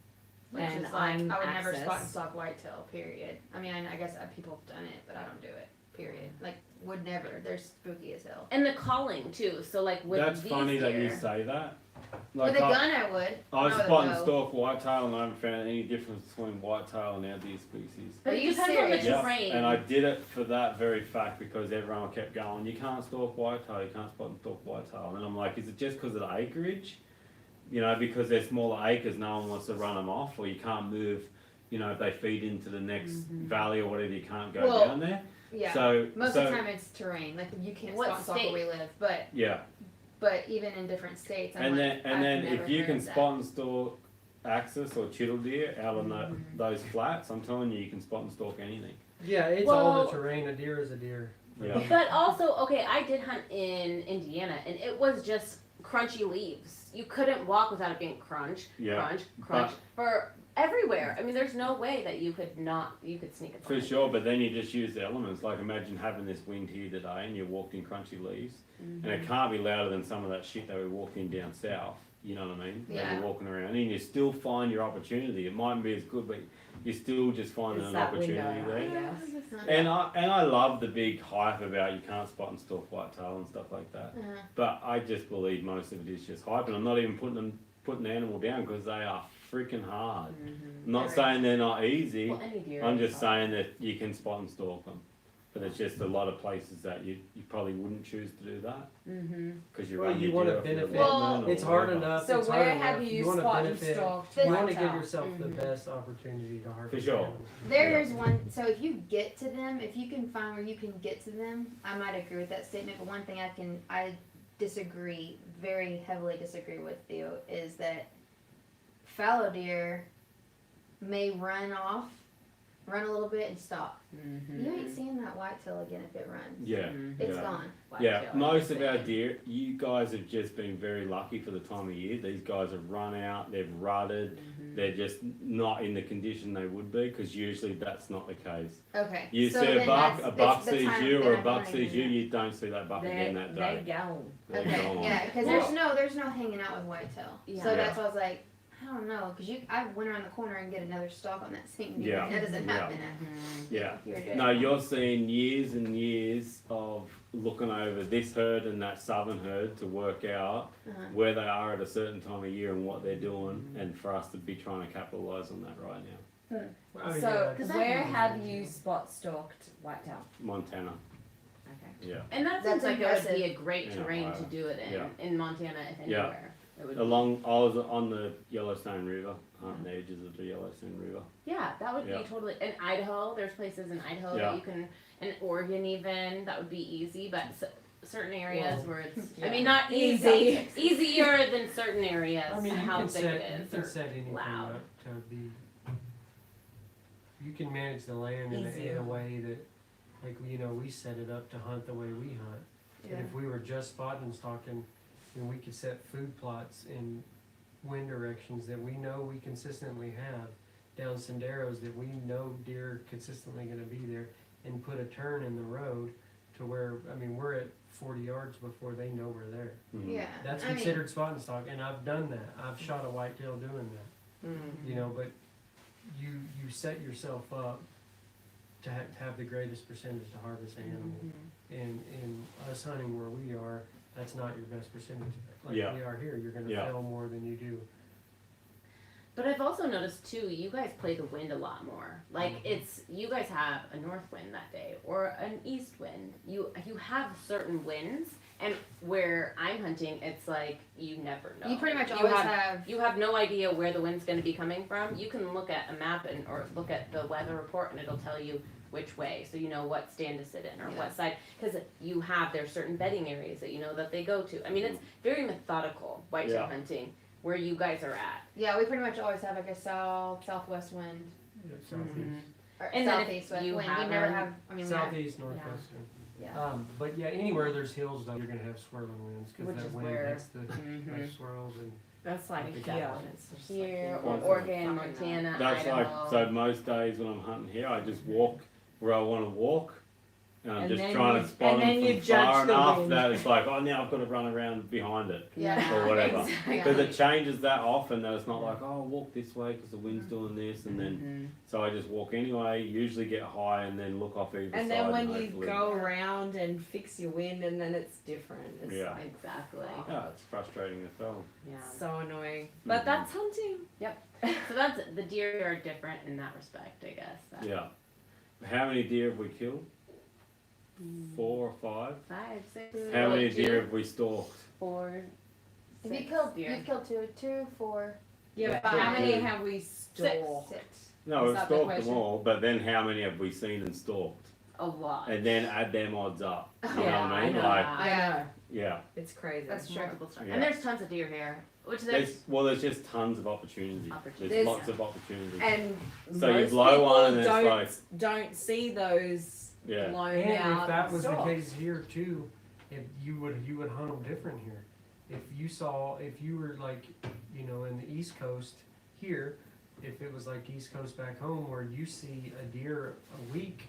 Which And is like, I'm I would never access. spot and stalk whitetail, period. I mean, I guess people have done it, but I don't do it, period. Like, would never. They're spooky as hell. And the calling too. So like with That's these funny that you deer- say that. With a gun, I would. I was Not with a spotting bow. stalk whitetail and I haven't found any difference between whitetail and our deer species. But Are it you depends on the serious? terrain. And I did it for that very fact because everyone kept going, you can't stalk whitetail, you can't spot and stalk whitetail. And I'm like, is it just because of the acreage? You know, because they're smaller acres, no one wants to run them off, or you can't move, you know, if they feed into the next valley or whatever, you can't go Well, down there. Yeah. So, Most of the time it's terrain. Like, you can't What spot and stalk where we live. But yeah. even in different states, I'm And like, then, I've if never you heard can of that. spot and stalk axis or chital deer out on those flats, I'm telling you, you can spot and stalk anything. Yeah, it's all Well- the terrain. A deer is a deer. Yeah. But also, okay, I did hunt in Indiana, and it was just crunchy leaves. You couldn't walk without it being crunch, Yeah. crunch, crunch for everywhere. I mean, there's no way that you could sneak it. For sure, but then you just use the elements. Like imagine having this wind here today and you walked in crunchy leaves, and it can't be louder than some of that shit that we walked in down south. You know what I mean? Yeah. When you're walking around and you still find your opportunity. It mightn't be as good, but you still just finding It's an that opportunity window, there. yes. And I love the big hype about you can't spot and stalk whitetail and stuff like that. But I just believe most of it is just hype, and I'm not even putting the animal down because they are freaking hard. I'm not saying they're not easy. Well, any deer I'm is just hard. saying that you can spot and stalk them. But there's just a lot of places that you probably wouldn't choose to do that because you Well, run you your wanna deer off your benefit. movement or It's hard whatever. enough. So it's where hard have enough. you wanna spot and benefit. stalked You want to whitetail? give yourself the best opportunity to harvest. For sure. animals. There's one, so if you get to them, if you can find where you can get to them, I might agree with that statement, but one thing I disagree, very heavily disagree with you, is that fallow deer may run a little bit and stop. You ain't seeing that whitetail again if it runs. Yeah, It's yeah. gone. Yeah, Whitetail, most of our insane. deer, you guys have just been very lucky for the time of year. These guys have run out, they've rutted, they're just not in the condition they would be because usually that's not the case. Okay. You so see then a buck that's the sees time you that or a I'm buck not sees you, even- you don't see that buck again that They day. go. They're Okay, gone. yeah, because there's no hanging out with whitetail. Yeah. So Yeah. that's why I was like, I don't know, because I went around the corner and get another stalk on that same deer. Yeah. That doesn't Yeah. happen. Yeah. You're good. No, you're seeing years and years of looking over this herd and that southern herd to work out where they are at a certain time of year and what they're doing, and for us to be trying to capitalise on that right now. Oh, So yeah. where have you spot stalked whitetail? Montana, Okay. yeah. And that That's seems like it would be impressive. a great In terrain Ohio. to do it in, Yeah. in Montana, if Yeah. anywhere. It would I was on the Yellowstone River, on the edges of the Yellowstone River. yeah, that would Yeah. be totally, in Idaho, there's places in Idaho Yeah. that you can, in Oregon even, that would be easy, but certain areas Well, where it's, yeah. I mean, not Easy. easy, easier than certain areas, I mean, you how can thick set, it you is, can or set anything loud. up to be, you can manage the land in Easier. a way that, like, you know, we set it up to hunt the way we hunt. Yeah. And if we were just spotting and stalking, then we could set food plots in wind directions that we know we consistently have, down senderos that we know deer are consistently gonna be there, and put a turn in the road to where, I mean, we're at 40 yards before they know we're there. Mhm. Yeah. That's I mean, considered spot and stalk, and I've done that. I've shot a whitetail doing that. You know, but you set yourself up to have the greatest percentage to harvest an animal. And us hunting where we are, that's not your best percentage. Like Yeah. we are here, you're gonna Yeah. fail more than you do. But I've also noticed too, you guys play the wind a lot more. Like it's, you guys have a north wind that day or an east wind. You have certain winds, and where I'm hunting, it's like you never know. You pretty much You always have, have. you have no idea where the wind's going to be coming from. You can look at a map and or look at the weather report, and it'll tell you which way, so you know what stand to sit in or Yeah. what side. Because you have there's certain bedding areas that you know that they go to. I mean, it's very methodical whitetail Yeah. hunting where you guys are at. Yeah, we pretty much always have like a southwest wind or And then if southeast wind. you We have never a- have. I mean, we have, Southeast, northwestern. yeah. But yeah, anywhere there's hills, though, you're gonna have swirling winds, cause Which that is wind where- hits the, like swirls and. That's like Exactly. here. It's just Here, like, or Awesome. Oregon, Montana, That's Idaho. like, so most days when I'm hunting here, I just walk where I want to walk. And I'm And just then trying you- to spot and then them you from judge far the enough wind. that it's like, oh, now I've got to run around behind it. Yeah. Or whatever. Exactly. Because it changes that often that it's not like, oh, I'll walk this way because the wind's doing this. And then, so I just walk anyway, usually get high and then look off either side. And then when you hopefully- go around and fix your wind, and then it's different. It's Yeah. like Exactly. Yeah, it's frustrating as well. Yeah. so annoying. But Mhm. that's hunting. So that's the deer are different in that respect, I guess. That Yeah. How many deer have we killed? 4 or 5? 5, 6. How many two, deer have we stalked? 4. If you you've killed two, 4, Yeah, but 5. how many have we stalked? 6. No, Is we've that the stalked them question? all, but then how many have we seen and stalked? A lot. And then add them odds up. You know Yeah, what I mean? know. Like, I Yeah. know. yeah. It's crazy. That's true. Multiple stars. Yeah. And there's tons of deer here, which there's There's just tons of opportunity. Opportunity. There's There's- lots of opportunity. And So you most blow people one and it's don't, like- don't see those Yeah. blown And out if that was the stalks. case here too, if you would hunt them different here. If you were like, you know, in the East Coast here, if it was like East Coast back home where you see a deer a week,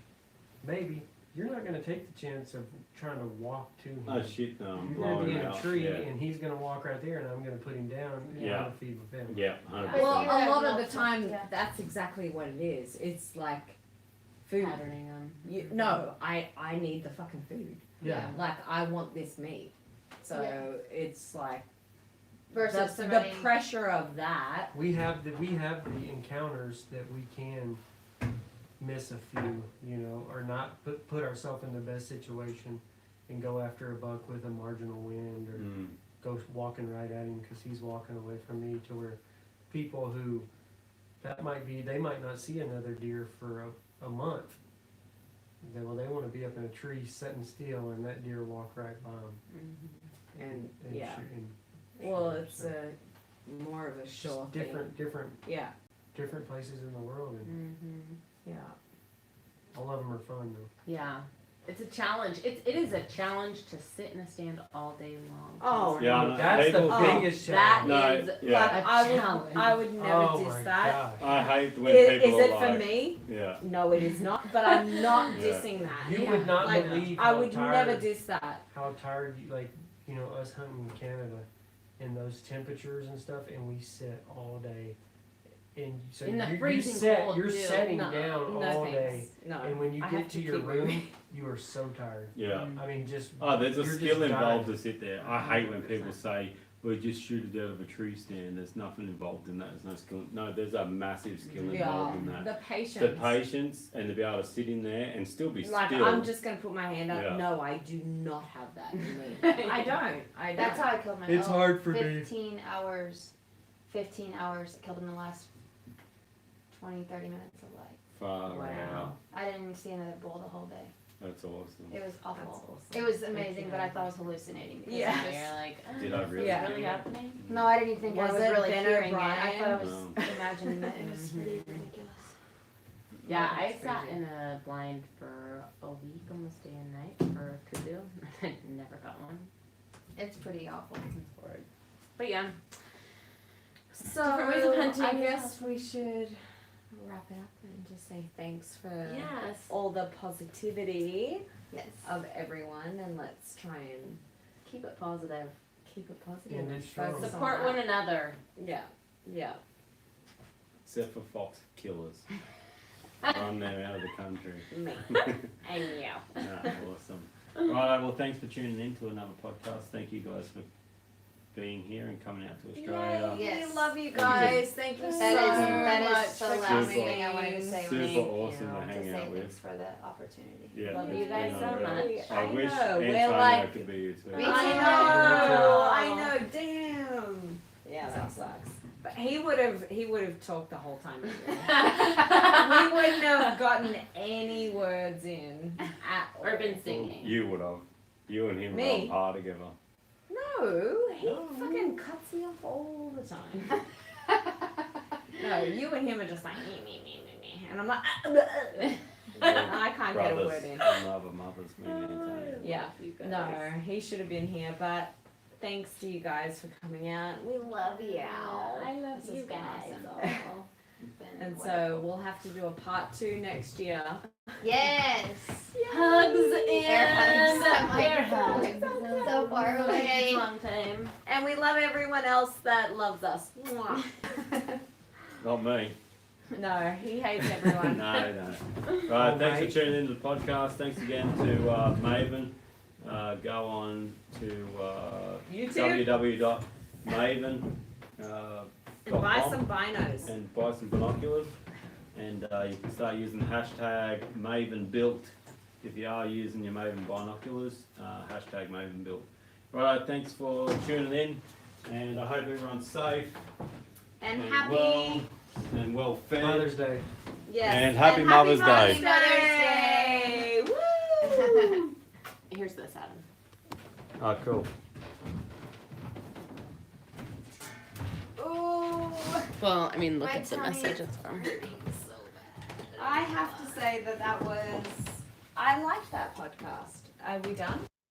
maybe, you're not gonna take the chance of trying to walk to him. Oh shit, no, I'm You're gonna blowing be in a out. tree Yeah, and he's gonna walk right there and I'm gonna put him down and Yeah. I'm gonna feed with him. yeah, 100%. Well, you're a at lot of the multiple- time, yeah. that's exactly what it is. It's like food. Patterning them. No, I need the fucking food. Yeah. Like, I want this meat. So Yeah. it's like Versus the somebody. pressure of that. We have the encounters that we can miss a few, you know, or not put ourselves in the best situation and go after a buck with a marginal wind or Mm. go walking right at him because he's walking away from me, to where people who they might not see another deer for a month. They want to be up in a tree sitting still and that deer walk right by them. And And yeah. shoot him. Well, Sure, it's so. more of a Just sure different Yeah. different places in the world, and Yeah. all of them are fun though. Yeah. It's a challenge. It is a challenge to sit in a stand all day long. Oh, Yeah, I know. That's the People- biggest that challenge. No, is yeah. Like, challenge. I would never Oh diss my that. gosh. I hate when Is people it are for like, me? yeah, No, it is not. But I'm not Yeah. dissing that. You Yeah. would not Like, believe I how would tired, never diss that. how tired you, like, you know, us hunting in Canada in those temperatures and stuff, and we sit all day. And so In the you freezing sit, cold, you're too. setting No, down no all thanks. day, No. and when you I get have to to your keep room, moving. you are so tired. yeah. I mean, just Oh, there's a you're skill just involved dying. to sit there. I hate when people say, "We just shoot it out of a tree stand." There's nothing involved in that. There's no skill. No, there's a massive skill involved in that. The patience. The patience and to be able to sit in there and still be Like, still. I'm just gonna put my hand up. Yeah. No, I do not have that in me. I don't. I don't. That's how I killed my It's elk. hard for me. 15 hours. 15 hours. I killed him in the last 20, 30 minutes of light. Far Wow. out. I didn't even see another bull the whole day. That's awesome. It was awful. That's awesome. It was amazing, but I thought I was hallucinating. because Yeah. I just- You're like, oh, Did I is really this Yeah. really happening? No, I didn't even think I Was was it really Ben hearing O'Brien? it. I thought I was No. imagining it. It was pretty ridiculous. Yeah, I That's sat crazy. in a blind for a week, almost day and night, for a kudu. I never got one. It's pretty awful. But yeah, So Different ways of hunting. I guess we should wrap it up and just say thanks for yes. all the positivity Yes. of everyone, and let's try and Keep it positive. keep it positive. And and it's strong. focus on Support that. one another. Yeah, yeah. Except for fox killers. Run them out of the country. Me and you. Yeah, awesome. Right, well, thanks for tuning in to another podcast. Thank you guys for being here and coming out to Australia. Yay, Yes. we love you guys. Thank you so That much is the for last Super. thing I wanted to say. Super was Thank awesome you. to to hang say out thanks with. for the opportunity. Yeah, Love it's you guys been so unreal. much. I wish know, we're Antonio like- could be here too. Me I too. know, I know, damn. Yeah, that sucks. But he would have talked the whole time. We wouldn't have gotten any words in at all. Or been singing. You would have. You and him Me? run par together. No, he fucking cuts me off all the time. No, you and him are just like me, and I'm like, I can't get a Brothers word in. from other mothers, me and Antonio. Yeah, Love you guys. no, he should have been here, but thanks to you guys for coming out. We love you. I love This you has been guys. awesome. Been And so wonderful. we'll have to do a part 2 next year. Yes. Hugs Air and hugs. air hugs. So far away. Long time. And we love everyone else that loves us. Mwah. Not me. No, he hates everyone. No, no. Right, thanks for tuning into the podcast. Thanks again to Maven. Go on to YouTube. www.maven. And buy some binos. and buy some binoculars. And you can start using the hashtag MavenBuilt if you are using your Maven binoculars. Hashtag MavenBuilt. Right, thanks for tuning in, and I hope everyone's safe And well and well fed. Mother's Day. yes. And happy Mother's Day. Day. Woo! Here's this, Adam. Oh, cool. Ooh, Well, I mean, look My at the tummy message is it's from. I have to say that was. I liked that podcast. Are we done?